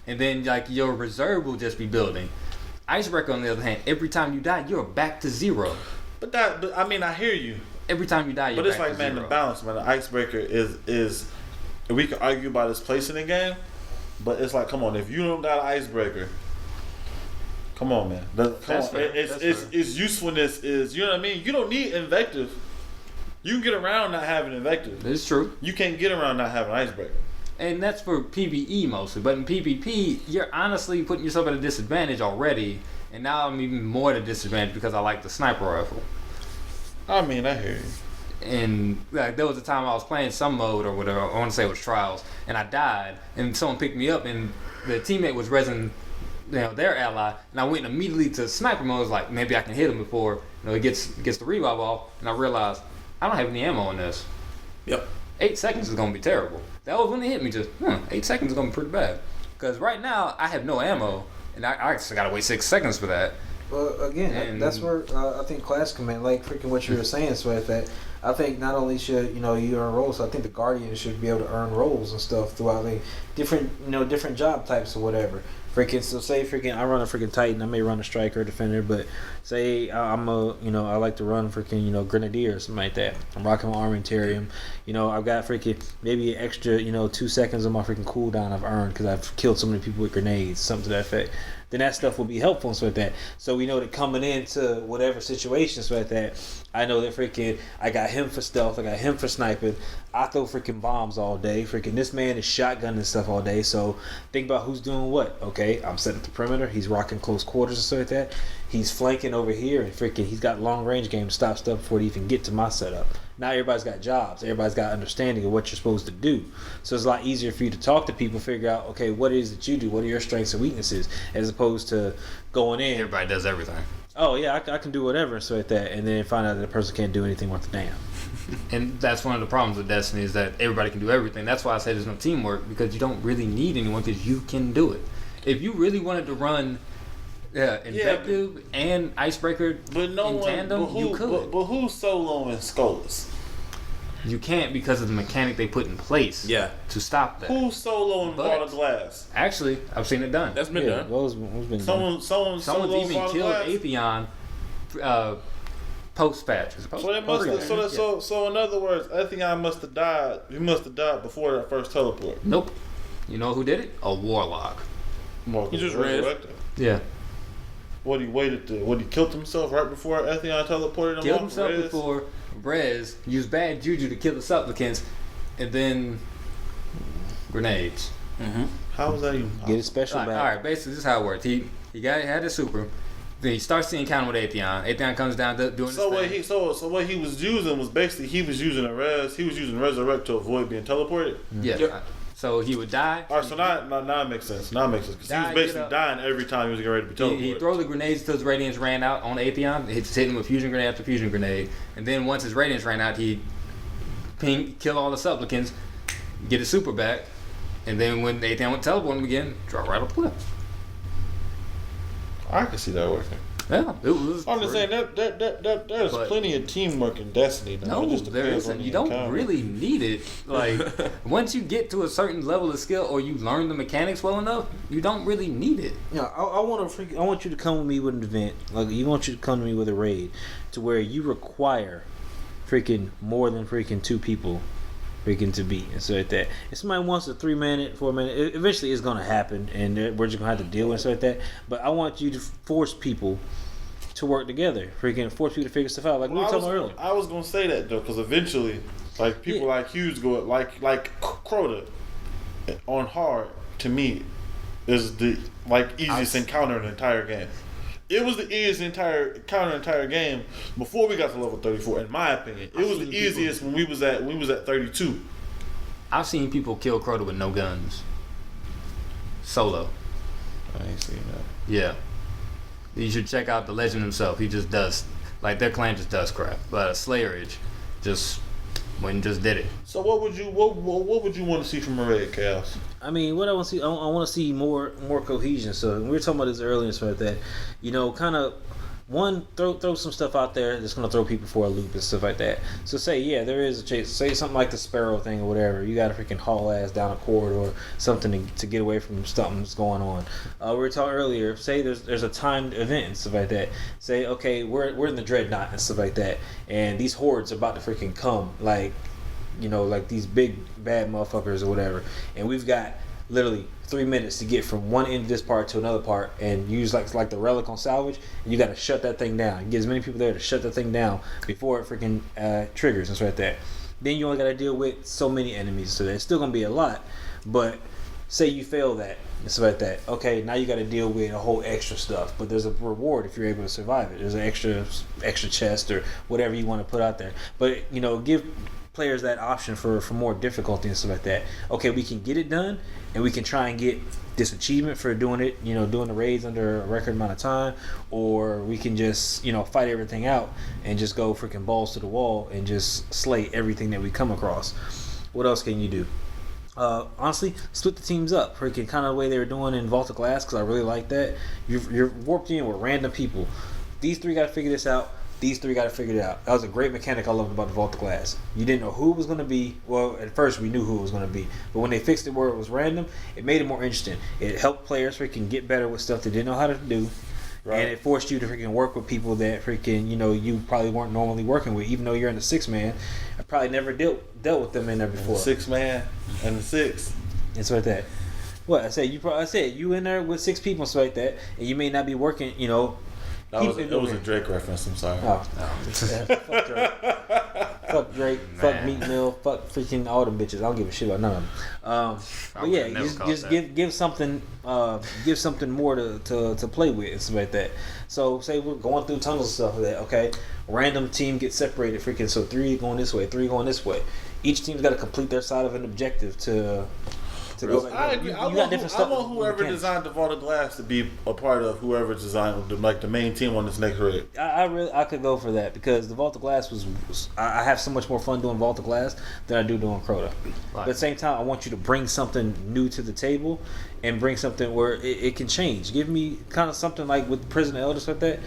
And then like your reserve will just be building. Icebreaker, on the other hand, every time you die, you're back to zero. But I mean, I hear you. Every time you die, you're back to zero. But it's like, man, the balance, man. The Icebreaker is we can argue about its place in the game, but it's like, come on, if you don't got an Icebreaker, come on, man. Its usefulness is, you know what I mean? You don't need Invective. You can get around not having Invective. It's true. You can't get around not having Icebreaker. And that's for PvE mostly. But in PvP, you're honestly putting yourself at a disadvantage already. And now I'm even more at a disadvantage because I like the sniper rifle. I mean, I hear you. And like there was a time I was playing some mode or whatever, I want to say it was Trials, and I died, and someone picked me up, and the teammate was resin, their ally, and I went immediately to sniper mode. I was like, maybe I can hit him before he gets the revive off, and I realized I don't have any ammo in this. Yep. 8 seconds is gonna be terrible. That was when it hit me. Just 8 seconds is gonna be pretty bad, because right now I have no ammo, and I just gotta wait 6 seconds for that. Well, again, that's where I think class command, like freaking what you were saying, Sweat, that I think not only should you earn roles, I think the Guardian should be able to earn roles and stuff throughout the different job types or whatever. Freaking, so say freaking I run a freaking Titan, I may run a striker or defender, but say I'm I like to run freaking Grenadier or something like that. I'm rocking my armamentarium. I've got freaking maybe an extra 2 seconds of my freaking cooldown I've earned because I've killed so many people with grenades, something to that effect. Then that stuff will be helpful and stuff like that. So we know that coming into whatever situation so like that, I know that freaking I got him for stealth, I got him for sniping. I throw freaking bombs all day. Freaking this man is shotgunning stuff all day. So think about who's doing what. Okay, I'm setting up the perimeter. He's rocking close quarters and stuff like that. He's flanking over here and freaking he's got long range game to stop stuff before they even get to my setup. Now everybody's got jobs. Everybody's got understanding of what you're supposed to do. So it's a lot easier for you to talk to people, figure out, okay, what it is that you do, what are your strengths and weaknesses, as opposed to going in. Everybody does everything. Oh yeah, I can do whatever, so like that, and then find out that the person can't do anything worth a damn. And that's one of the problems with Destiny is that everybody can do everything. That's why I say there's no teamwork, because you don't really need anyone because you can do it. If you really wanted to run Invective and Icebreaker in tandem, you could. But who's soloing Skulls? You can't because of the mechanic they put in place to stop that. Who's soloing Ball of Glass? Actually, I've seen it done. That's been done. What's been done? Someone's even killed Atheon post patch. So in other words, Atheon must have died. He must have died before that first teleport. Nope. You know who did it? A Warlock. He just resurrected. Yeah. What he waited to? What he killed himself right before Atheon teleported him? Killed himself before Rez used bad juju to kill the supplicants, and then grenades. Mm-hmm. How was that even possible? Get his special back. All right, basically this is how it worked. He had his super. Then he starts the encounter with Atheon. Atheon comes down doing his thing. So what he was using was basically he was using Resurrect to avoid being teleported. Yeah. Yep. So he would die. All right, so now it makes sense. Now it makes sense. Because he was basically dying every time he was getting ready to be teleported. He'd throw the grenades until his radiance ran out on Atheon. He'd hit him with fusion grenade after fusion grenade. And then once his radiance ran out, he'd kill all the supplicants, get his super back, and then when Atheon would teleport him again, drop right off the cliff. I can see that working. Yeah, it was. I'm just saying there's plenty of teamwork in Destiny. No, there isn't. You don't really need it. Like once you get to a certain level of skill, or you learn the mechanics well enough, you don't really need it. Yeah, I want you to come with me with an event. Like you want you to come to me with a raid, to where you require freaking more than freaking 2 people. Freaking to beat and so like that. If somebody wants a 3-minute, 4-minute, eventually it's gonna happen, and we're just gonna have to deal with stuff like that. But I want you to force people to work together. Freaking force people to figure stuff out. Like we were talking earlier. I was gonna say that though, because eventually, like people like Hughes go like Crota on hard to me is the easiest encounter in the entire game. It was the easiest entire game before we got to level 34. In my opinion, it was the easiest when we was at 32. I've seen people kill Crota with no guns. Solo. I ain't seen that. Yeah. You should check out the legend himself. He just does, like, their clan just does crap. But Slayerage just did it. So what would you want to see from a raid, Chaos? I mean, what I want to see, I want to see more cohesion. So we were talking about this earlier and stuff like that. You know, kind of one throw some stuff out there that's gonna throw people for a loop and stuff like that. So say there is a chase. Say something like the Sparrow thing or whatever. You got to freaking haul ass down a corridor, something to get away from something that's going on. We were talking earlier. Say there's a timed event and stuff like that. Say okay, we're in the Dreadnought and stuff like that, and these hordes are about to freaking come like these big bad motherfuckers or whatever, and we've got literally 3 minutes to get from one end of this part to another part and use like the relic on salvage, and you got to shut that thing down. You get as many people there to shut that thing down before it freaking triggers and stuff like that. Then you only got to deal with so many enemies, so there's still gonna be a lot. But say you fail that and stuff like that, okay, now you got to deal with a whole extra stuff, but there's a reward if you're able to survive it. There's an extra chest or whatever you want to put out there, but give players that option for more difficulty and stuff like that. Okay, we can get it done, and we can try and get this achievement for doing it, doing the raids under a record amount of time, or we can just, fight everything out and just go freaking balls to the wall and just slay everything that we come across. What else can you do? Honestly, split the teams up, freaking kind of the way they were doing in Vault of Glass, because I really like that. You're warped in with random people. These three got to figure this out. These three got to figure it out. That was a great mechanic I loved about the Vault of Glass. You didn't know who it was going to be. Well, at first we knew who it was going to be. But when they fixed it where it was random, it made it more interesting. It helped players freaking get better with stuff they didn't know how to do. Right. And it forced you to freaking work with people that freaking, you probably weren't normally working with. Even though you're in the 6-man, I probably never dealt with them in there before. 6-man and the 6. It's like that. What I said, you in there with 6 people and stuff like that, and you may not be working, It was a Drake reference, I'm sorry. Oh. Yeah, fuck Drake. Fuck Drake. Man. Fuck Meat Mill. Fuck freaking all them bitches. I don't give a shit about none of them. But yeah, just give something more to play with and stuff like that. So say we're going through tunnels and stuff like that. Okay, random team gets separated. Freaking so 3 going this way, 3 going this way. Each team's got to complete their side of an objective to go. I want whoever designed the Vault of Glass to be a part of whoever designed the main team on this next raid. I could go for that because the Vault of Glass was I have so much more fun doing Vault of Glass than I do doing Crota. Right. But at the same time, I want you to bring something new to the table and bring something where it can change. Give me kind of something like with Prison of Elders like that.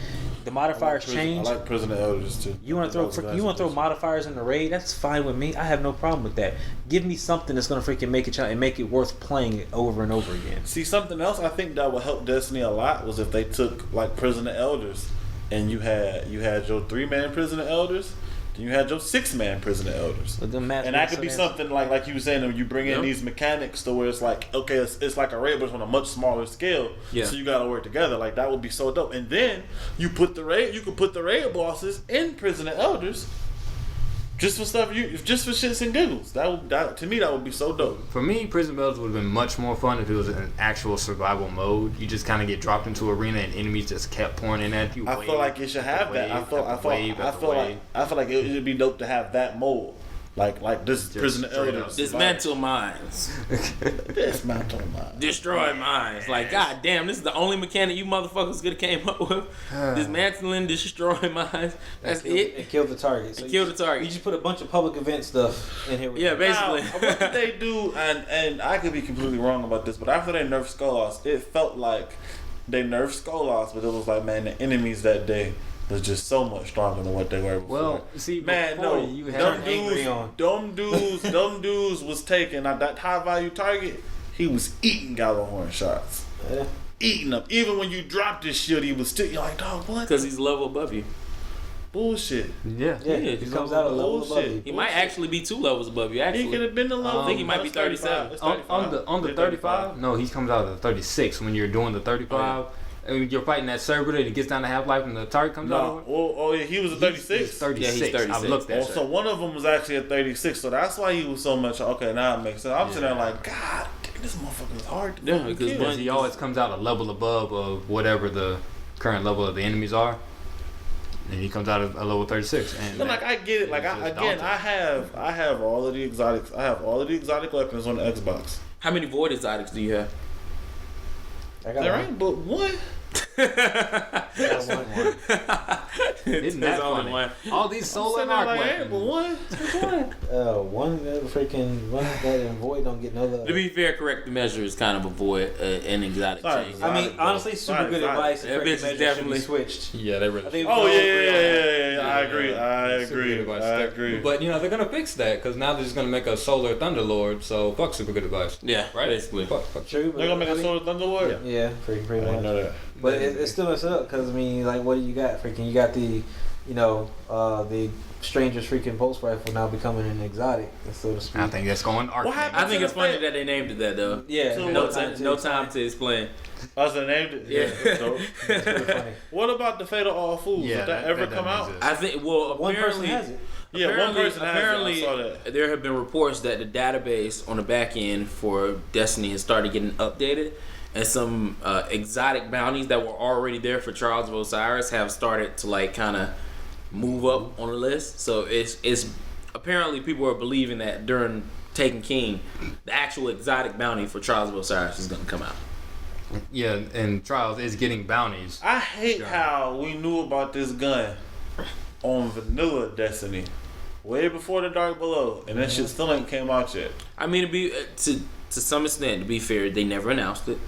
The modifiers change. I like Prison of Elders too. You want to throw modifiers in the raid? That's fine with me. I have no problem with that. Give me something that's gonna freaking make it worth playing it over and over again. See, something else I think that would help Destiny a lot was if they took like Prison of Elders and you had your 3-man Prison of Elders. Then you had your 6-man Prison of Elders, and that could be something like you were saying. When you bring in these mechanics to where it's like, okay, it's like a raid, but it's on a much smaller scale. Yeah. So you got to work together. Like that would be so dope. And then you could put the raid bosses in Prison of Elders, just for shits and giggles. That to me that would be so dope. For me, Prison of Elders would have been much more fun if it was an actual survival mode. You just kind of get dropped into an arena and enemies just kept pouring in at you. I feel like it should have that. I feel like it should be dope to have that mode. Like this just Prison of Elders. Dismantle mines. Dismantle mines. Destroy mines. Like, god damn, this is the only mechanic you motherfuckers could have came up with. Dismantling, destroy mines. That's it. And kill the target. So kill the target. You just put a bunch of public event stuff in here. Basically. Now, what did they do? And I could be completely wrong about this, but after they nerfed Skolas, it felt like they nerfed Skolas, but it was like, man, the enemies that day was just so much stronger than what they were before. Well, see, man, no, dumb dudes was taking that high value target. He was eating Gallahorn shots, eating them. Even when you dropped this shit, he was still. You're like, dog, what? Because he's a level above you. Bullshit. Yeah. He comes out a level above you. He might actually be 2 levels above you. Actually, he could have been the level. I think he might be 37. On the 35. No, he comes out at the 36 when you're doing the 35. And you're fighting that Cerberus and it gets down to half life and the target comes out. Yeah, he was a 36. He's 36. Yeah, he's 36. I looked at so one of them was actually a 36, so that's why he was so much. Okay, now it makes sense. I'm sitting there like, God, this motherfucker is hard to kill. Because he always comes out a level above of whatever the current level of the enemies are. and he comes out at a level 36. And But like I get it. Like I have all of the exotics. I have all of the exotic weapons on the Xbox. How many void exotics do you have? I got There one. ain't but one. That's one. Isn't that There's only funny? one. All these solar and Sitting there arc like, ain't but weapons. one. One that freaking one that in void don't get no love. To be fair, correct the measure is kind of a void, an exotic Sorry. change. I mean, honestly, super good advice. That bitch is Corrective measures should definitely- be switched. Yeah, they really. I think Oh we all yeah, agree on that. yeah. I agree. I Super good agree. advice. I agree. But you know they're gonna fix that because now they're just gonna make a solar thunderlord. So fuck super good advice. Yeah, Right? basically. Fuck. True, but They're gonna make I a mean, Solar Thunderlord. Yeah, pretty I didn't much. know that. But it still messed up because I mean, like, what do you got? Freaking, you got the, the Stranger's freaking pulse rifle now becoming an exotic, so to speak. I think that's going arc. What happened? I think it's funny that they named it that though. Yeah, So No what time to explain. That's the name. Yeah. That's dope. It's pretty funny. What about the Fatal All Fools? Yeah, Did that ever that come doesn't out? exist. I think. Well, One person apparently, has it. Yeah, one person has it. I apparently, saw that. there have been reports that the database on the back end for Destiny has started getting updated, and some exotic bounties that were already there for Trials of Osiris have started to like kind of move up on the list. So it's apparently people are believing that during Taken King, the actual exotic bounty for Trials of Osiris is going to come out. Yeah, and Trials is getting bounties. I hate how we knew about this gun on vanilla Destiny way before the Dark Below, and that shit still ain't came out yet. I mean, to some extent, to be fair, they never announced it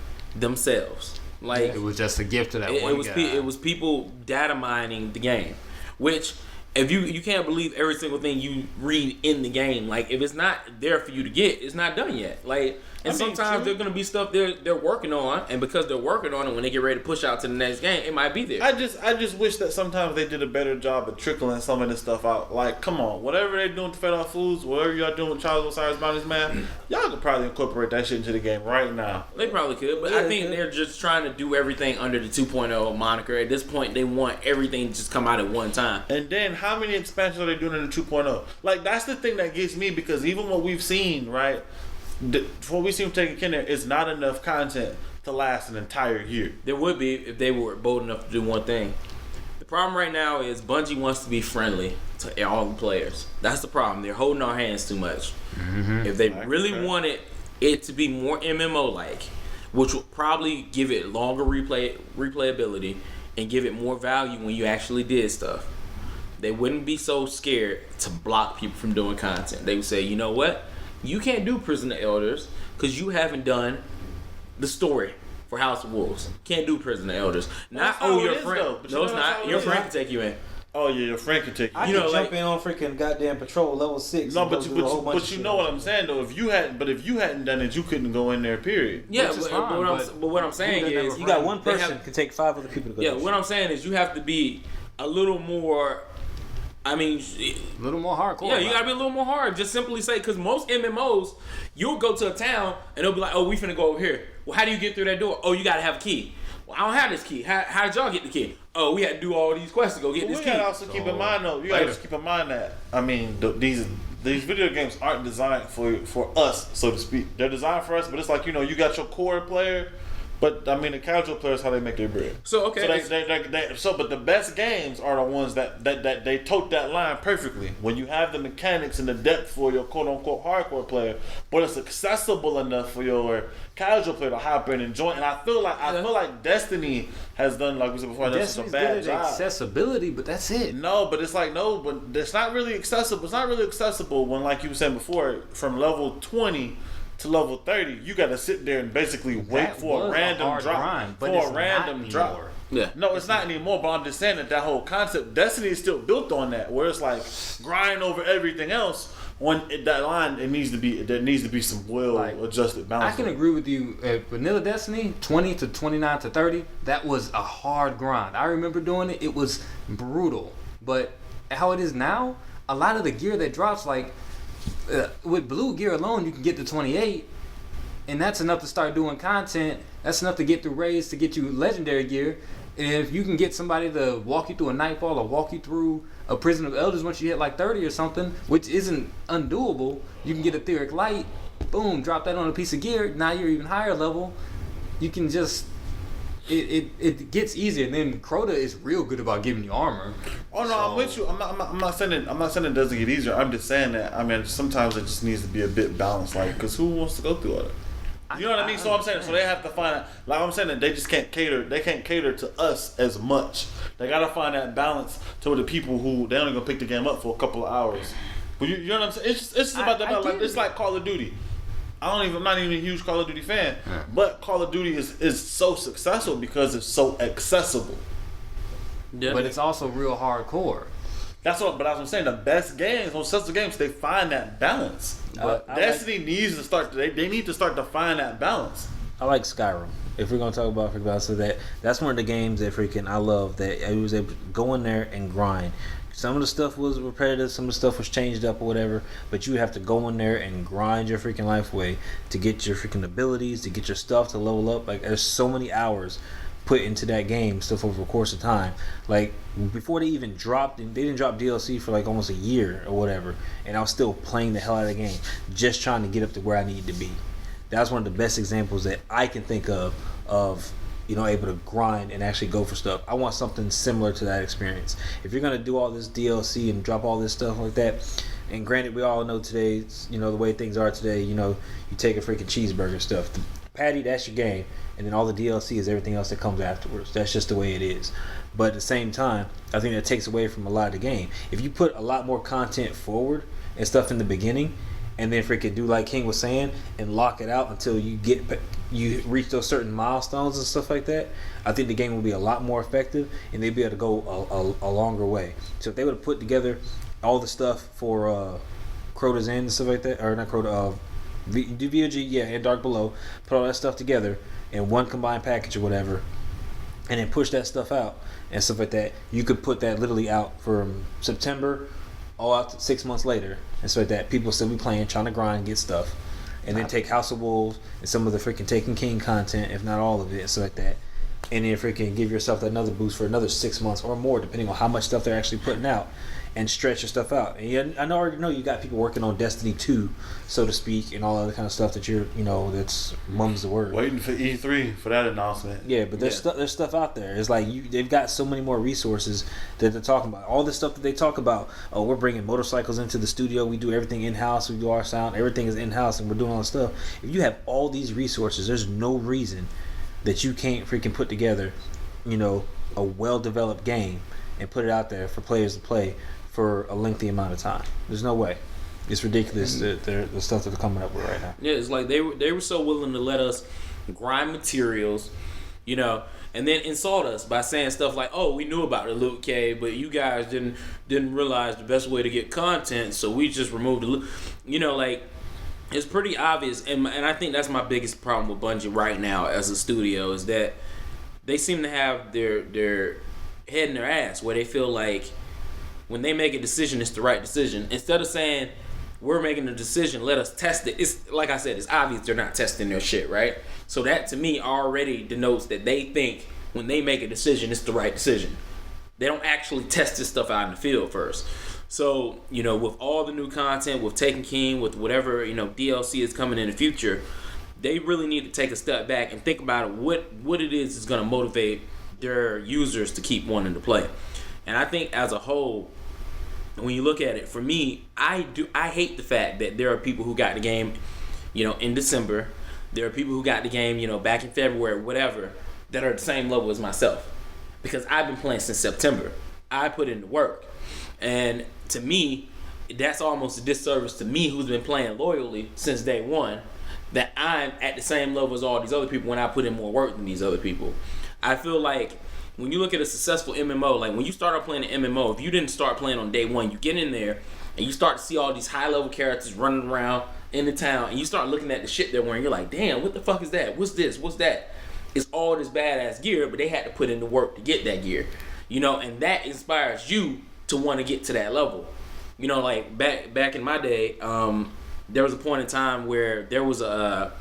themselves. Like It was just a gift to that one was guy. it was people data mining the game, which if you can't believe every single thing you read in the game. Like if it's not there for you to get, it's not done yet. Like and I mean, sometimes true. there's gonna be stuff they're working on, and because they're working on it, when they get ready to push out to the next game, it might be there. I just wish that sometimes they did a better job of trickling some of this stuff out. Like, come on, whatever they're doing to Fatal Fools, whatever y'all doing with Trials of Osiris Bounties, man, y'all could probably incorporate that shit into the game right now. They probably could, but I think they're just trying to do everything under the 2.0 moniker. At this point, they want everything to just come out at one time. And then how many expansions are they doing in the 2.0? Like, that's the thing that gets me, because even what we've seen, right, what we seen taking King there is not enough content to last an entire year. There would be if they were bold enough to do one thing. The problem right now is Bungie wants to be friendly to all the players. That's the problem. They're holding our hands too much. If they really wanted it to be more MMO-like, which will probably give it longer replayability and give it more value when you actually did stuff, they wouldn't be so scared to block people from doing content. They would say, you know what? You can't do Prison of Elders because you haven't done the story for House of Wolves. Can't do Prison of Elders. Not, That's how your it is, friend. though. But No, you it's know that's not. how Your it friend is. can take you in. Oh yeah, your friend can take you. I You can know, jump like- in on freaking goddamn patrol level 6. No, and but go you, do a whole bunch but of you shit. know what I'm saying though. If you hadn't done it, you couldn't go in there. Period. Yeah, Which is but, fine, but what I'm saying people that is, never You got one They person have- can take 5 other people to go. yeah, do what I'm saying is you have to be a little more. I mean, A little more hardcore. yeah, you about gotta be a little more hard. Just simply say, because most MMOs, you'll go to a town and they'll be like, "Oh, we finna go over here." Well, how do you get through that door? Oh, you gotta have a key. Well, I don't have this key. How did y'all get the key? Oh, we had to do all these quests to go get But this we key. gotta also keep in mind though. You gotta later. just keep in mind that these video games aren't designed for us, so to speak. They're designed for us, but it's like you got your core player, but the casual players how they make their bread. So okay, But the best games are the ones that they tote that line perfectly. When you have the mechanics and the depth for your quote unquote hardcore player, but it's accessible enough for your casual player to hop in and join. And I feel like Destiny has done, like we said before, that's Destiny's a bad good at job. accessibility, but that's it. No, but it's like but it's not really accessible. It's not really accessible when, like you were saying before, from level 20 to level 30, you got to sit there and basically wait That for was a a random hard drop. grind, but for it's a not random drop. anymore. yeah. No, it's not anymore. But I'm just saying that whole concept, Destiny is still built on that, where it's like grind over everything else. That line, there needs to be some well-adjusted balance. I can agree with you. At Vanilla Destiny, 20 to 29 to 30, that was a hard grind. I remember doing it. It was brutal. But how it is now, a lot of the gear that drops, like with blue gear alone, you can get to 28, and that's enough to start doing content. That's enough to get through raids to get you legendary gear. And if you can get somebody to walk you through a Nightfall or walk you through a Prison of Elders once you hit like 30 or something, which isn't undoable, you can get a Etheric Light, boom, drop that on a piece of gear. Now you're even higher level. You can just it gets easier. And then Crota is real good about giving you armor. Oh no, I'm with you. I'm not saying it doesn't get easier. I'm just saying that. I mean, sometimes it just needs to be a bit balanced. Like, because who wants to go through all that? You know what I mean? So I'm saying, so they have to find out. Like I'm saying, that they just can't cater. They can't cater to us as much. They gotta find that balance to the people who they only gonna pick the game up for a couple of hours. But you know what I'm saying? It's just about that. Like, it's like Call of Duty. I'm not even a huge Call of Duty fan, but Call of Duty is so successful because it's so accessible. Yeah. But it's also real hardcore. That's what I'm saying. The best games, most successful games, they find that balance. But Destiny needs to start. They need to start to find that balance. I like Skyrim. If we're gonna talk about freaking, so that's one of the games that freaking I love, that I was able to go in there and grind. Some of the stuff was repetitive, some of the stuff was changed up or whatever, but you have to go in there and grind your freaking life away to get your freaking abilities, to get your stuff to level up. Like, there's so many hours put into that game stuff over the course of time. Like, before they even dropped, they didn't drop DLC for like almost a year or whatever, and I was still playing the hell out of the game, just trying to get up to where I need to be. That's one of the best examples that I can think of able to grind and actually go for stuff. I want something similar to that experience. If you're gonna do all this DLC and drop all this stuff like that, and granted, we all know today, the way things are today, you take a freaking cheeseburger stuff. The patty, that's your game, and then all the DLC is everything else that comes afterwards. That's just the way it is. But at the same time, I think that takes away from a lot of the game. If you put a lot more content forward and stuff in the beginning, and then freaking do like King was saying and lock it out until you reach those certain milestones and stuff like that, I think the game will be a lot more effective and they'd be able to go a longer way. So if they would have put together all the stuff for Crota's End and stuff like that, or not Crota, VOG, and Dark Below, put all that stuff together in one combined package or whatever, and then push that stuff out and stuff like that, you could put that literally out from September all out to 6 months later, and so that people still be playing, trying to grind, get stuff, and then take House of Wolves and some of the freaking Taken King content, if not all of it, and so like that, and then freaking give yourself another boost for another 6 months or more, depending on how much stuff they're actually putting out, and stretch your stuff out. And I already know you got people working on Destiny 2, so to speak, and all other kind of stuff that that's mum's the word. Waiting for E3 for that announcement. Yeah, but there's stuff out there. It's like they've got so many more resources that they're talking about. All this stuff that they talk about. Oh, we're bringing motorcycles into the studio. We do everything in house. We do our sound. Everything is in house, and we're doing all this stuff. If you have all these resources, there's no reason that you can't freaking put together, a well-developed game and put it out there for players to play for a lengthy amount of time. There's no way. It's ridiculous the stuff that they're coming up with right now. Yeah, it's like they were so willing to let us grind materials, and then insult us by saying stuff like, "Oh, we knew about the loot cave, but you guys didn't realize the best way to get content, so we just removed the loot." It's pretty obvious, and I think that's my biggest problem with Bungie right now as a studio, is that they seem to have their head in their ass, where they feel like when they make a decision, it's the right decision. Instead of saying, we're making a decision, let us test it. It's like I said, it's obvious they're not testing their shit, right? So that to me already denotes that they think when they make a decision, it's the right decision. They don't actually test this stuff out in the field first. So, with all the new content, with Taken King, with whatever, DLC is coming in the future, they really need to take a step back and think about what it is going to motivate their users to keep wanting to play. And I think as a whole, when you look at it, for me, I hate the fact that there are people who got the game, in December. There are people who got the game, back in February, whatever, that are the same level as myself. Because I've been playing since September. I put in the work. And to me, that's almost a disservice to me, who's been playing loyally since day one, that I'm at the same level as all these other people when I put in more work than these other people. I feel like when you look at a successful MMO, like when you start out playing an MMO, if you didn't start playing on day one, you get in there and you start to see all these high-level characters running around in the town, and you start looking at the shit they're wearing. You're like, damn, what the fuck is that? What's this? What's that? It's all this badass gear, but they had to put in the work to get that gear. And that inspires you to want to get to that level. Like back in my day, there was a point in time where there was a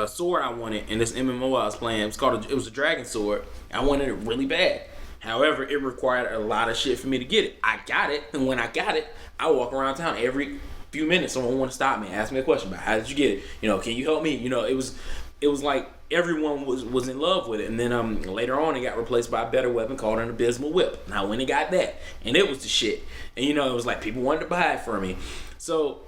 sword I wanted in this MMO I was playing. It was a dragon sword. I wanted it really bad. However, it required a lot of shit for me to get it. I got it, and when I got it, I walk around town every few minutes. Someone want to stop me, ask me a question about how did you get it? Can you help me? It was it was like everyone was in love with it. And then later on, it got replaced by a better weapon called an Abysmal Whip. Now, when it got that, and it was the shit. And, it was like people wanted to buy it for me. So,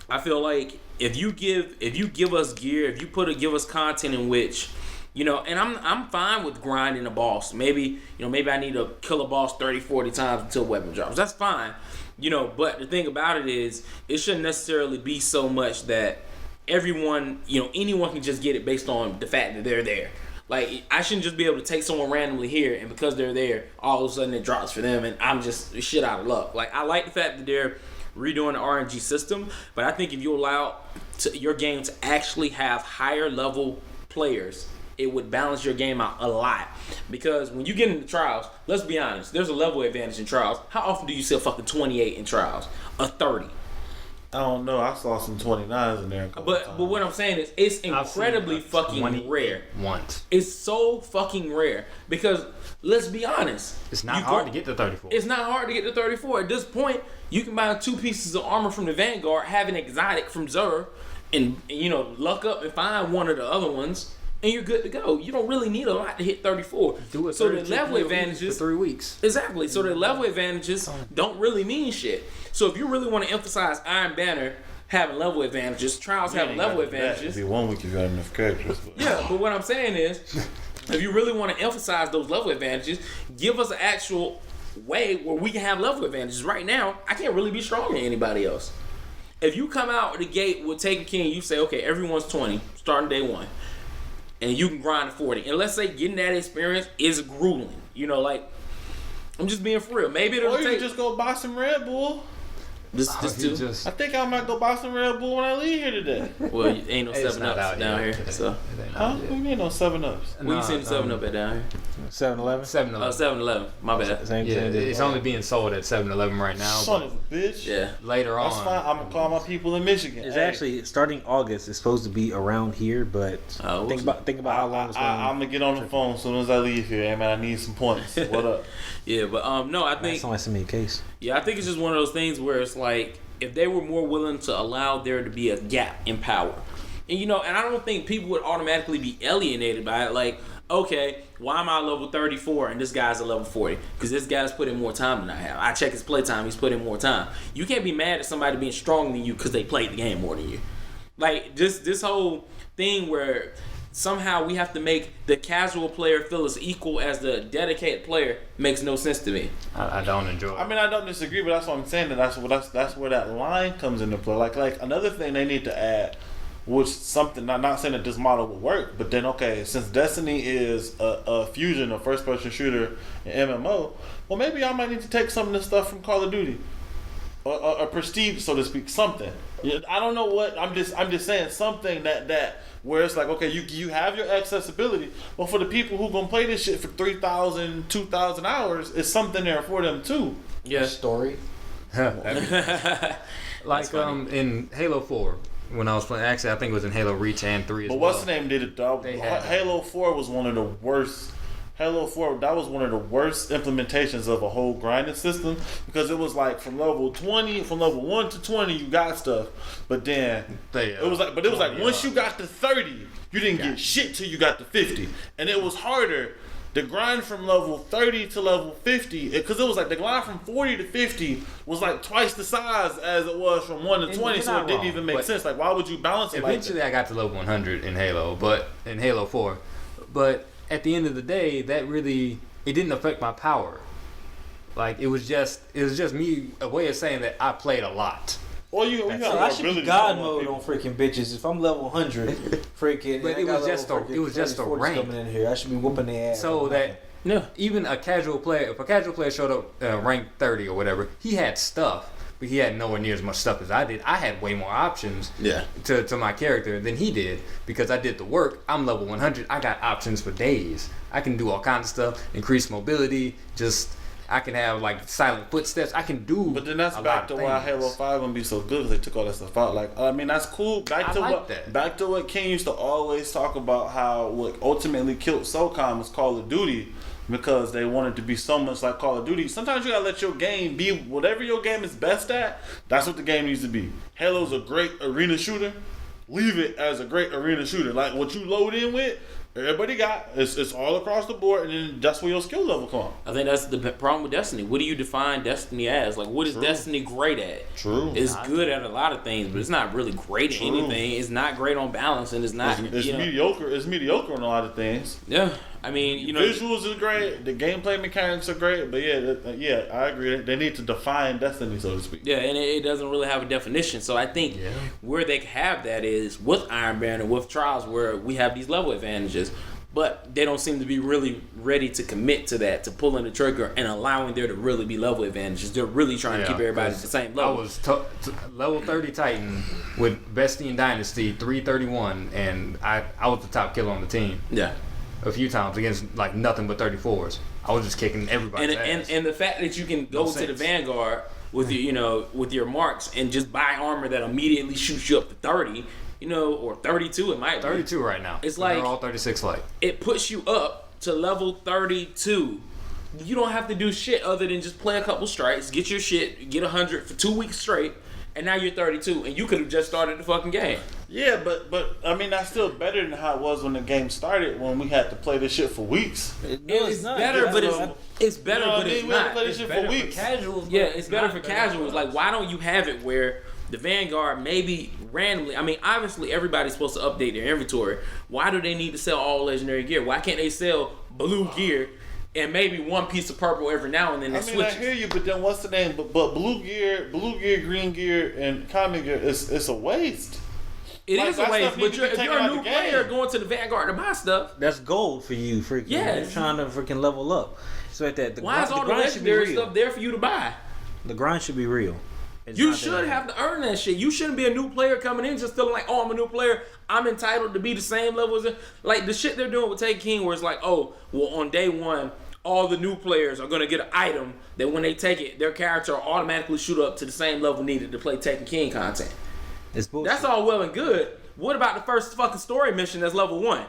I feel like if you give us gear, if you give us content in which, and I'm fine with grinding a boss. Maybe I need to kill a boss 30, 40 times until weapon drops. That's fine. But the thing about it is, it shouldn't necessarily be so much that everyone, anyone can just get it based on the fact that they're there. Like, I shouldn't just be able to take someone randomly here, and because they're there, all of a sudden it drops for them, and I'm just shit out of luck. Like, I like the fact that they're redoing the RNG system, but I think if you allow your game to actually have higher level players, it would balance your game out a lot. Because when you get into trials, let's be honest, there's a level advantage in trials. How often do you see a fucking 28 in trials? A 30? I don't know. I saw some 29s in there. But what I'm saying is, it's incredibly fucking rare. Once. It's so fucking rare. Because, let's be honest. It's not hard to get to 34. It's not hard to get to 34. At this point, you can buy 2 pieces of armor from the Vanguard, have an exotic from Xur, and luck up and find one of the other ones, and you're good to go. You don't really need a lot to hit 34. Do it. So the level advantages for 3 weeks. Exactly. So the level advantages don't really mean shit. So if you really want to emphasize Iron Banner having level advantages, Trials having level advantages. It'd be 1 week if you got enough characters. Yeah, but what I'm saying is, if you really want to emphasize those level advantages, give us an actual way where we can have level advantages. Right now, I can't really be stronger than anybody else. If you come out the gate with Taken King, you say, okay, everyone's 20, starting day 1. And you can grind to 40. And let's say getting that experience is grueling. I'm just being for real. Maybe it'll take... Or you just go buy some Red Bull. I think I might go buy some Red Bull when I leave here today. Well, ain't no 7-Ups down here. So. Huh? What do you mean no 7-Ups? Where you seen the 7-Up at down here? 7-Eleven? 7-Eleven. Oh, 7-Eleven. My bad. It's only being sold at 7-Eleven right now. Son of a bitch. Yeah. Later on. That's fine. I'm going to call my people in Michigan. It's actually, starting August, it's supposed to be around here, but think about how long it's going to I'm going to get on the phone as soon as I leave here. Hey, man, I need some points. What up? Yeah, but no, I think... Somebody send me a case. Yeah, I think it's just one of those things where it's like, if they were more willing to allow there to be a gap in power. And and I don't think people would automatically be alienated by it. Like, okay, why am I level 34 and this guy's a level 40? Because this guy's put in more time than I have. I check his playtime, he's put in more time. You can't be mad at somebody being stronger than you because they played the game more than you. Like, this whole thing where somehow we have to make the casual player feel as equal as the dedicated player makes no sense to me. I don't enjoy it. I mean, I don't disagree, but that's what I'm saying. That's where that line comes into play. Like another thing they need to add, which something, not saying that this model would work, but then okay, since Destiny is a fusion of first person shooter and MMO, well maybe I might need to take some of this stuff from Call of Duty. Or prestige, so to speak, something. I don't know what. I'm just saying something that where it's like, okay, you have your accessibility, but for the people who gonna play this shit for 3,000, 2,000 hours, it's something there for them too. Yeah. Story. Like in Halo 4, when I was playing, actually I think it was in Halo Reach and 3 as well. But what's the name did it though? Halo 4 was one of the worst. Halo 4, that was one of the worst implementations of a whole grinding system, because it was like from level 1 to 20 you got stuff, but then it was like once you got to 30 you didn't get shit till you got to 50, and it was harder to grind from level 30 to level 50, because it was like the grind from 40 to 50 was like twice the size as it was from 1 to 20, so it didn't even make sense. Like, why would you balance it like that? Eventually I got to level 100 in Halo, but in Halo 4, but at the end of the day, it didn't affect my power. Like, it was just me, a way of saying that I played a lot. Well, I should be God mode on freaking bitches. If I'm level 100, freaking. But it was just a rank coming in here. I should be whooping their ass. So that even a casual player, if a casual player showed up rank 30 or whatever, he had stuff, but he had nowhere near as much stuff as I did. I had way more options to my character than he did, because I did the work. I'm level 100. I got options for days. I can do all kinds of stuff, increase mobility, I can have like silent footsteps. I can do. But then that's back to why Halo 5 gonna be so good, because they took all that stuff out. Like, I mean, that's cool. Back to what King used to always talk about, how what ultimately killed SOCOM was Call of Duty, because they wanted to be so much like Call of Duty. Sometimes you gotta let your game be whatever your game is best at. That's what the game needs to be. Halo's a great arena shooter. leave it as a great arena shooter. Like what you load in with, everybody got. It's all across the board, and then that's where your skill level comes. I think that's the problem with Destiny. What do you define Destiny as? Like, what is Destiny great at? True. It's good at a lot of things, but it's not really great at anything. It's not great on balance, and it's not. It's mediocre. It's mediocre on a lot of things. Yeah, I mean, visuals are great. The gameplay mechanics are great, but yeah, I agree. They need to define Destiny, so to speak. Yeah, and it doesn't really have a definition. So I think where they have that is with Iron Banner, with Trials, where we have these level advantages. But they don't seem to be really ready to commit to that, to pulling the trigger and allowing there to really be level advantages. They're really trying to keep everybody at the same level. I was level 30 Titan with Bestie and Dynasty 331, and I was the top killer on the team. Yeah. A few times against like nothing but 34s. I was just kicking everybody's ass. And the fact that you can go to the Vanguard with your with your marks and just buy armor that immediately shoots you up to 30. Or 32, it might be. 32 right now. It's like they're all 36 like. It puts you up to level 32. You don't have to do shit other than just play a couple strikes, get your shit, get 100 for 2 weeks straight, and now you're 32, and you could have just started the fucking game. Yeah, but I mean that's still better than how it was when the game started, when we had to play this shit for weeks. It's better, but it's better, but it's we had to not. play this shit for weeks. Casuals. Yeah, it's better for casuals. Like, why don't you have it where the Vanguard maybe randomly, I mean, obviously everybody's supposed to update their inventory. Why do they need to sell all legendary gear? Why can't they sell blue gear and maybe one piece of purple every now and then? I mean, I hear you, but then what's the name? But blue gear, green gear, and common gear, it's a waste. It is a waste, but if you're a new player game. going to the Vanguard to buy stuff, that's gold for you, freaking. Yes. You're trying to freaking level up. So at that, why is all the legendary stuff there for you to buy? The grind should be real. You should have to earn that shit. You shouldn't be a new player coming in just feeling like, oh, I'm a new player. I'm entitled to be the same level as like the shit they're doing with Taken King, where it's like, oh, well, on day one, all the new players are gonna get an item that when they take it, their character will automatically shoot up to the same level needed to play Taken King content. It's bullshit. That's all well and good. What about the first fucking story mission that's level 1?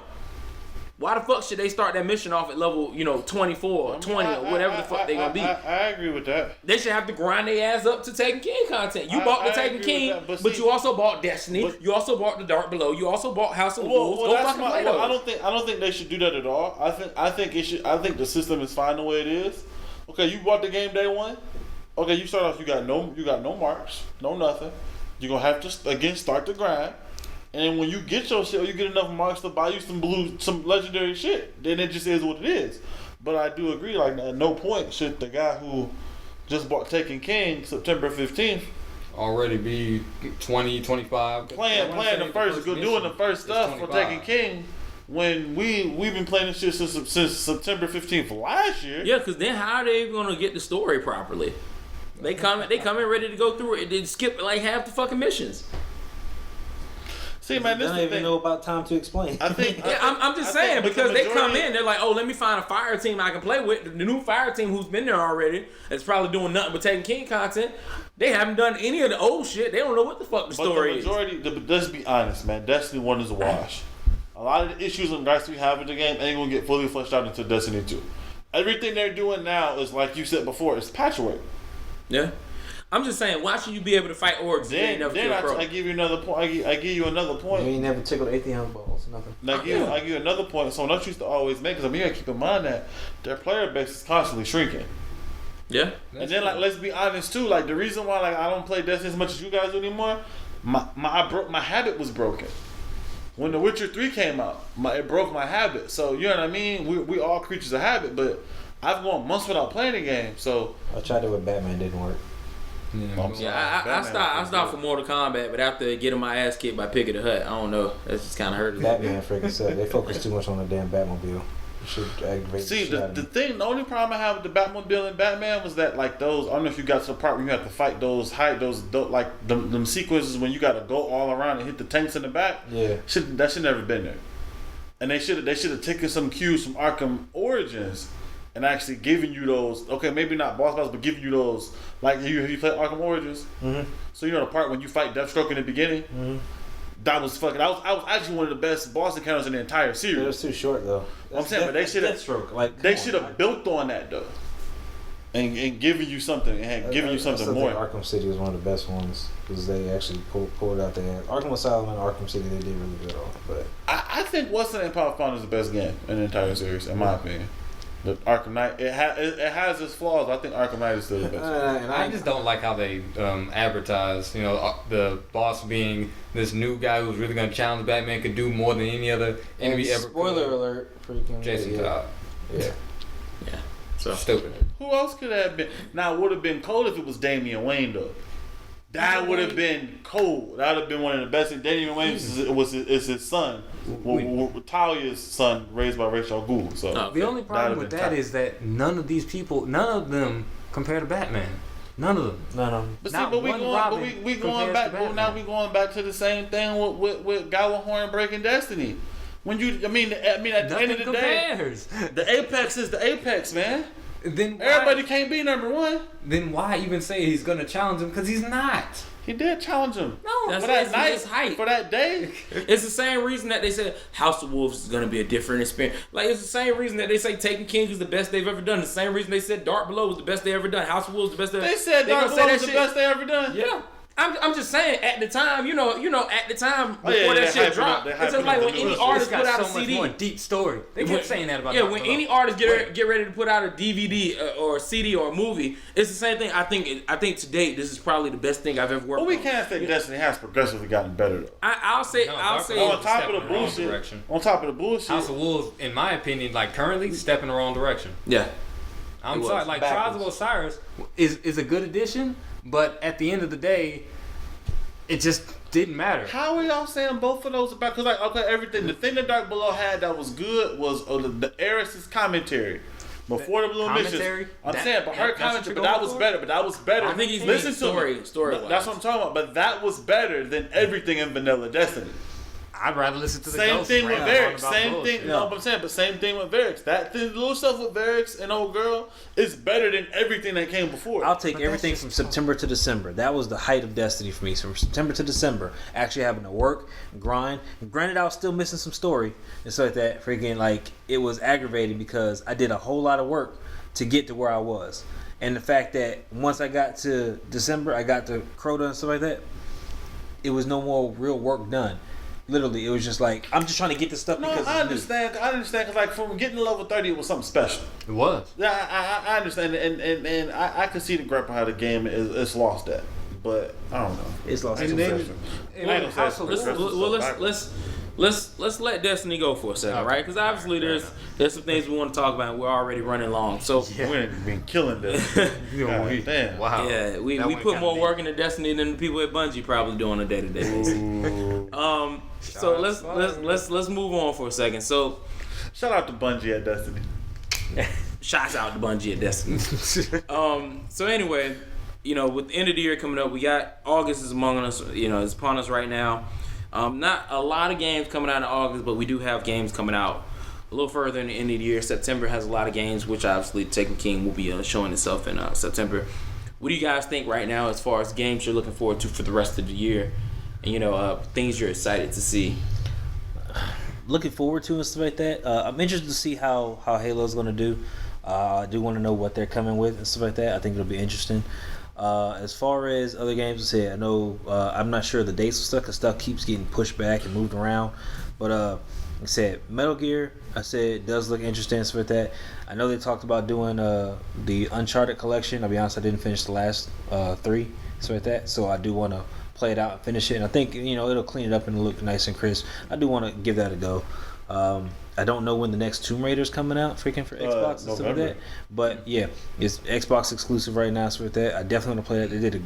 Why the fuck should they start that mission off at level, 24 or 20 or whatever the fuck they gonna be? I agree with that. They should have to grind their ass up to Taken King content. You bought the Taken King, but you also bought Destiny. You also bought the Dark Below. You also bought House of the Wolves. Go fucking play those. I don't think they should do that at all. I think the system is fine the way it is. Okay, you bought the game day one. Okay, you start off. You got no marks, no nothing. You're gonna have to again start the grind. And when you get your shit, or you get enough marks to buy you some legendary shit, then it just is what it is. But I do agree, like at no point should the guy who just bought Taken King September 15th already be 20, 25. Playing the first, doing the first stuff for Taken King when we've been playing this shit since September 15th last year. Yeah, because then how are they gonna get the story properly? They come in ready to go through it. They skip like half the fucking missions. See, man, this I don't even know about time to explain. I think. I'm just saying because they come in, they're like, oh, let me find a fire team I can play with. The new fire team who's been there already is probably doing nothing but Taken King content. They haven't done any of the old shit. They don't know what the fuck the story is. Let's be honest, man. Destiny 1 is a wash. A lot of the issues and gripes we have with the game ain't gonna get fully fleshed out until Destiny 2. Everything they're doing now is like you said before, it's patchwork. Yeah. I'm just saying, why should you be able to fight orcs? Then I give you another point. I give you another point. You ain't never tickled 1800 balls, nothing. I give you another point. So don't used to always make, because you gotta keep in mind that their player base is constantly shrinking. Yeah. And then let's be honest too. Like the reason why I don't play Destiny as much as you guys do anymore, my habit was broken. When The Witcher 3 came out, it broke my habit. So you know what I mean? We all creatures of habit, but I've gone months without playing the game. So I tried it with Batman, didn't work. I stopped for Mortal Kombat, but after getting my ass kicked by Pick of the Hut, I don't know. That's just kind of hurt. Batman freaking said they focus too much on the damn Batmobile. See, the only problem I have with the Batmobile and Batman was that like those. I don't know if you got to the part where you have to fight those them sequences when you got to go all around and hit the tanks in the back. Yeah, that should never been there. And they should have taken some cues from Arkham Origins and actually giving you those. Okay, maybe not boss battles, but giving you those. Like you play Arkham Origins, so you know the part when you fight Deathstroke in the beginning. That was fucking. I was actually one of the best boss encounters in the entire series. It was too short though. I'm saying, but they should have. Deathstroke. Like they should have built on that though. and giving you something giving you something I more. think Arkham City was one of the best ones because they actually pulled out there. Arkham Asylum and Arkham City they did really good on. But I think Western Empire Fund is the best game in the entire series, in my opinion. The Arkham Knight, it has its flaws. I think Arkham Knight is still the best. I just don't like how they advertise. You know, the boss being this new guy who's really going to challenge Batman, could do more than any other enemy ever. Spoiler alert! Freaking Jason Todd. Yeah. So stupid. Who else could that have been? Now, it would have been cold if it was Damian Wayne, though. That would have been cold. That would have been one of the best things. Damian Wayne is his son. Talia's son, raised by Rachel Gould. So the only problem with that is that none of them compare to Batman. None of them. But see, we going back. Well, now we going back to the same thing with Gallahorn breaking Destiny. When at the end of the day, the apex is the apex, man. Then everybody can't be number one. Then why even say he's gonna challenge him? Because he's not. He did challenge him. No, for that night, for that day. It's the same reason that they said House of Wolves is gonna be a different experience. Like, it's the same reason that they say Taken King is the best they've ever done. The same reason they said Dark Below was the best they ever done. House of Wolves is the best they said Dark Below was the best they ever done. Yeah. I'm just saying, at the time, you know, at the time before that shit dropped, it's just like when any artist put out a CD, more deep story. They kept saying that about. Yeah, when any artist get ready to put out a DVD or a CD or a movie, it's the same thing. I think to date, this is probably the best thing I've ever worked on. Well, we can't say Destiny has progressively gotten better though. I'll say on top of the bullshit. House of Wolves, in my opinion, like currently stepping the wrong direction. Yeah. I'm sorry, like Trials of Osiris is a good addition, but at the end of the day, it just didn't matter. How are y'all saying both of those about? Because everything. The thing that Dark Below had that was good was the Eris's commentary. Before the Blue Missions, I'm saying, but her commentary, but that was better. I think he's listen story. That's what I'm talking about. But that was better than everything in Vanilla Destiny. I'd rather listen to the same Ghost thing with Varix. Same thing. Yeah. You know what I'm saying? But same thing with Varix. That little stuff with Varix and old girl is better than everything that came before. I'll take everything from September to December. That was the height of Destiny for me. So from September to December, actually having to work and grind. And granted, I was still missing some story and stuff like that. Freaking like it was aggravating because I did a whole lot of work to get to where I was. And the fact that once I got to December, I got to Crota and stuff like that. It was no more real work done. Literally, it was just like, I'm just trying to get this stuff because I understand. I understand because like from getting to level 30, it was something special. It was. Yeah, I understand, and I can see the grip of how the game is lost that, but I don't know. It's lost. Let's let Destiny go for a second, right? Because obviously there's some things we want to talk about. And we're already running long, so we've been killing this. Damn. Wow. Yeah, we put more work into Destiny than the people at Bungie probably do on a day-to-day basis. So let's move on for a second. So, shout out to Bungie at Destiny. Shouts out to Bungie at Destiny. So anyway, you know, with the end of the year coming up, we got August is among us. You know, it's upon us right now. Not a lot of games coming out in August, but we do have games coming out a little further in the end of the year. September has a lot of games, which obviously Taken King will be showing itself in September. What do you guys think right now as far as games you're looking forward to for the rest of the year? And, you know, things you're excited to see? Looking forward to and stuff like that. I'm interested to see how Halo's going to do. I do want to know what they're coming with and stuff like that. I think it'll be interesting. As far as other games, I say I know I'm not sure the dates and stuff because stuff keeps getting pushed back and moved around. But like I said, Metal Gear, I said does look interesting and stuff like that. I know they talked about doing the Uncharted collection. I'll be honest, I didn't finish the last 3, stuff like that. So I do want to play it out and finish it. And I think it'll clean it up and look nice and crisp. I do want to give that a go. I don't know when the next Tomb Raider's coming out, freaking for Xbox and stuff like that. But yeah, it's Xbox exclusive right now, so with that, I definitely want to play that. They did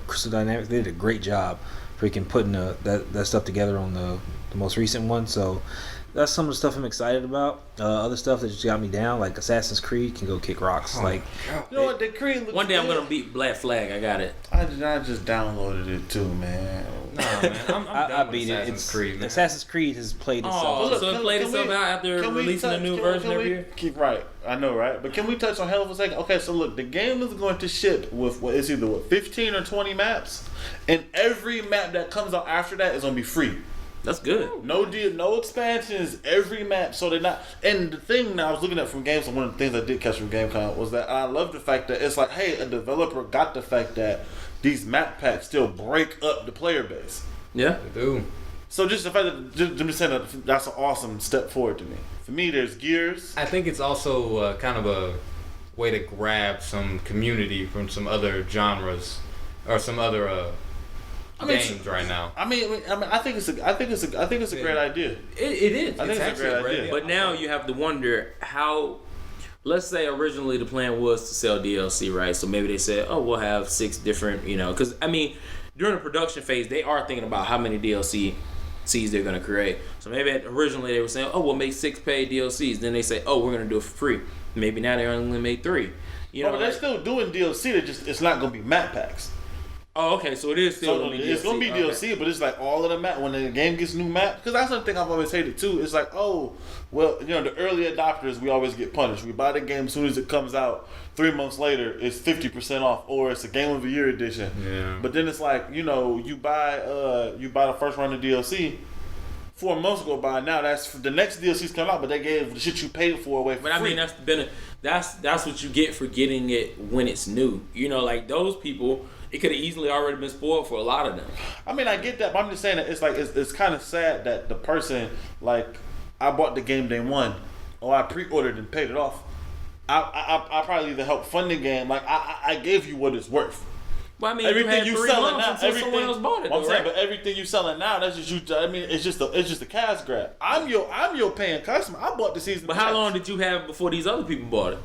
Crystal Dynamics, they did a great job, freaking putting that stuff together on the most recent one. So that's some of the stuff I'm excited about. Other stuff that just got me down, like Assassin's Creed, can go kick rocks. You know what? The Creed looks one day good. I'm gonna beat Black Flag. I got it. I just downloaded it too, man. Nah, man, I'm I beat it. Assassin's Creed, man. Assassin's Creed has played itself. Oh, so it played itself out after releasing a new version every year? Right, I know, right? But can we touch on Halo for a second? Okay, so look, the game is going to ship with it's either 15 or 20 maps, and every map that comes out after that is going to be free. That's good. No expansions. Every map, so they're not. And the thing that I was looking at from Gamescom, one of the things I did catch from Gamescom was that I love the fact that it's like, hey, a developer got the fact that these map packs still break up the player base. Yeah, They do. So just the fact that I'm just saying that's an awesome step forward to me. For me, there's Gears. I think it's also kind of a way to grab some community from some other genres or some other games right now. I think it's a great idea. it is. I think it's a great idea. But now you have to wonder how. Let's say originally the plan was to sell DLC, right? So maybe they said, oh, we'll have 6 different, because I mean, during the production phase, they are thinking about how many DLCs they're going to create. So maybe originally they were saying, oh, we'll make 6 paid DLCs. Then they say, oh, we're going to do it for free. Maybe now they only made 3. But they're still doing DLC. It's not going to be map packs. Oh, okay. So it is still going to be DLC. It's going to be DLC, but it's like all of the map. When the game gets new map, because that's the thing I've always hated too. It's like, oh, well, the early adopters, we always get punished. We buy the game as soon as it comes out. 3 months later, it's 50% off, or it's a Game of the Year edition. Yeah. But then it's like, you buy the first run of DLC. 4 months go by. Now that's the next DLC's come out, but they gave the shit you paid for away for free. But I mean, that's the benefit. That's what you get for getting it when it's new. Like those people, it could have easily already been spoiled for a lot of them. I mean, I get that, but I'm just saying that it's like it's kind of sad that the person, like, I bought the game day one, or I pre-ordered and paid it off. I probably either helped fund the game. Like I gave you what it's worth. Well, I mean, Everything you selling now, someone else bought it. I'm saying, but everything you selling now, that's just you. I mean, it's just a cash grab. I'm your paying customer. I bought the season. But how long did you have before these other people bought it?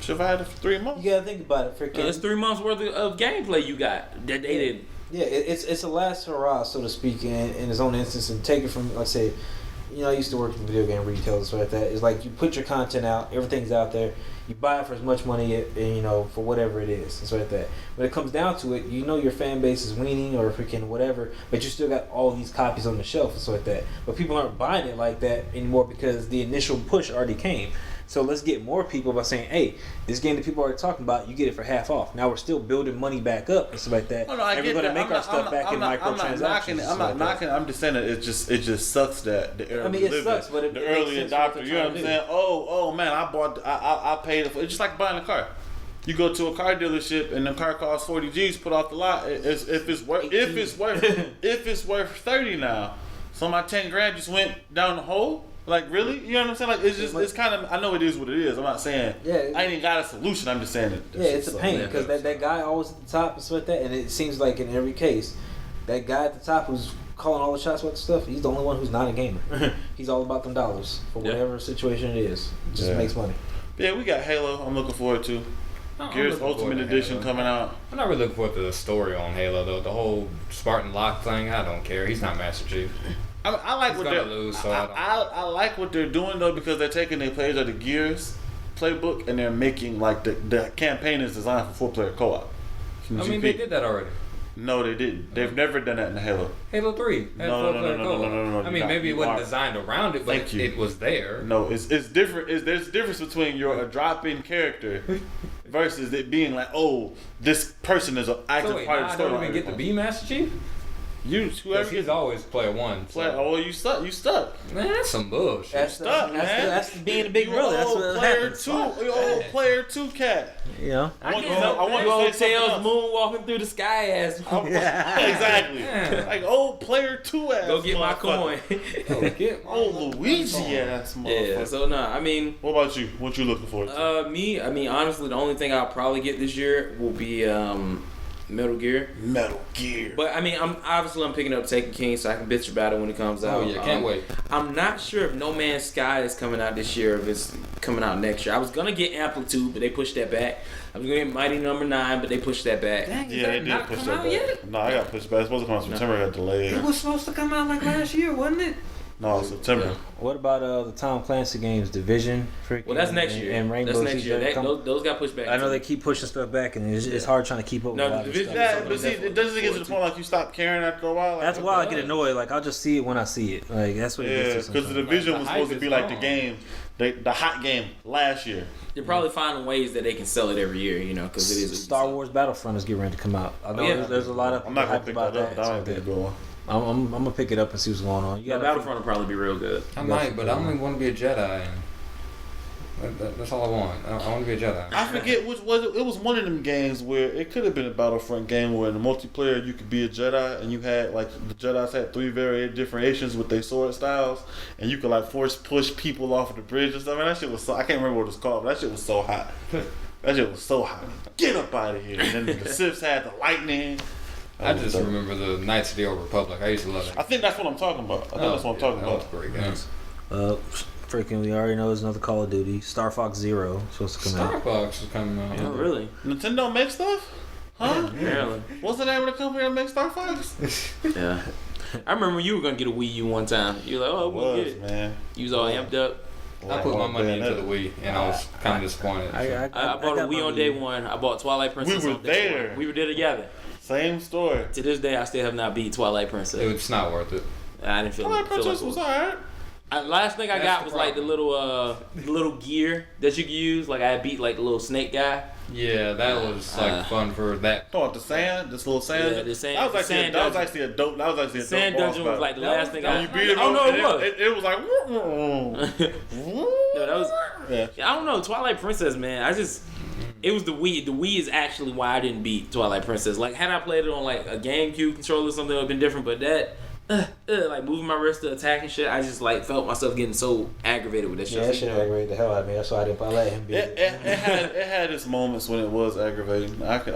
Should have had it for 3 months. You gotta think about it. Freaking, It's 3 months worth of gameplay you got that they didn't. Yeah, it's a last hurrah, so to speak, in its own instance, and take it from, like I say, I used to work in video game retail and stuff like that. It's like you put your content out, everything's out there, you buy it for as much money, and for whatever it is, and stuff like that. When it comes down to it, your fan base is weaning or freaking whatever, but you still got all these copies on the shelf and stuff like that. But people aren't buying it like that anymore because the initial push already came. So let's get more people by saying, hey, this game that people are talking about, you get it for half off. Now we're still building money back up and stuff like that. Oh, no, I and get we're going to that. make our stuff back in microtransactions. I'm not knocking. I'm just saying that it just sucks that the era we live sucks, in. but The early adopter. You know what I'm saying? Oh man, I paid it for. It's just like buying a car. You go to a car dealership and the car costs 40 G's, put off the lot. If it's worth 30 now, so my 10 grand just went down the hole. Like, really? You know what I'm saying? Like, it's kind of, I know it is what it is. I'm not saying, I ain't got a solution. I'm just saying that. It's a pain because that guy always at the top and stuff like that. And it seems like in every case, that guy at the top who's calling all the shots about the stuff, he's the only one who's not a gamer. He's all about them dollars for whatever situation it is. It just makes money. Yeah, we got Halo. I'm looking forward to. Gears Ultimate Edition coming out. I'm not really looking forward to the story on Halo, though. The whole Spartan Locke thing, I don't care. He's not Master Chief. I like what they're lose, so I like what they're doing though, because they're taking their players of the Gears playbook and they're making like the campaign is designed for 4-player co-op. I mean, they did that already. No, they didn't. They've never done that in Halo. Halo 3 had 4-player co-op. I mean, maybe it wasn't designed around it, but it was there. No, it's different. There's a difference between a drop-in character versus it being like, oh, this person is an active part of the story. I don't even get to be Master Chief. He's always player 1. So. Oh, you stuck. Man, that's some bullshit. That's being a big brother. That's what happens. Player 2 cat. Yeah. I want to say Tails moonwalking through the sky ass. Exactly. Yeah. Like old player 2 ass. Go get my coin. Luigi ass motherfucker. Yeah. So I mean. What about you? What you looking forward to? Me. I mean, honestly, the only thing I'll probably get this year will be Metal Gear. But I mean, I'm picking up Taken King so I can bitch about it when it comes out. Oh yeah, can't wait. I'm not sure if No Man's Sky is coming out this year or if it's coming out next year. I was gonna get Amplitude, but they pushed that back. I was gonna get Mighty Number 9, but they pushed that back. Dang, yeah, they did push that back. Yet? No, I got pushed back. It's supposed to come out September. Got delayed. It was supposed to come out like last year, wasn't it? No, September. Yeah. What about the Tom Clancy games, Division? Well, that's next year. And Rainbow That's next year. Those got pushed back. I know they keep pushing stuff back, and it's hard trying to keep up with the Division. Yeah, but see, it doesn't get to the point like you stop caring after a while. Like, that's why I get annoyed. Like, I'll just see it when I see it. Like, that's what it gets to. Because the Division was supposed to be like the game, the hot game last year. They're probably finding ways that they can sell it every year, because it is. Star Wars Battlefront is getting ready to come out. I know there's a lot of. I'm not gonna pick that up. I don't think it's going. I'm gonna pick it up and see what's going on. Yeah, Battlefront will probably be real good. I might, but I only want to be a Jedi. That's all I want. I want to be a Jedi. I forget which was it. It was one of them games where it could have been a Battlefront game where in the multiplayer you could be a Jedi and you had like the Jedis had 3 very differentiations with their sword styles and you could like force push people off of the bridge and stuff. And that shit was so I can't remember what it was called, but that shit was so hot. That shit was so hot. Get up out of here! And then the Siths had the lightning. I just remember the Knights of the Old Republic. I used to love it. I think that's what I'm talking about. That's what I'm talking about. That was great games. Freaking, we already know there's another Call of Duty. Star Fox Zero supposed to come out. Star Fox is coming out. Oh, really? Nintendo makes stuff? Huh? Apparently. What's the name of the company that makes Star Fox? Yeah. I remember you were gonna get a Wii U one time. You were like, oh, we'll get it. Man. You was all amped up. I put my money into the Wii, and I was kind of disappointed. I bought a Wii on day one. I bought Twilight Princess. We were on day there. one. We were there together. Same story. To this day, I still have not beat Twilight Princess. It's not worth it. I didn't feel Twilight Princess like was alright. Last thing I That's got the was like the little gear that you could use. Like I had beat like the little snake guy. Yeah, that was like fun for that. Oh, the sand, this little sand. Yeah, the sand. That was actually a dope. That was actually a Sand dope dungeon boss was like the battle. last thing I. You beat him. Oh no, up, it was. It was like. No, that was. Yeah. I don't know, Twilight Princess, man. It was the Wii. The Wii is actually why I didn't beat Twilight Princess. Like, had I played it on like a GameCube controller or something, it would have been different. But that, like moving my wrist to attack and shit, I just like felt myself getting so aggravated with that shit. Yeah, that shit aggravated the hell out of me. That's why I let him beat it. It had its moments when it was aggravating. I can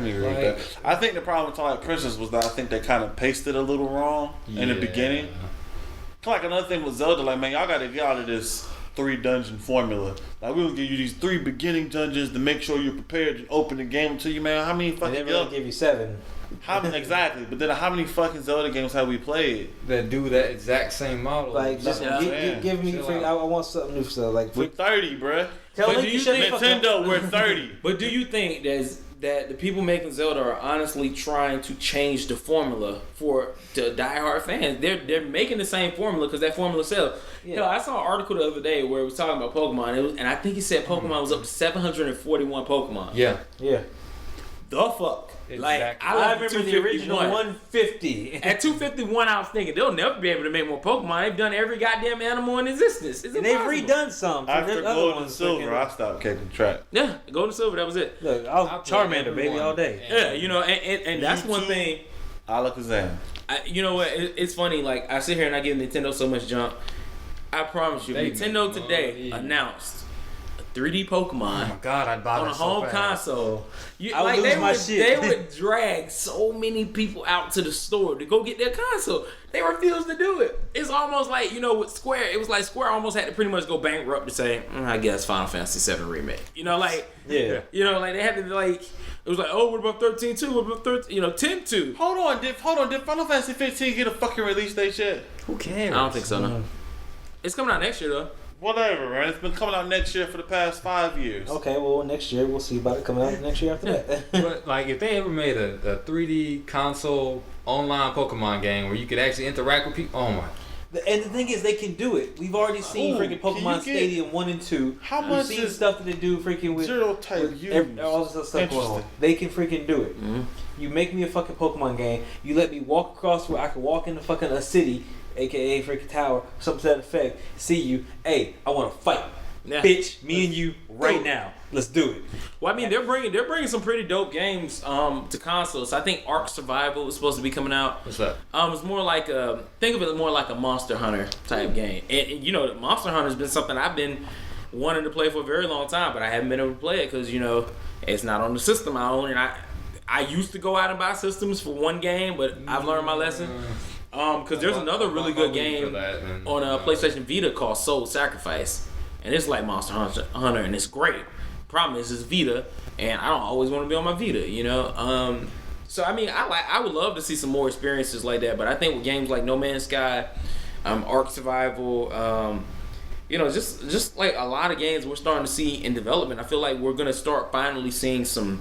agree with that. I think the problem with Twilight Princess was that I think they kind of paced it a little wrong in the beginning. Like another thing with Zelda, like man, y'all got to get out of this 3 dungeon formula. Like we gonna give you these 3 beginning dungeons to make sure you're prepared to open the game to you, man. How many And fucking they really give you 7. exactly? But then how many fucking Zelda games have we played? That do that exact same model. Like, just give me. I want something new stuff. Like, We're 30, bruh. tell But Link do to you shut think the fuck up. Nintendo, we're 30. But do you think that the people making Zelda are honestly trying to change the formula for the diehard fans? They're making the same formula because that formula sells. Yeah. You know, I saw an article the other day where it was talking about Pokemon, and I think it said Pokemon was up to 741 Pokemon. Yeah. The fuck? Exactly. Like, I remember the original 251. 150. At 251, I was thinking they'll never be able to make more Pokemon. They've done every goddamn animal in existence. It's And they've impossible. redone some. After There's other Gold and ones Silver, freaking- I stopped keeping track. Yeah, Gold and Silver, that was it. Look, I I'll played Charmander, every baby, one. all day. Yeah, you know, and that's one YouTube. thing. Alakazam. You know what? It's funny. Like I sit here and I give Nintendo so much junk. I promise you, They Nintendo make today money. announced a 3D Oh Pokemon my god, I'd buy on a that so home fast. console. I would lose my shit. They would drag so many people out to the store to go get their console. They refused to do it. It's almost like, you know, with Square, it was like Square almost had to pretty much go bankrupt to say, I guess Final Fantasy VII Remake. You know, like, Yeah. you know, like they had to like, it was like, oh, what about 13-2? What about 13? You know, 10-2. Hold on, did Final Fantasy 15 get a fucking release date yet? Who cares? I don't think so, no. It's coming out next year though. Whatever, man. It's been coming out next year for the past 5 years. Okay, well, next year we'll see about it coming out next year after that. But like, if they ever made a 3D console online Pokemon game where you could actually interact with people, oh my! And the thing is, they can do it. We've already seen Ooh, freaking can Pokemon you get- Stadium 1 and 2. How We've much seen is stuff that they do freaking with Zero type use? all this other stuff going on. Interesting. They can freaking do it. Mm-hmm. You make me a fucking Pokemon game. You let me walk across where I can walk into fucking a city, aka freaking tower, something to that effect. See you. Hey, I want to fight, Yeah. bitch. Me and you right now. Let's do it. Well, I mean, they're bringing some pretty dope games to consoles. I think Ark Survival is supposed to be coming out. What's that? It's more like think of it more like a Monster Hunter type game. And you know, Monster Hunter has been something I've been wanting to play for a very long time, but I haven't been able to play it because, you know, it's not on the system I own, and I used to go out and buy systems for one game, but I've learned my lesson. Because there's another really good game on a PlayStation Vita called Soul Sacrifice, and it's like Monster Hunter, and it's great. Problem is, it's Vita, and I don't always want to be on my Vita, you know. So I mean, I would love to see some more experiences like that, but I think with games like No Man's Sky, Ark Survival, you know, just like a lot of games we're starting to see in development, I feel like we're gonna start finally seeing some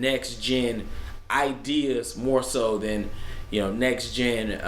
next gen ideas more so than, you know, next gen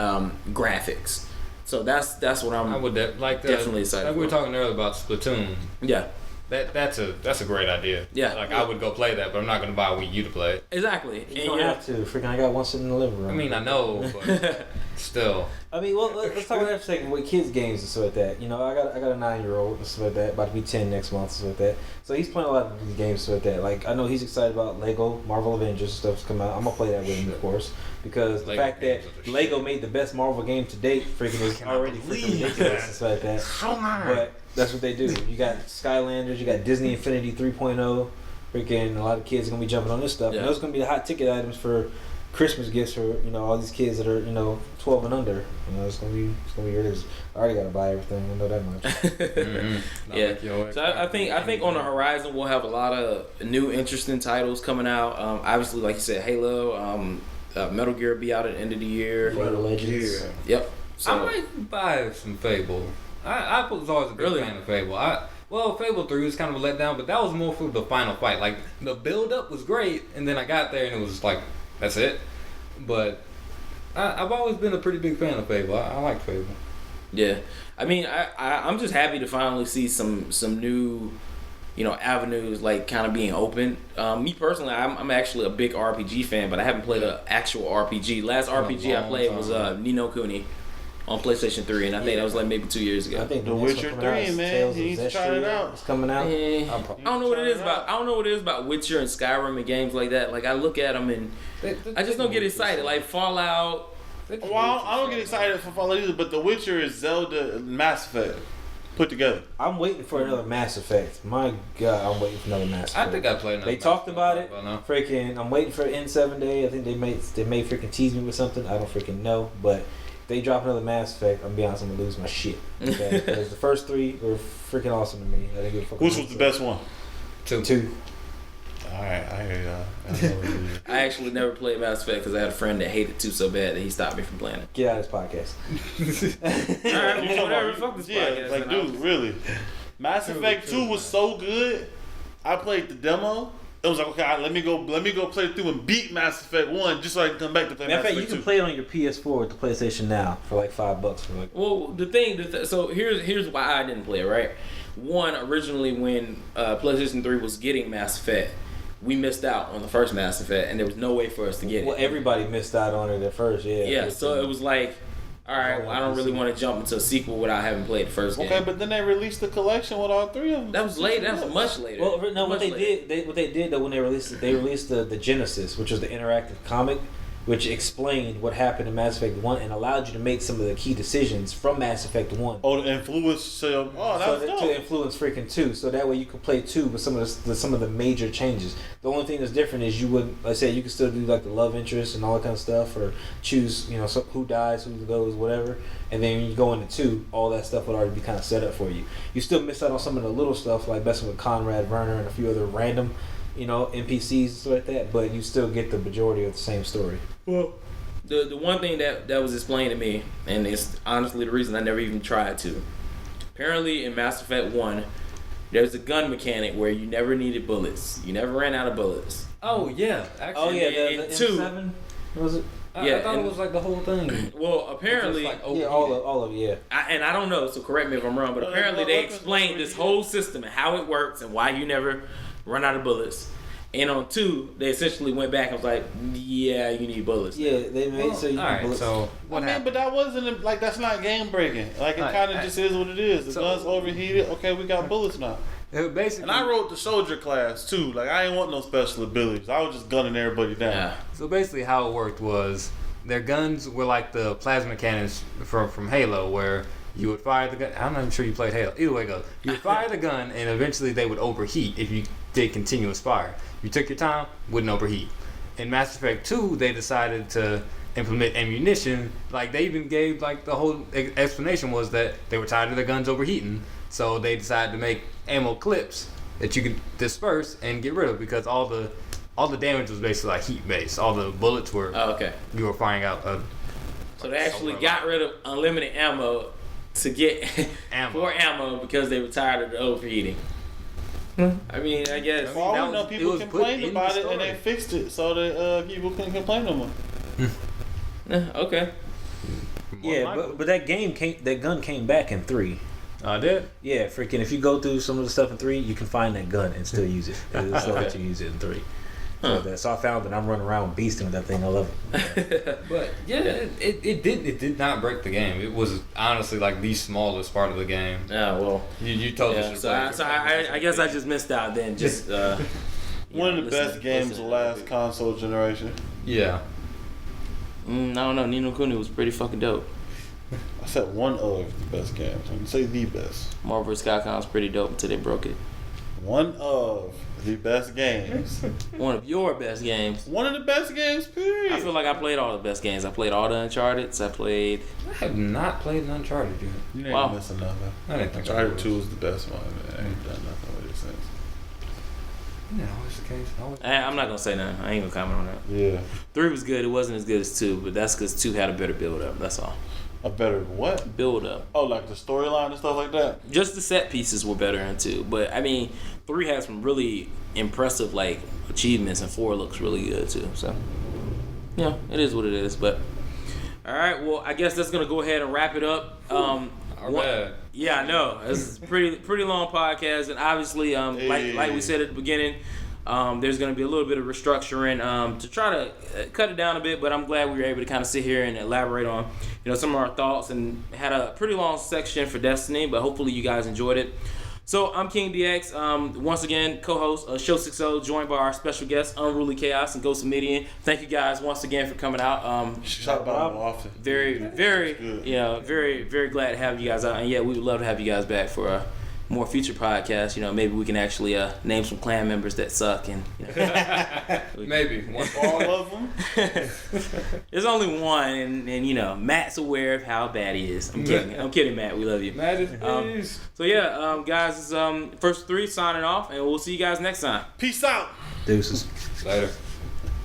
graphics. So that's what I would definitely excited like we were for. talking earlier about Splatoon. Yeah. That's a great idea. Yeah. Like I would go play that, but I'm not gonna buy a Wii U to play it. Exactly. You don't have to. Freaking, I got one sitting in the living room. I mean, I know, but Still. I mean, well, let's talk about that for a second. With kids' games and stuff like that. You know, I got a 9-year-old and stuff like that, about to be 10 next month and stuff like that. So he's playing a lot of these games and stuff like that. Like, I know he's excited about Lego, Marvel Avengers stuff's coming out. I'm gonna play that with him, of course, because the Lego fact that games are the Lego shit. made the best Marvel game to date, freaking is cannot already freaking believe ridiculous that. and stuff like that. So hard. But that's what they do. You got Skylanders, you got Disney Infinity 3.0. Freaking a lot of kids are gonna be jumping on this stuff. Yeah. And those are gonna be the hot ticket items for Christmas gifts for, you know, all these kids that are, you know, 12 and under. You know, it's gonna be what it is. I already gotta buy everything. I know that much. Yeah. So I think on the horizon we'll have a lot of new interesting titles coming out. Obviously, like you said, Halo, Metal Gear will be out at the end of the year. League of Legends. Yep. So I might buy some Fable. I was always a big Really? fan of Fable. Well, Fable 3 was kind of a letdown, but that was more for the final fight. Like, the build-up was great, and then I got there, and it was just like, that's it. But I've always been a pretty big fan of Fable. I like Fable. yeah, I mean, I'm just happy to finally see some new, you know, avenues like kind of being open. Me personally, I'm actually a big RPG fan, but I haven't played an actual RPG. Last RPG I long played was time. Ni no Kuni on PlayStation 3, and I think that was like maybe 2 years ago. I think The next one Witcher coming out 3, is man. Tales You of need to try it Zestiria. out. It's coming out. Eh, I don't know what it is about. I don't know what it is about Witcher and Skyrim and games like that. Like I look at them and I just don't get excited. Like Fallout. Well, I don't get excited for Fallout either, but The Witcher is Zelda and Mass Effect put together. I'm waiting for another Mass Effect. My God, I'm waiting for another Mass Effect. I think I played another They talked Mass about Effect it. by now. Freaking, I'm waiting for N7 Day. I think they may freaking tease me with something. I don't freaking know, but if they drop another Mass Effect, I'm be honest, I'm gonna lose my shit. Okay? Because the first 3 were freaking awesome to me. I didn't give a fuck Which about was the it. best one? 2. Alright, I hear y'all. I actually never played Mass Effect because I had a friend that hated 2 so bad that he stopped me from playing it. Get out of this podcast. Alright, You well, talking whatever. about- Fuck this yeah, podcast. like, and dude, really. Mass Effect 2 was so good. I played the demo. It was like, okay, all right, let me go play through and beat Mass Effect 1 just so I can come back to play Matter of Mass fact, you Effect can 2. play it on your PS4 with the PlayStation Now for like $5 for like. Well, so here's why I didn't play it, right? One, originally when PlayStation 3 was getting Mass Effect, we missed out on the first Mass Effect, and there was no way for us to get it. Well, everybody missed out on it at first, yeah. Yeah, so it was like, all right, well, I don't really want to jump into a sequel without having played the first game. Okay, but then they released the collection with all 3 of them. That was late. That was much later. Well, no, what Much they later. did though when they released it, they released the Genesis, which was the interactive comic, which explained what happened in Mass Effect 1 and allowed you to make some of the key decisions from Mass Effect 1. Oh, the influence. So, that was dope. To influence freaking 2, so that way you could play 2 with some of the major changes. The only thing that's different is you would, like I said, you could still do like the love interest and all that kind of stuff, or choose, you know, who dies, who goes, whatever. And then when you go into 2, all that stuff would already be kind of set up for you. You still miss out on some of the little stuff like messing with Conrad, Werner, and a few other random, you know, NPCs and stuff like that, but you still get the majority of the same story. Well, the one thing that was explained to me, and it's honestly the reason I never even tried to. Apparently, in Mass Effect 1, there's a gun mechanic where you never needed bullets. You never ran out of bullets. Oh, yeah. Actually, Oh yeah, and the 2. M7 was it? Yeah, I thought and- it was like the whole thing. Well, apparently, Just, like, Yeah, all of yeah. and I don't know, so correct me if I'm wrong, but apparently they explained this whole system and how it works and why you never run out of bullets. And on 2, they essentially went back and was like, yeah, you need bullets. Yeah, they made so you all can right, bullets. so what I mean, happened? but that wasn't like that's not game breaking. Like it Alright, kind of just is what it is. The so- gun's overheated. Okay, we got bullets now. Basically, And I wrote the soldier class too. Like I ain't want no special abilities. I was just gunning everybody down. Yeah. So basically, how it worked was their guns were like the plasma cannons from Halo, where you would fire the gun. I'm not even sure you played Halo. Either way it goes, you would fire the gun, and eventually they would overheat if you did continuous fire. You took your time, wouldn't overheat. In Mass Effect 2, they decided to implement ammunition. Like they even gave like the whole explanation was that they were tired of their guns overheating, so they decided to make ammo clips that you could disperse and get rid of because all the damage was basically like heat based. All the bullets were Oh, okay. you were firing out. So they actually got rid of unlimited ammo to get Ammo. more ammo because they were tired of the overheating. I mean, I guess. For all That we know, was- it people was put complained in about the it and they story. fixed it so that people couldn't complain no more. Okay. Yeah, but that gun came back in 3. I did. Yeah, freaking if you go through some of the stuff in 3, you can find that gun and still use it. It'll still let you use it in 3. that. So I found that I'm running around beasting with that thing. I love it. But yeah, it did not break the game. It was honestly like the smallest part of the game. Yeah, well, You totally yeah. should So I guess I just missed out then. Just One of the best games of the last console generation. Yeah. I don't know. Ni no Kuni was pretty fucking dope. I said one of the best games. I didn't say the best. Marvel vs. Capcom was pretty dope until they broke it. One of the best games. One of your best games. One of the best games, period. I feel like I played all the best games. I played all the Uncharted. I played. I have not played an Uncharted yet. You ain't Wow. missing nothing. I didn't think Uncharted 2 is the best one. Man. I ain't done nothing with it since. Yeah, always the case. I'm not gonna say nothing. I ain't gonna comment on that. Yeah. 3 was good. It wasn't as good as 2, but that's because 2 had a better build up. That's all. A better what? Build up. Oh, like the storyline and stuff like that? Just the set pieces were better in 2, but I mean, 3 has some really impressive like achievements, and 4 looks really good too. So, yeah, it is what it is. But all right, well, I guess that's gonna go ahead and wrap it up. Bad. Yeah, I know. It's a pretty long podcast, and obviously, like we said at the beginning, there's going to be a little bit of restructuring to try to cut it down a bit. But I'm glad we were able to kind of sit here and elaborate on, some of our thoughts, and had a pretty long section for Destiny. But hopefully, you guys enjoyed it. So I'm King DX, once again, co-host of Show 60, joined by our special guest, Unruly Chaos and Ghost of Midian. Thank you guys once again for coming out. Shout about them often. Very, very glad to have you guys out. And yeah, we would love to have you guys back for a more future podcast. Maybe we can actually name some clan members that suck, and Maybe one. All of them? there's only one, and Matt's aware of how bad he is. I'm kidding, Matt. We love you. Matt is So yeah, guys, it's first 3 signing off, and we'll see you guys next time. Peace out. Deuces. later.